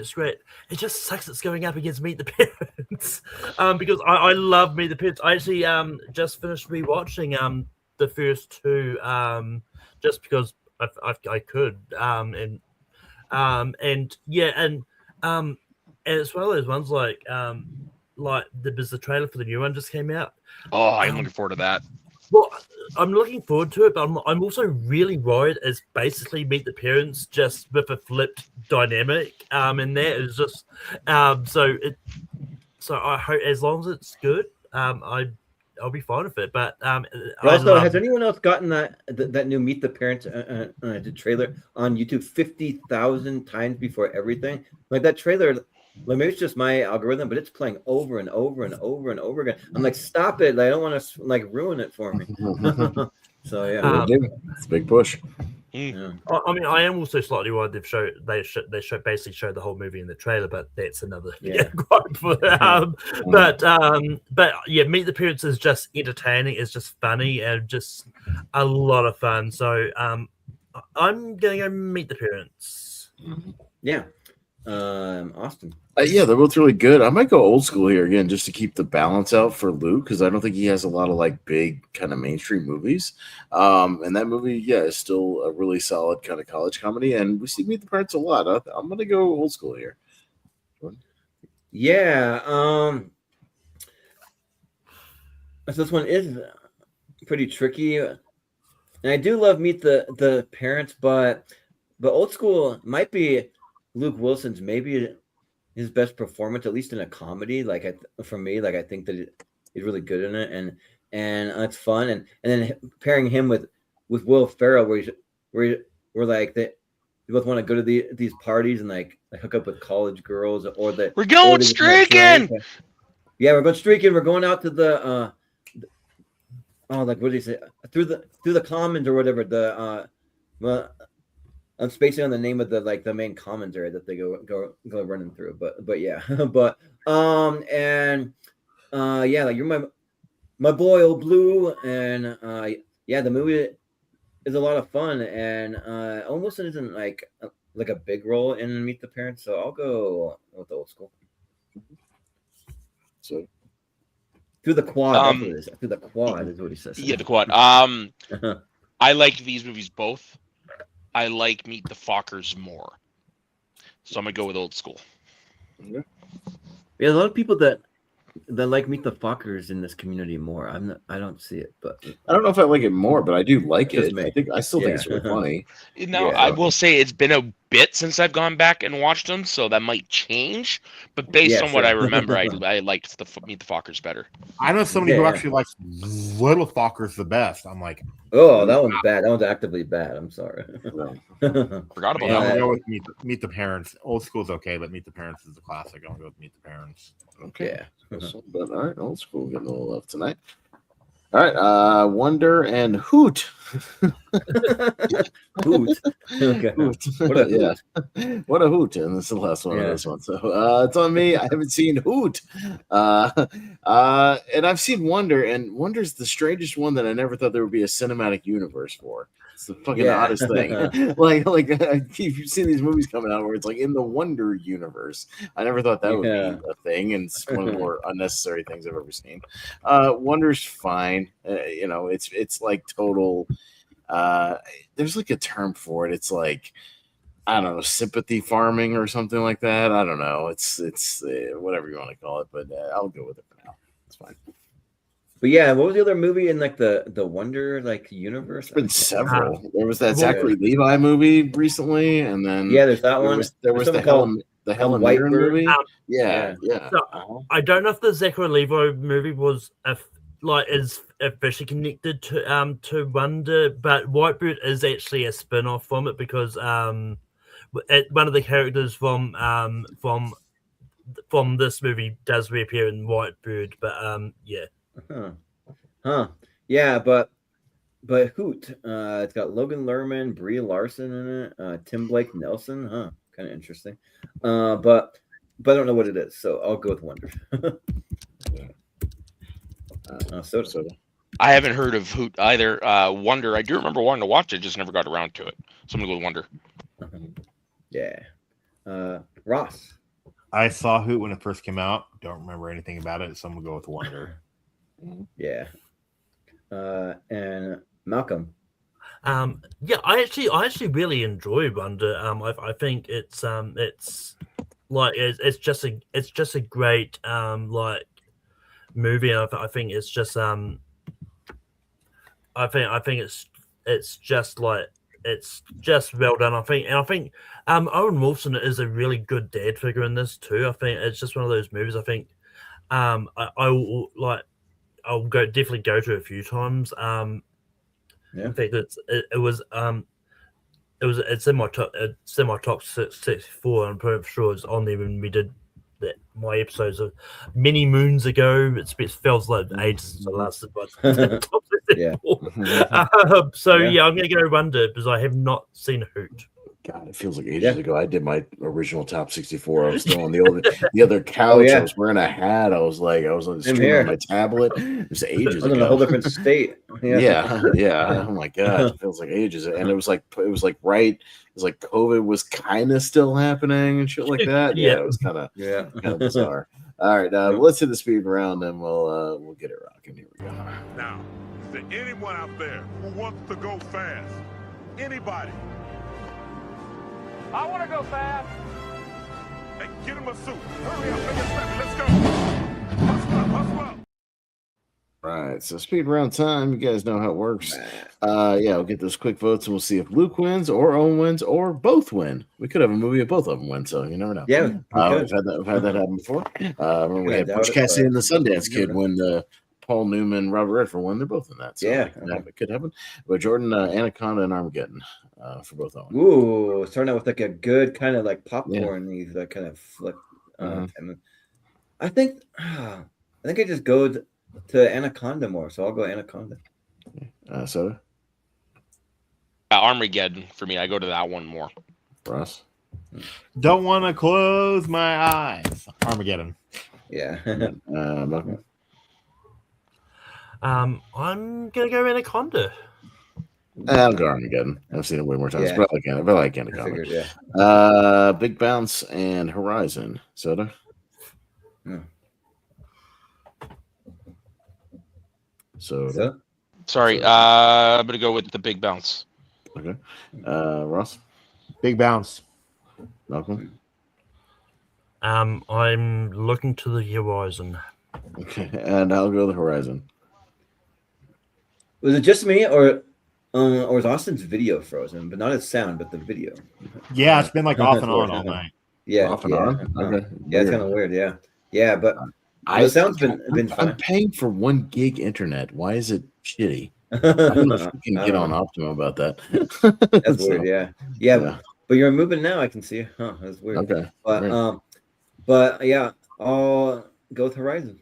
it's great. It just sucks it's going up against Meet the Parents. Because I love Meet the Parents. I actually just finished rewatching the first two just because I could, and it's one of those ones like there's the trailer for the new one just came out. Oh, I'm looking forward to that. Well, I'm looking forward to it, but I'm also really worried it's basically Meet the Parents just with a flipped dynamic, and that is just so I hope as long as it's good, I'll be fine with it. But also, has anyone else gotten that new Meet the Parents trailer on YouTube 50,000 times before everything? Like that trailer, like maybe it's just my algorithm, but it's playing over and over and over and over again. I'm like, stop it! I don't want to like ruin it for me. So yeah, it's a big push. Yeah. I mean, I am also slightly worried they basically showed the whole movie in the trailer, but that's another gripe for them. But yeah, Meet the Parents is just entertaining. It's just funny and just a lot of fun. So I'm gonna go Meet the Parents. Yeah, Austin. Yeah, they're both really good. I might go Old School here again just to keep the balance out for Luke because I don't think he has a lot of like big kind of mainstream movies. And that movie, is still a really solid kind of college comedy. And we see Meet the Parents a lot. I'm going to go Old School here. Yeah. So this one is pretty tricky. And I do love Meet the Parents, but Old School might be Luke Wilson's maybe his best performance, at least in a comedy. Like for me, like I think that he's really good in it, and it's fun. And then pairing him with Will Ferrell, where like they both want to go to these parties and like hook up with college girls, or that we're going streaking. Yeah, we're going streaking. We're going out to the like what do you say, through the commons or whatever. I'm spacing on the name of the main commons area that they go running through, but yeah, but like you're my boy Old Blue, and the movie is a lot of fun, and Owen Wilson isn't like a big role in Meet the Parents, so I'll go with Old School. So through the quad, through the quad is what he says. Yeah, the quad. I like these movies both. I like Meet the Fockers more. So I'm going to go with Old School. Yeah, a lot of people that like Meet the Fockers in this community more. I don't see it, but I don't know if I like it more, but I do like Just it. me. I still think it's really funny. Now, Yeah. I will say it's been a bit since I've gone back and watched them, so that might change. But based Yeah, on what I sure. remember, I liked the Meet the Fockers better. I know somebody who Yeah. actually likes Little Fockers the best. I'm like, Oh, that one's bad. That one's actively bad. I'm sorry. No. Forgot about yeah, I'm that. gonna go with Meet the Parents. Old School's okay, but Meet the Parents is a classic. I'm gonna go with Meet the Parents. Okay. Yeah. But all right, old school getting a little love tonight. All right, Wonder and Hoot. Hoot. Okay. Hoot. What a Yeah. hoot. What a hoot. And this is the last one of Yeah. this one. So it's on me. I haven't seen Hoot. And I've seen Wonder, and Wonder's the strangest one that I never thought there would be a cinematic universe for. It's the fucking Yeah. oddest thing. like you've seen these movies coming out where it's like in the Wonder universe. I never thought that would Yeah. be a thing, and it's one of the more unnecessary things I've ever seen. Wonder's fine. It's like total. There's like a term for it. It's like, I don't know, sympathy farming or something like that. I don't know. It's whatever you want to call it, but I'll go with it for now. It's fine. But yeah, what was the other movie in like the Wonder like universe? There's been several. There was that Yeah. Zachary Levi movie recently, and then Yeah, there's that there one. was There's the something called Helen White Mirren Bird. movie. Um, Yeah. So, I don't know if the Zachary Levi movie was is officially connected to Wonder, but Whitebird is actually a spin-off from it because one of the characters from this movie does reappear in Whitebird, but yeah. Huh. Yeah, but Hoot. It's got Logan Lerman, Brie Larson in it, Tim Blake Nelson. Huh. Kind of interesting. But I don't know what it is, so I'll go with Wonder. So I haven't heard of Hoot either. Wonder, I do remember wanting to watch it, just never got around to it. So I'm gonna go with Wonder. Yeah. Ross. I saw Hoot when it first came out. Don't remember anything about it, so I'm gonna go with Wonder. Yeah. And Malcolm. Yeah, I actually really enjoy Wonder. I think it's just a great like movie. And I think it's just I think it's just well done. I think Owen Wilson is a really good dad figure in this too. I think it's just one of those movies. I think I'll definitely go to a few times. In fact, it's in my top 64. I'm pretty sure it's on there when we did my episodes of many moons ago. It feels like ages since I last did my top 64. So yeah, I'm gonna go Wonder because I have not seen Hoot. God, it feels like ages ago. I did my original top 64. I was still on the other couch. I was wearing a hat. I was on the screen on my tablet. It was ages ago. In a whole different state. Yeah. Oh my God, it feels like ages. And it was like COVID was kind of still happening and shit like that. Yeah, it was kind of bizarre. All right, let's hit the speed round and we'll get it rocking. Here we go. Now, is there anyone out there who wants to go fast? Anybody? I want to go fast. Hey, get him a suit. Hurry up, let's go. Hustle up. Right, so speed round time. You guys know how it works. We'll get those quick votes and we'll see if Luke wins or Owen wins or both win. We could have a movie of both of them win, so you never know. Yeah, we've had that happen before. Remember we had Butch Cassidy and the Sundance Kid when the Paul Newman, Robert Redford won. They're both in that. So it could happen. But Jordan, Anaconda, and Armageddon for both of them. Ooh, starting out with like a good kind of like popcorn, that kind of flick. I think I just go to Anaconda more, so I'll go Anaconda. Soda? Armageddon for me. I go to that one more. Ross? Don't want to close my eyes. Armageddon. Yeah. Malcolm? I'm gonna go Anaconda. I'll go Armageddon. I've seen it way more times, but I like Anaconda. Figured, Big Bounce and Horizon. Soda? Soda? Sorry, I'm gonna go with the Big Bounce. Okay. Ross? Big Bounce. Malcolm? I'm looking to the horizon. Okay, and I'll go the Horizon. Was it just me, or is Austin's video frozen? But not his sound, but the video. Yeah, it's been like off and on all night. Yeah, Off and yeah. on? Okay. Yeah, it's Weird. kind of weird. Yeah, yeah, but the sound's been fine. I'm paying for 1 gig internet. Why is it shitty? I don't know if we can get on Optima about that. That's weird. Yeah. But you're moving now. I can see. Huh? That's weird. Okay. But yeah, I'll go with Horizon.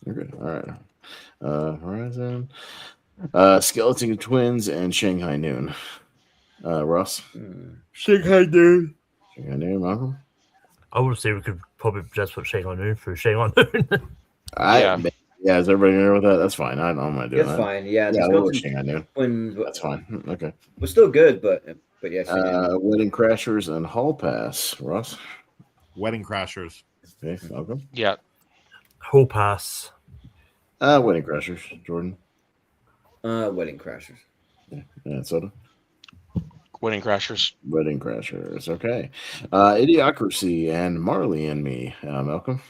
Okay. All right. Horizon, Skeleton Twins, and Shanghai Noon. Ross. Shanghai Noon. Shanghai Noon, Malcolm. I would say we could probably just put Shanghai Noon for Shanghai Noon. Yeah, is everybody here with that? That's fine. I don't mind doing That's that. fine. Yeah, we'll go Shanghai Noon. Twins. That's fine. Okay. We're still good, but yeah. Wedding Crashers and Hall Pass. Ross. Wedding Crashers. Okay, Malcolm. Yeah. Hall Pass. Wedding Crashers. Jordan. Wedding Crashers. Yeah, Soda. Wedding Crashers. Wedding Crashers. Okay. Idiocracy and Marley and Me. Malcolm.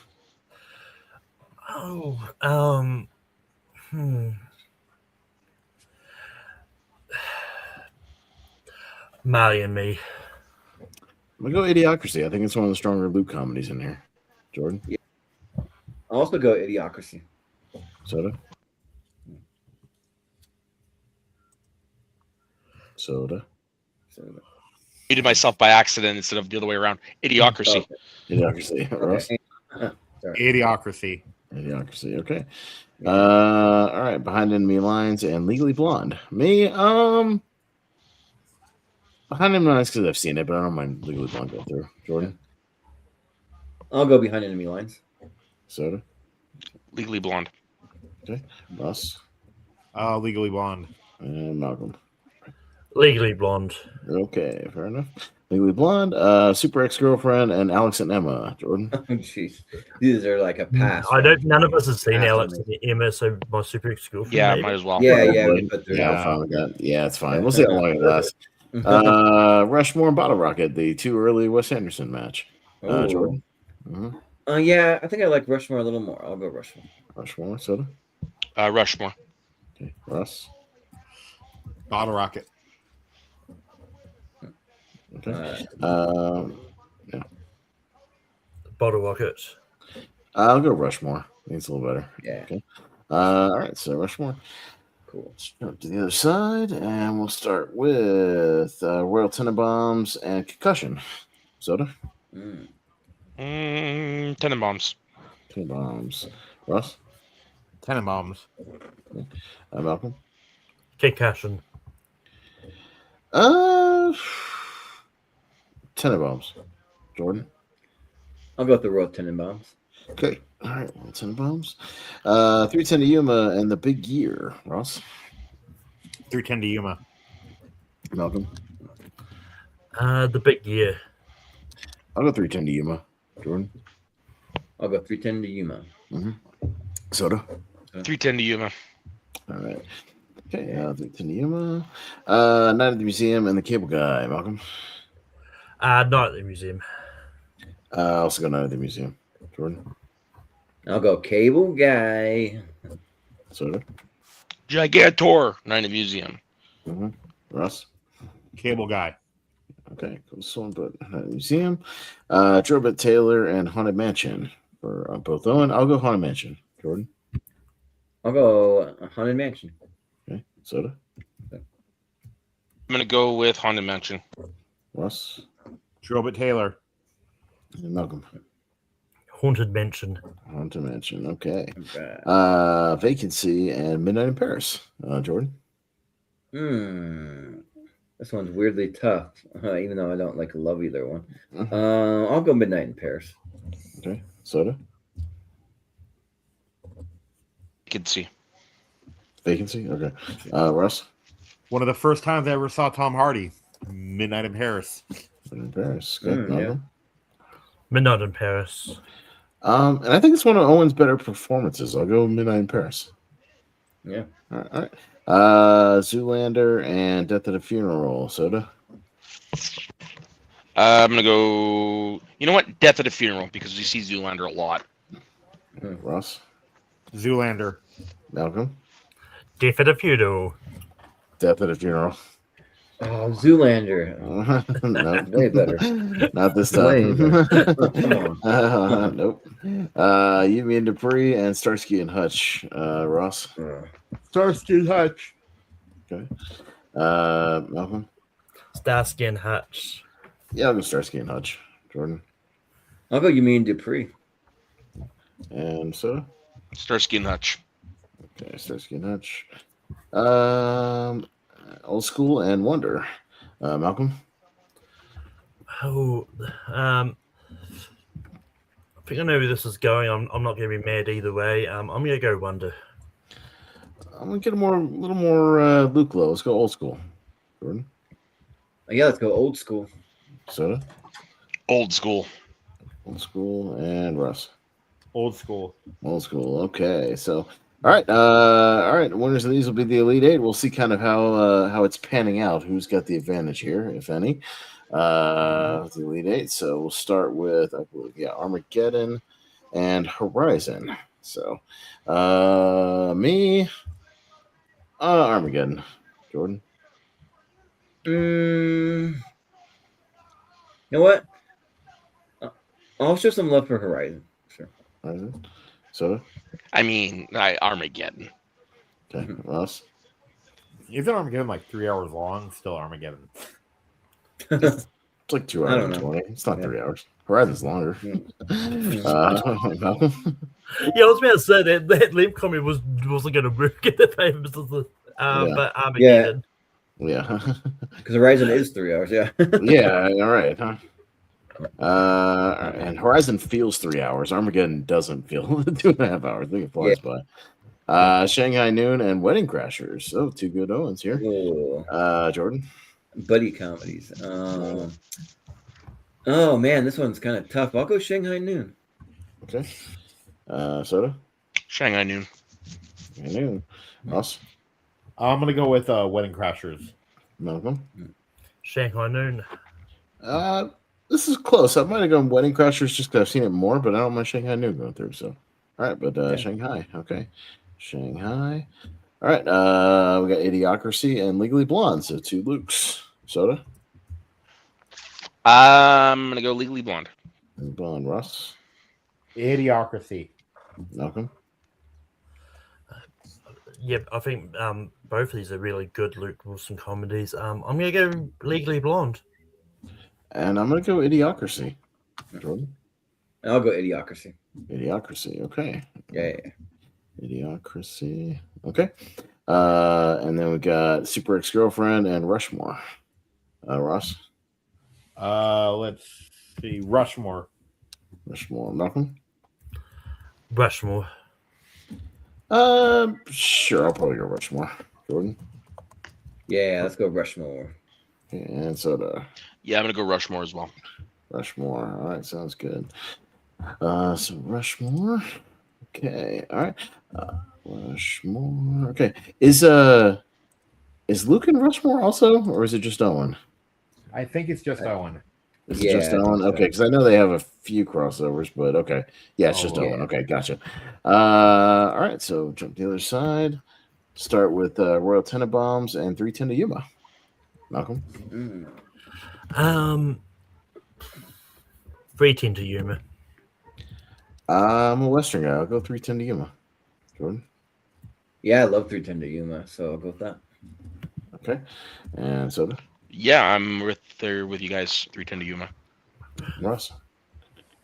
Marley and Me. I'm gonna go Idiocracy. I think it's one of the stronger Luke comedies in here. Jordan. Yeah. I'll also go Idiocracy. Soda. Muted myself by accident instead of the other way around. Idiocracy. Idiocracy. Ross. Idiocracy. Idiocracy. Okay. All right. Behind Enemy Lines and Legally Blonde. Me. Behind Enemy Lines because I've seen it, but I don't mind Legally Blonde going through. Jordan. I'll go Behind Enemy Lines. Soda. Legally Blonde. Okay. Ross. Legally Blonde. And Malcolm. Legally Blonde. Okay, fair enough. Legally Blonde, Super Ex-Girlfriend, and Alex and Emma. Jordan. Oh, jeez, these are like a pass. None of us have seen Alex and Emma, so my Super Ex-Girlfriend. Yeah, might as well. Yeah. I'm fine with that. Yeah, it's fine. We'll see how long it lasts. Rushmore and Bottle Rocket, the 2 early Wes Anderson match. Jordan. Yeah, I think I like Rushmore a little more. I'll go Rushmore. Rushmore, Soda. Rushmore. Okay, Russ. Bottle Rocket. Okay. Yeah. Bottle Rocket. I'll go Rushmore. I think it's a little better. Yeah. Okay. All right, so Rushmore. Cool. Let's jump to the other side, and we'll start with Royal Tenenbaums and Concussion. Soda. Tenenbaums. Tenenbaums. Ross. Tenenbaums. Okay. Malcolm. Concussion. Tenenbaums. Jordan. I'll go with the Royal Tenenbaums. Okay. All right. Royal Tenenbaums. 310 to Yuma and the Big Year. Ross. 310 to Yuma. Malcolm. The Big Year. I'll go 310 to Yuma. Jordan. I'll go 310 to Yuma. Soda. 310 to Yuma. All right. Okay. 310 to Yuma. Night at the Museum and the Cable Guy. Malcolm. Not at the museum. Also go Night at the Museum. Jordan. I'll go Cable Guy. Soda. Gigantor. Night at the Museum. Ross. Cable Guy. Okay, cool. So, but Museum, Drobit Taylor, and Haunted Mansion for both Owen. I'll go Haunted Mansion. Jordan. I'll go Haunted Mansion. Okay, Soda. I'm gonna go with Haunted Mansion. Ross. Drobit Taylor. And Malcolm. Haunted Mansion. Haunted Mansion. Okay. Vacancy and Midnight in Paris. Jordan. This one's weirdly tough, even though I don't love either one. I'll go Midnight in Paris. Okay. Soda. Vacancy. Vacancy. Okay. Russ. One of the first times I ever saw Tom Hardy. Midnight in Paris. Midnight in Paris. Good. Yeah. Midnight in Paris. And I think it's one of Owen's better performances. I'll go Midnight in Paris. Yeah. All right. Zoolander and Death at a Funeral. Soda. I'm gonna go. You know what? Death at a Funeral because we see Zoolander a lot. Ross. Zoolander. Malcolm. Death at a Funeral. Death at a Funeral. Oh, Zoolander. No, Way better. Not this Way time. better. Come on. Nope. You mean Dupree and Starsky and Hutch, Ross. Starsky and Hutch. Okay. Malcolm. Starsky and Hutch. Yeah, I'll go Starsky and Hutch. Jordan. I'll go. You mean Dupree? And Soda. Starsky and Hutch. Okay, Starsky and Hutch. Old School and Wonder. Malcolm. Oh, I think I know where this is going. I'm not going to be mad either way. I'm going to go Wonder. I'm gonna get a little more Luke Lowe. Let's go Old School. Jordan. Yeah, let's go Old School. Soda. Old School. Old School and Russ. Old School. Old School. Okay, so all right. Winners of these will be the Elite Eight. We'll see kind of how it's panning out. Who's got the advantage here, if any? The Elite Eight. So we'll start with, I believe, Armageddon and Horizon. So me, Armageddon. Jordan. You know what? I'll show some love for Horizon. Sure. Horizon. Soda. I mean, Armageddon. Okay. Ross. Isn't Armageddon like 3 hours long? Still Armageddon. It's like 2 I hours don't and know. 20. It's not 3 hours. Horizon's longer. Malcolm. Yeah, I was about to say that Limp comment wasn't going to work in the favors of the but Armageddon. Yeah. Because Horizon is 3 hours. Yeah. Yeah. All right. Huh? And Horizon feels 3 hours. Armageddon doesn't feel 2.5 hours. I think it flies by. Shanghai Noon and Wedding Crashers. Oh, two good Owens here. Ooh. Jordan. Buddy comedies. Oh man, this one's kind of tough. I'll go Shanghai Noon. Okay. Soda. Shanghai Noon. Shanghai Noon. Ross. I'm gonna go with Wedding Crashers. Malcolm. Shanghai Noon. This is close. I might have gone Wedding Crashers just because I've seen it more, but I don't mind Shanghai Noon going through. So, all right, but Shanghai. Okay. Shanghai. All right. We got Idiocracy and Legally Blonde. So 2 Lukes. Soda. I'm gonna go Legally Blonde. Blonde. Ross. Idiocracy. Malcolm. Yeah, I think both of these are really good Luke Wilson comedies. I'm going to go Legally Blonde. And I'm going to go Idiocracy. Jordan. I'll go Idiocracy. Idiocracy. Okay. Yeah. Idiocracy. Okay. And then we got Super Ex-Girlfriend and Rushmore. Ross. Let's see. Rushmore. Rushmore. Malcolm. Rushmore. Sure. I'll probably go Rushmore. Jordan. Yeah, let's go Rushmore. Okay, and Soda. Yeah, I'm gonna go Rushmore as well. Rushmore. All right, sounds good. So Rushmore. Okay. All right. Rushmore. Okay. Is Luke in Rushmore also, or is it just Owen? I think it's just Owen. Is it just Owen? Okay, because I know they have a few crossovers, but okay. Yeah, it's just Owen. Okay, gotcha. All right, so jump to the other side. Start with Royal Tenenbaums and 310 to Yuma. Malcolm? 310 to Yuma. I'm a Western guy. I'll go 310 to Yuma. Jordan? Yeah, I love 310 to Yuma, so I'll go with that. Okay. And Soda? Yeah, I'm there with you guys. 310 to Yuma. Ross?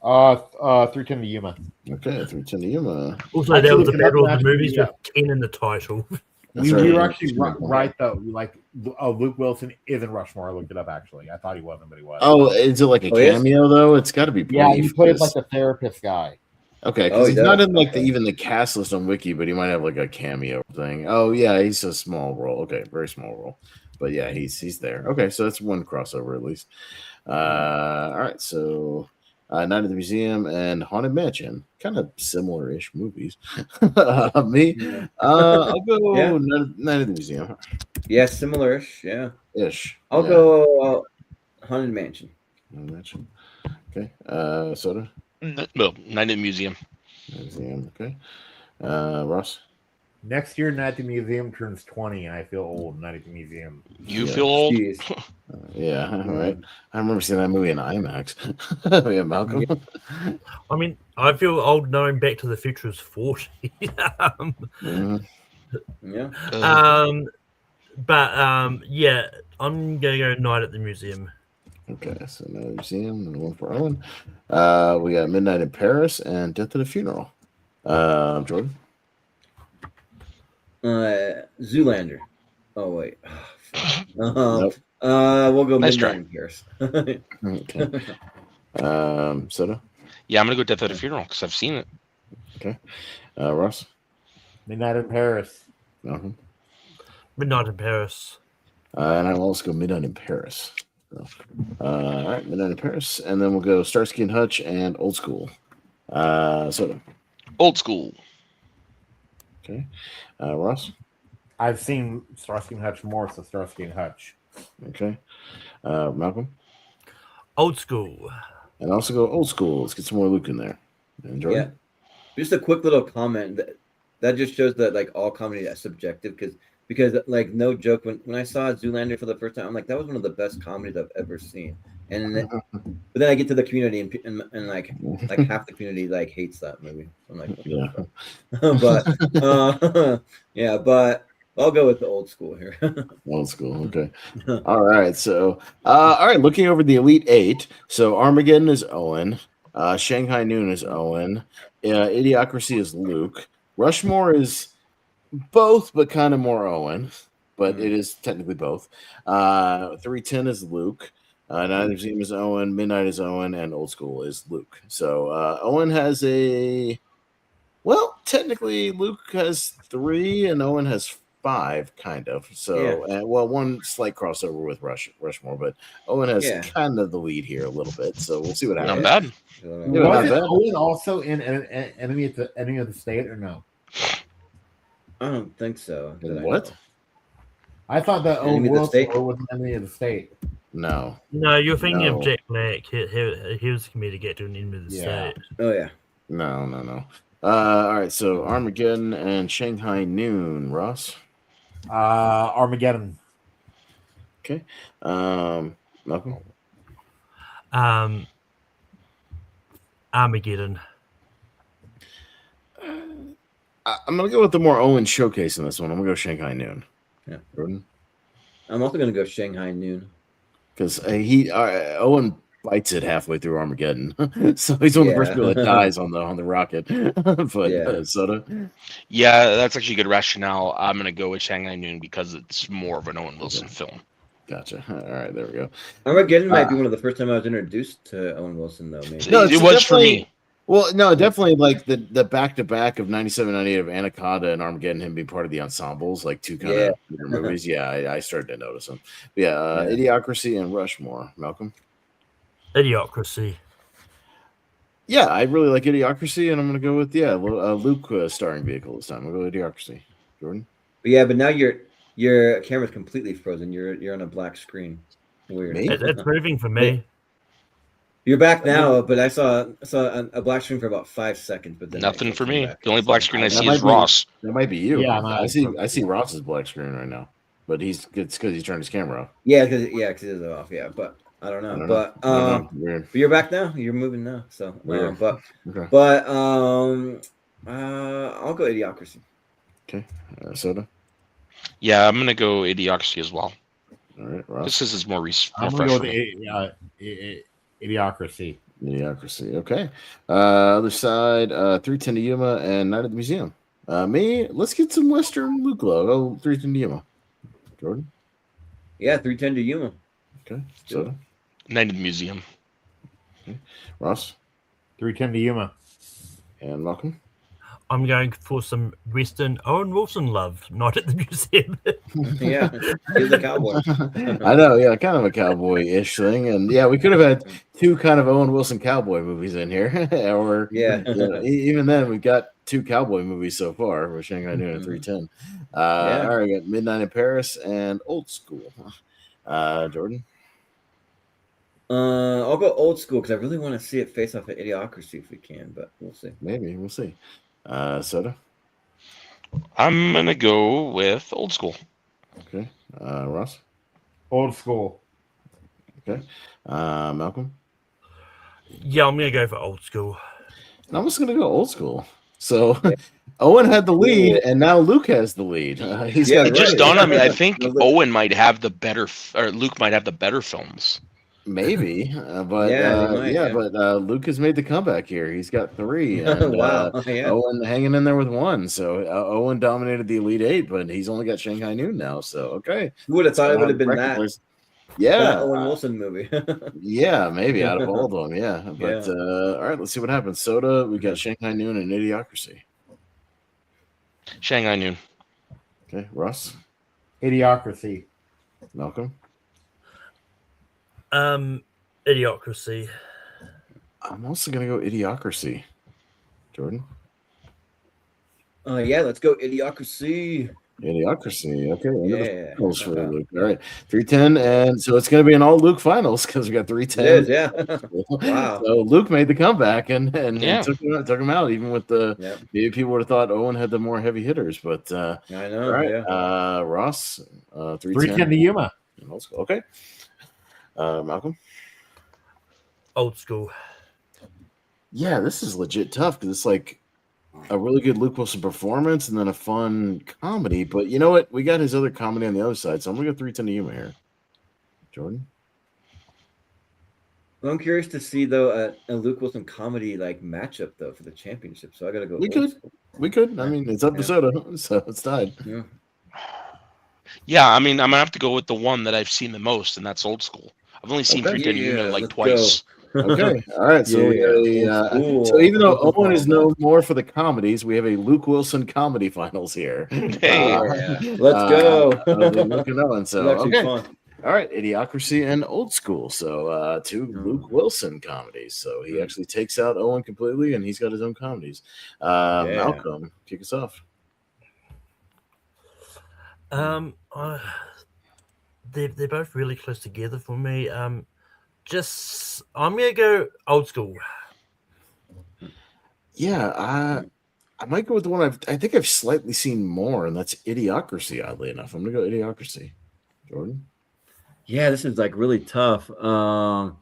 310 to Yuma. Okay, 310 to Yuma. Also, that was a battle of the movies with 10 in the title. We were actually right though. Like Luke Wilson is in Rushmore. I looked it up actually. I thought he wasn't, but he was. Oh, is it like a cameo though? It's got to be brief. Yeah, he plays like the therapist guy. Okay, because he's not in like even the cast list on Wiki, but he might have like a cameo thing. Oh yeah, he's a small role. Okay, very small role. But yeah, he's there. Okay, so that's one crossover at least. All right, so Night at the Museum and Haunted Mansion, kind of similar-ish movies. Me, I'll go Night at the Museum. Yeah, similar-ish. Yeah, ish. I'll go Haunted Mansion. Haunted Mansion. Okay. Soda. No, Night at the Museum. Museum. Okay. Ross? Next year, Night at the Museum turns 20, and I feel old. Night at the Museum. You Yeah. feel old? Jeez. Yeah, right. I remember seeing that movie in IMAX. Yeah, Malcolm. I mean, I feel old knowing Back to the Future is 40. Mhm. Yeah. Yeah, I'm gonna go Night at the Museum. Okay, so now museum and one for Owen. We got Midnight in Paris and Death at a Funeral. Jordan. Zoolander. Oh wait. Nope. We'll go Nice Midnight try. in Paris. Okay. Soda. Yeah, I'm gonna go Death at a Funeral because I've seen it. Okay. Ross. Midnight in Paris. Malcolm. Midnight in Paris. And I'll also go Midnight in Paris. So, all right, Midnight in Paris, and then we'll go Starsky and Hutch and Old School. Soda. Old School. Okay. Ross. I've seen Starsky and Hutch more, so Starsky and Hutch. Okay. Malcolm. Old School. And also go Old School. Let's get some more Luke in there. And Jordan. Yeah. Just a quick little comment that just shows that like all comedy is subjective because like no joke when I saw Zoolander for the first time I'm like that was one of the best comedies I've ever seen but then I get to the community and like half the community like hates that movie. I'm like Yeah. but yeah, but I'll go with the Old School here. Old School. Okay. All right. So, all right. Looking over the Elite Eight. So Armageddon is Owen. Shanghai Noon is Owen. Idiocracy is Luke. Rushmore is both, but kind of more Owen. But it is technically both. 310 is Luke. Night at the Museum is Owen. Midnight is Owen, and Old School is Luke. So Owen has technically Luke has 3 and Owen has 5, kind of. So, Yeah. One slight crossover with Rushmore, but Owen has kind of the lead here a little bit. So we'll see what happens. Not bad. Was Owen also in Enemy of the State or no? I don't think so. What? I thought that Owen Enemy of the Wilson State? was in Enemy of the State. No. No, you're thinking No. of Jack Black. He was committed to get to an end of the Yeah. state. Oh yeah. No. All right. So Armageddon and Shanghai Noon. Ross. Armageddon. Okay. Malcolm. Armageddon. I'm gonna go with the more Owen showcase in this one. I'm gonna go Shanghai Noon. Yeah. Jordan. I'm also gonna go Shanghai Noon. Because Owen bites it halfway through Armageddon, so he's one of the first people that dies on the rocket. But Soda. Yeah, that's actually good rationale. I'm gonna go with Shanghai Noon because it's more of an Owen Wilson film. Gotcha. All right, there we go. Armageddon might be one of the first time I was introduced to Owen Wilson, though. Maybe. No, it was for me. Well, no, definitely like the back-to-back of 97, 98 of Anaconda and Armageddon, him being part of the ensembles, like two kind of movies. Yeah, I started to notice them. But Idiocracy and Rushmore. Malcolm? Idiocracy. Yeah, I really like Idiocracy, and I'm going to go with, Luke starring vehicle this time. I'll go Idiocracy. Jordan? But now your camera's completely frozen. You're on a black screen. Weird. It's moving for me. You're back now, but I saw a black screen for about 5 seconds. But then Nothing for me. The only black screen I see is be Ross. That might be you. Yeah, I see Ross's black screen right now, but it's because he's turned his camera off. Yeah, because it is off. Yeah, but I don't know. But you're back now. You're moving now. So, Okay. I'll go Idiocracy. Okay, Soda. Yeah, I'm gonna go Idiocracy as well. All right, Ross. This is more I'm fresh gonna go for me. with Idiocracy. Idiocracy. Okay. Other side, 310 to Yuma and Night at the Museum. Let's get some Western Luke logo. 310 to Yuma. Jordan. Yeah, 310 to Yuma. Okay. Soda. Night at the Museum. Okay. Ross. 310 to Yuma. And Malcolm. I'm going for some Western Owen Wilson love, not at the museum. Yeah, he's a cowboy. I know, yeah, kind of a cowboy-ish thing, and yeah, we could have had 2 kind of Owen Wilson cowboy movies in here, or even then, we've got 2 cowboy movies so far. We're Shanghai Noon and 310. All right, we got Midnight in Paris and Old School. Jordan. I'll go Old School because I really want to see it face off at Idiocracy if we can, but we'll see. Maybe we'll see. Soda. I'm gonna go with old school. Okay. Ross? Old school. Okay. Malcolm? Yeah, I'm gonna go for old school. And I'm just going to go old school. So Owen had the lead, and now Luke has the lead. He's got It just right. dawned on me. I think Owen might have the better, or Luke might have the better films. Maybe, but Luke has made the comeback here. He's got 3, and Wow, yeah. Owen hanging in there with 1. So Owen dominated the Elite 8, but he's only got Shanghai Noon now. So okay, Who would have thought it would have been that? Yeah, that Owen Wilson movie. yeah, maybe out of all of them, yeah. But all right, let's see what happens. Soda, we got Shanghai Noon and Idiocracy. Shanghai Noon. Okay, Ross. Idiocracy. Malcolm. Idiocracy. I'm also gonna go Idiocracy. Jordan. Yeah, let's go Idiocracy. Idiocracy. Okay. Yeah. Finals for Luke. All right. 310. And so it's going to be an all Luke finals because we got 310. It is, yeah. Wow. So Luke made the comeback and Yeah. took him out, even with the maybe people would have thought Owen had the more heavy hitters. But I know. all right. Yeah. Ross, 310 to Yuma. Okay. Malcolm. Old school. Yeah, this is legit tough because it's like a really good Luke Wilson performance and then a fun comedy. But you know what? We got his other comedy on the other side, so I'm gonna go 310 to Yuma here. Jordan. Well, I'm curious to see though a Luke Wilson comedy like matchup though for the championship. So I gotta go. We could. I mean, it's up to Soda, so it's tied. Yeah. Yeah, I mean, I'm gonna have to go with the one that I've seen the most, and that's old school. I've only seen 310 Unit like twice. Okay, all right. So we got so even though Owen is known more for the comedies, we have a Luke Wilson comedy finals here. Let's go. Luke and Owen. So okay. Fun. All right, Idiocracy and Old School. So 2 Luke Wilson comedies. So he actually takes out Owen completely, and he's got his own comedies. Malcolm, kick us off. They're both really close together for me. I'm gonna go old school. Yeah, I might go with the one I think I've slightly seen more, and that's Idiocracy. Oddly enough, I'm gonna go Idiocracy. Jordan. Yeah, this is like really tough. I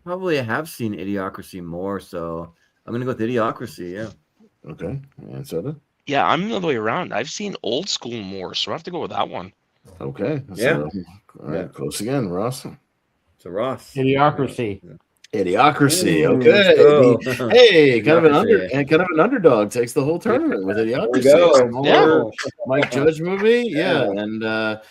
probably have seen Idiocracy more, so I'm gonna go with Idiocracy. Yeah. Okay, and Soda. Yeah, I'm the other way around. I've seen old school more, so I have to go with that one. Okay. Yeah. All right, close again, Ross. So Ross. Idiocracy. Idiocracy. Ooh, Okay. Hey, kind of an underdog takes the whole tournament with Idiocracy. Go. Mike Judge movie. Yeah, and a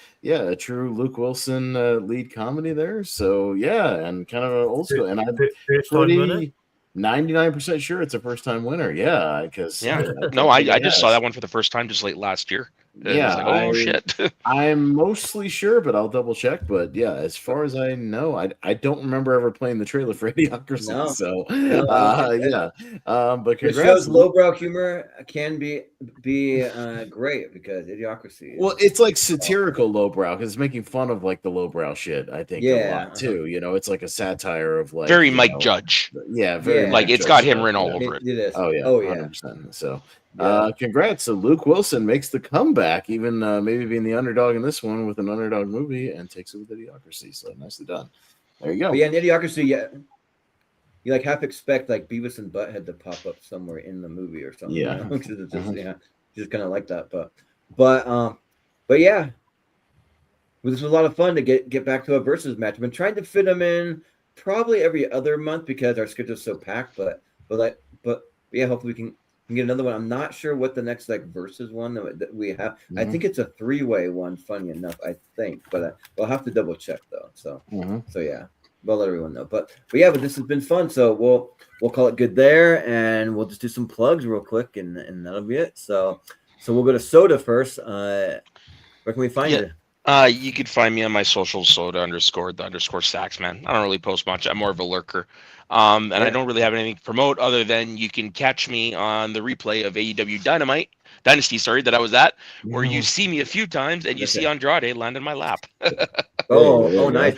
true Luke Wilson lead comedy there. So yeah, and kind of an old school. And I'm pretty 99% sure it's a first time winner. Yeah, because I just saw that one for the first time just late last year. Yeah, like, oh shit. I'm mostly sure, but I'll double check. But yeah, as far as I know, I don't remember ever playing the trailer for Idiocracy. No. So No. but It congrats. shows lowbrow humor can be great because Idiocracy. Well, it's like satirical lowbrow because it's making fun of like the lowbrow shit. I think a lot too. You know, it's like a satire of like very Mike Judge. Yeah, very like Mike it's Judge got him stuff, written all over it. It is. Oh yeah, 100%. So. Yeah. Congrats. So Luke Wilson makes the comeback, even maybe being the underdog in this one with an underdog movie, and takes it with Idiocracy. So nicely done. There you go. But yeah, in Idiocracy, you like half expect like Beavis and Butthead to pop up somewhere in the movie or something. Yeah. You know? It's just kind of like that. But yeah, this was a lot of fun to get back to a versus match. I've been trying to fit them in probably every other month because our schedule's so packed. But yeah, hopefully we can get another one. I'm not sure what the next like versus one that we have. I think it's a 3-way one. Funny enough, I think, but I'll have to double check though. So yeah, we'll let everyone know. But this has been fun. So we'll call it good there, and we'll just do some plugs real quick, and that'll be it. So we'll go to Soda first. Where can we find you? You could find me on my social, Soda _the_Saxman. I don't really post much. I'm more of a lurker. And I don't really have anything to promote other than you can catch me on the replay of AEW Dynasty, that I was at, where you see me a few times and you see Andrade land in my lap. Nice.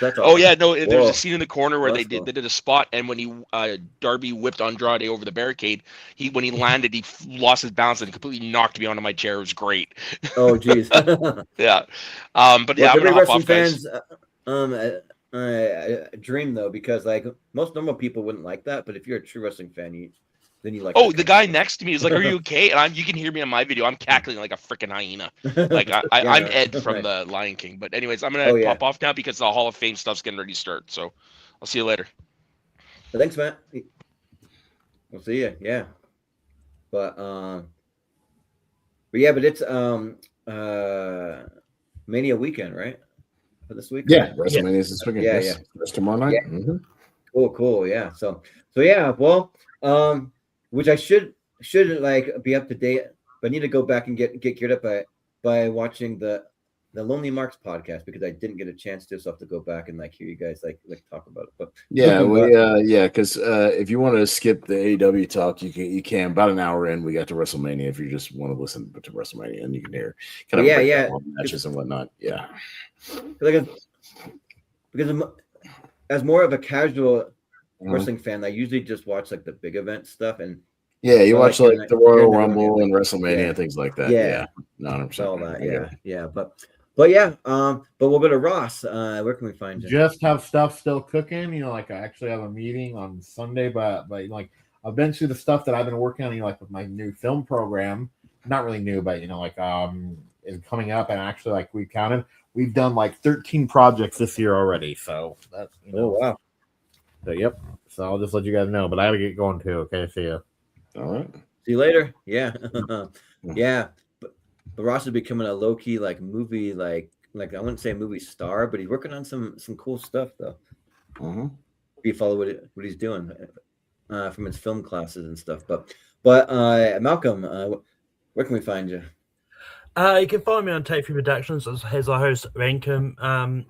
That's awesome. Oh yeah, no, there's Whoa. a scene in the corner where Oh, they that's cool. did a spot, and when Darby whipped Andrade over the barricade, when he landed, he lost his balance and completely knocked me onto my chair. It was great. Oh, geez. Yeah. But yeah, I'm gonna hop off, guys. Dream though, because like most normal people wouldn't like that, but if you're a true wrestling fan, then you like. Oh, the guy next to me is like, "Are you okay?" And you can hear me on my video. I'm cackling like a freaking hyena. Like I'm Ed from the Lion King. But anyways, I'm gonna pop off now because the Hall of Fame stuff's getting ready to start. So I'll see you later. Thanks, Matt. We'll see you. Yeah. But it's Mania weekend, right? For this week. Yeah, WrestleMania is this weekend. Yeah, yes. That's tomorrow night. Yeah. Mm-hmm. Cool. Yeah. So yeah. Well, which I should like be up to date, but I need to go back and get geared up by watching the Lonely Marks podcast because I didn't get a chance to, so I have to go back and like hear you guys like talk about it. But because if you want to skip the AEW talk, you can. About an hour in, we got to WrestleMania. If you just want to listen to WrestleMania, and you can hear kind of all the matches and whatnot. Yeah, because as more of a casual wrestling fan, I usually just watch like the big event stuff and. Yeah, you watch like the Royal Rumble and WrestleMania and things like that. Yeah, 100%. All that. Yeah, but we'll go to Ross. Where can we find you? Just have stuff still cooking. You know, like I actually have a meeting on Sunday, but like I've been through the stuff that I've been working on. Like with my new film program, not really new, but is coming up. And actually, like we've done like 13 projects this year already. So that's oh wow. So yep. So I'll just let you guys know. But I gotta get going too. Okay, see ya. All right. See you later. Yeah. Yeah. But Ross is becoming a low-key like movie like I wouldn't say movie star, but he's working on some cool stuff though. Mm-hmm. If you follow what he's doing from his film classes and stuff. But Malcolm, where can we find you? You can find me on Take 3 Productions as I host Rankum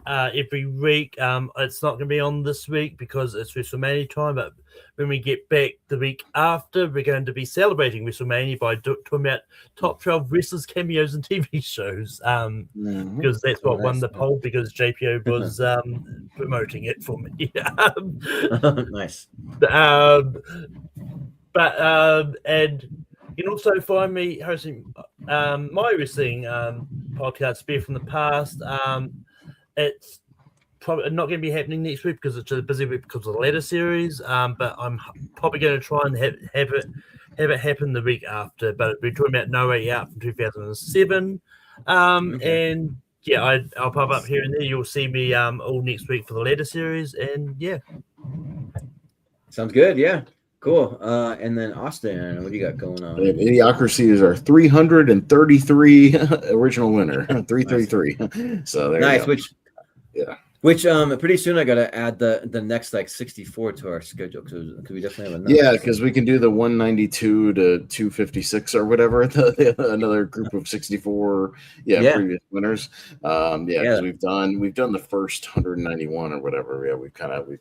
every week. It's not going to be on this week because it's WrestleMania time, but when we get back the week after, we're going to be celebrating WrestleMania by talking about top 12 wrestlers, cameos, and TV shows. Because that's what won the poll because JPO was promoting it for me. Nice. And you can also find me hosting my wrestling podcast, Spear from the Past. It's probably not going to be happening next week because it's a busy week because of the ladder series. But I'm probably going to try and have it happen the week after. But we're talking about No Way Out from 2007. And yeah, I'll pop up here and there. You'll see me all next week for the ladder series. And yeah, sounds good. Yeah. Cool. And then Austin, what do you got going on? Idiocracy is our 333 original winner. 333. So there nice. you go. Which pretty soon I gotta add the next like 64 to our schedule because we definitely have enough. Yeah, because we can do the 192 to 256 or whatever. Another group of 64. Previous winners. Because we've done the first 191 or whatever. Yeah, we've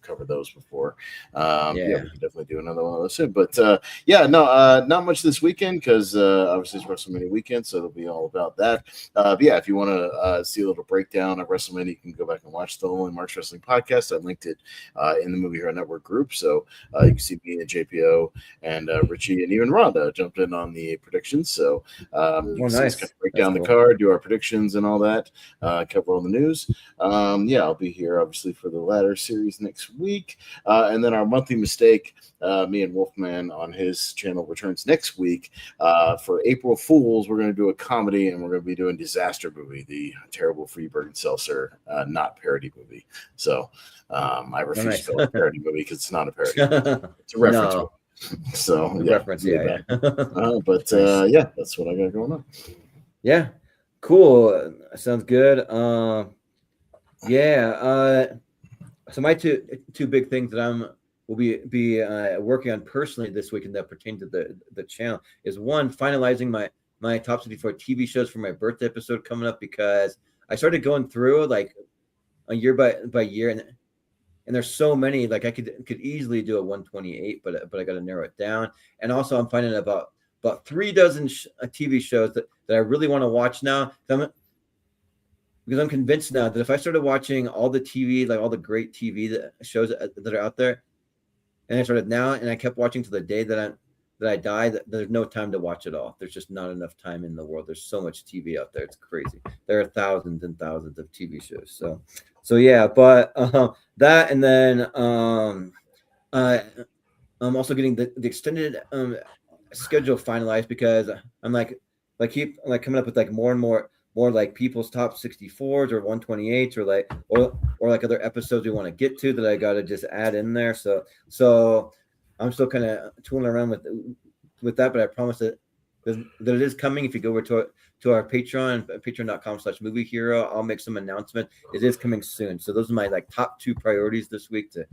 covered those before. We can definitely do another one of those soon. But not much this weekend because obviously it's WrestleMania weekend, so it'll be all about that. If you want to see a little breakdown of WrestleMania, you can go back and watch the Only Marks Wrestling podcast. I linked it in the Movie Hero Network group, so you can see me and JPO and Richie and even Rhonda jumped in on the predictions. So you can see us kind of break down the card, do our predictions and all that, cover all the news. I'll be here obviously for the ladder series next week, and then our monthly mistake. Me and Wolfman on his channel returns next week for April Fools. We're going to do a comedy and we're going to be doing Disaster Movie, the terrible Freeberg and Seltzer not parody movie. So I refuse to call it a parody movie because it's not a parody. It's a reference movie. So reference, that's what I got going on. Yeah, cool. Sounds good. So my two big things that will be working on personally this weekend that pertain to the channel is one, finalizing my top 64 TV shows for my birthday episode coming up because I started going through like a year by year and there's so many. Like I could easily do a 128, but I got to narrow it down. And also, I'm finding about 3 dozen TV shows that I really want to watch now. Because I'm convinced now that if I started watching all the TV, like all the great TV shows that are out there, and I started now, and I kept watching to the day that I die, that there's no time to watch it all. There's just not enough time in the world. There's so much TV out there. It's crazy. There are thousands and thousands of TV shows. So yeah, but that, and then I'm also getting the extended schedule finalized, because I'm keep coming up with like more and more like people's top 64s or 128s or like other episodes we want to get to that I got to just add in there. So I'm still kind of tooling around with that, but I promise that it is coming. If you go over to our Patreon, patreon.com/movie hero, I'll make some announcement. It is coming soon. So those are my like top 2 priorities this week to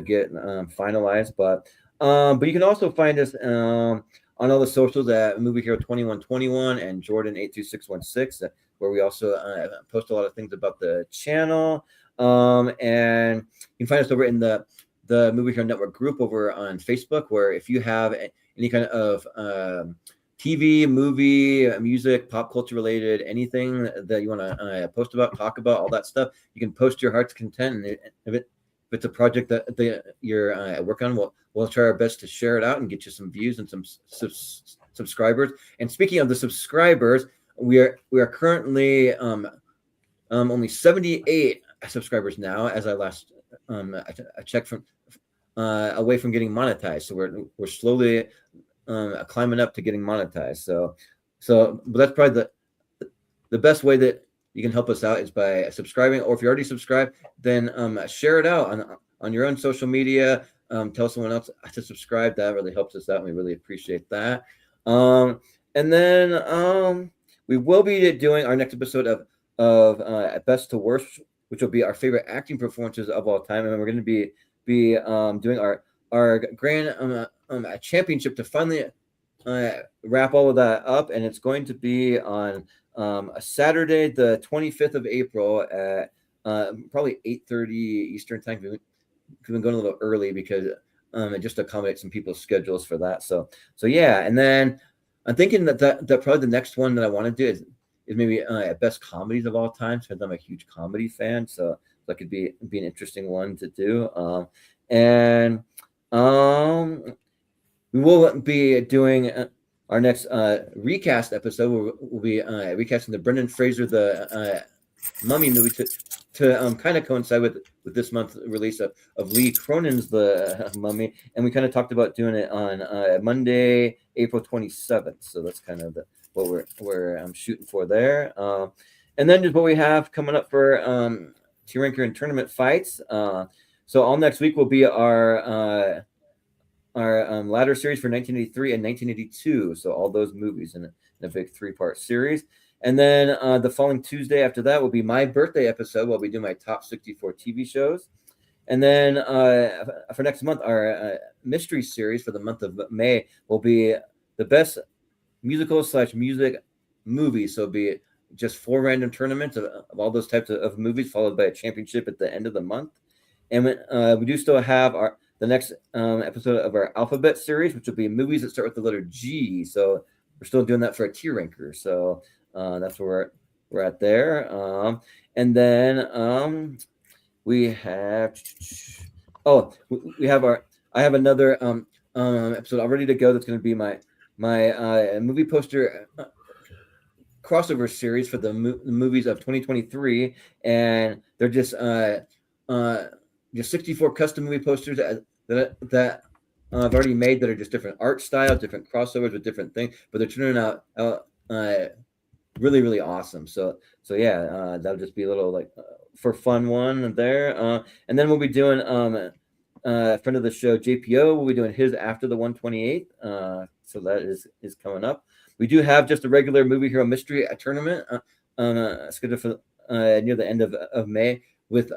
get finalized. But you can also find us on all the socials at Movie Hero 2121 and Jordan 82616, where we also post a lot of things about the channel. And you can find us over in the Movie Hero Network group over on Facebook, where if you have any kind of TV, movie, music, pop culture related, anything that you want to post about, talk about, all that stuff, you can post your heart's content. And if it's a project that you're working on, we'll try our best to share it out and get you some views and some subscribers. And speaking of the subscribers, we are currently only 78 subscribers now, as I last I checked, from away from getting monetized. So we're slowly climbing up to getting monetized. But that's probably the best way that you can help us out is by subscribing, or if you're already subscribed, then share it out on your own social media. Tell someone else to subscribe. That really helps us out, and we really appreciate that. And then we will be doing our next episode of Best to Worst, which will be our favorite acting performances of all time, and we're going to be doing our grand championship to finally wrap all of that up, and it's going to be on a Saturday, the 25th of April at probably 8:30 Eastern time. We've been going a little early because it just accommodates some people's schedules for that. So yeah, and then I'm thinking that probably the next one that I want to do is maybe best comedies of all time, because I'm a huge comedy fan. So that could be an interesting one to do. And we will be doing our next recast episode. We'll be recasting the Brendan Fraser the Mummy movie to kind of coincide with this month's release of Lee Cronin's The Mummy, and we kind of talked about doing it on Monday, April 27th. So that's kind of what we're shooting for there. And then just what we have coming up for T-Ranker and tournament fights. So all next week will be our ladder series for 1983 and 1982. So all those movies in a big 3-part series. And then the following Tuesday after that will be my birthday episode, where we do my top 64 TV shows. And then for next month, our mystery series for the month of May will be the best musical/music movies. So it'll be just 4 random tournaments of all those types of movies, followed by a championship at the end of the month. And we do still have the next episode of our alphabet series, which will be movies that start with the letter G. So we're still doing that for a T-Ranker. So that's where we're at there. And then we have I have another episode all ready to go. That's going to be my movie poster crossover series for the movies of 2023, and they're just 64 custom movie posters that I've already made that are just different art styles, different crossovers with different things, but they're turning out really, really awesome. So yeah, that'll just be a little like for fun one there. And then we'll be doing a friend of the show, JPO, we'll be doing his after the 128. So that is coming up. We do have just a regular Movie Hero Mystery tournament scheduled for near the end of May with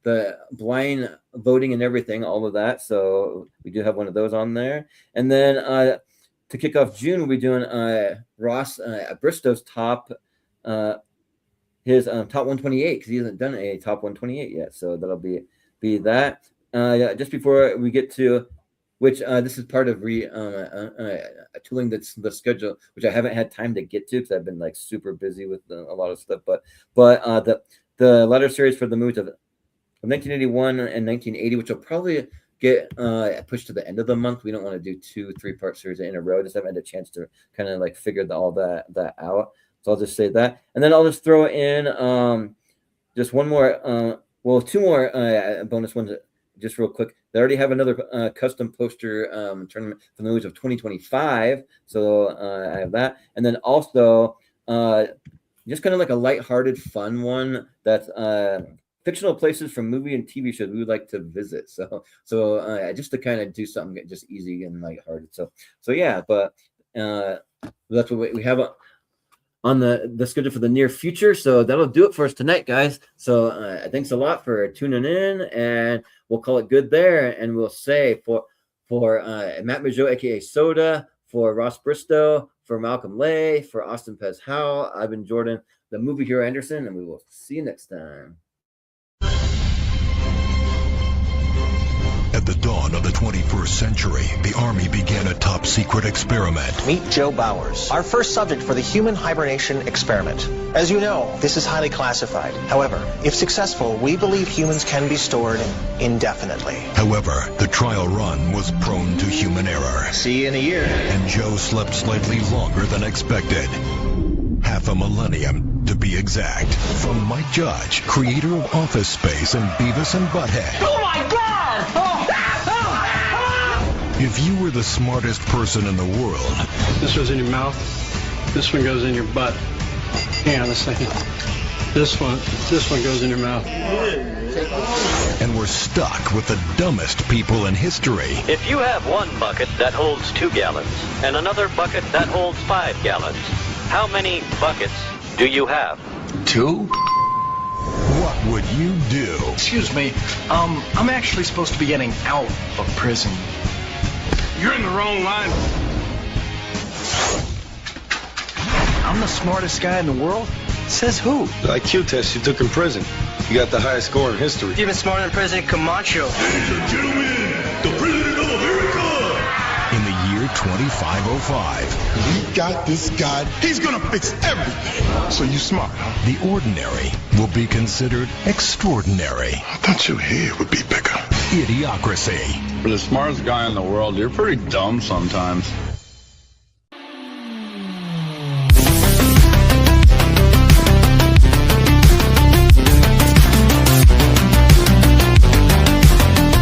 the blind voting and everything, all of that. So we do have one of those on there. And then to kick off June, we'll be doing Ross Bristow's top 128, because he hasn't done a top 128 yet. So that'll be be that. Just before we get to which this is part of tooling that's the schedule, which I haven't had time to get to because I've been like super busy with a lot of stuff. But the letter series for the movies of 1981 and 1980, which will probably get pushed to the end of the month. We don't want to do 2 3-part series in a row. Just haven't had a chance to kind of like figure all that out. So I'll just say that, and then I'll just throw in just one more, 2 more bonus ones. Just real quick, they already have another custom poster tournament for the movies of 2025. So I have that, and then also just kind of like a lighthearted, fun one that's fictional places from movie and TV shows we would like to visit. So just to kind of do something just easy and lighthearted. So yeah, but that's what we have on the schedule for the near future. So that'll do it for us tonight, guys. So thanks a lot for tuning in, and we'll call it good there. And we'll say for Matt Mageau, aka Soda, for Ross Bristow, for Malcolm Lay, for Austin Pez Howell, I've been Jordan, the movie hero Anderson, and we will see you next time. At the dawn of the 21st century, the Army began a top-secret experiment. Meet Joe Bowers, our first subject for the human hibernation experiment. As you know, this is highly classified. However, if successful, we believe humans can be stored indefinitely. However, the trial run was prone to human error. See you in a year. And Joe slept slightly longer than expected. Half a millennium, to be exact. From Mike Judge, creator of Office Space and Beavis and Butthead. Oh my God! If you were the smartest person in the world... This goes in your mouth. This one goes in your butt. Hang on a second. This one goes in your mouth. And we're stuck with the dumbest people in history. If you have one bucket that holds 2 gallons and another bucket that holds 5 gallons, how many buckets do you have? 2? What would you do? Excuse me, I'm actually supposed to be getting out of prison. You're in the wrong line. I'm the smartest guy in the world? Says who? The IQ test you took in prison. You got the highest score in history. Even smarter than President Camacho. Ladies and gentlemen, the President of America! In the year 2505, We got this guy. He's gonna fix everything. So you smart, huh? the ordinary will be considered extraordinary. I thought your head would be bigger. Idiocracy. For the smartest guy in the world, you're pretty dumb sometimes.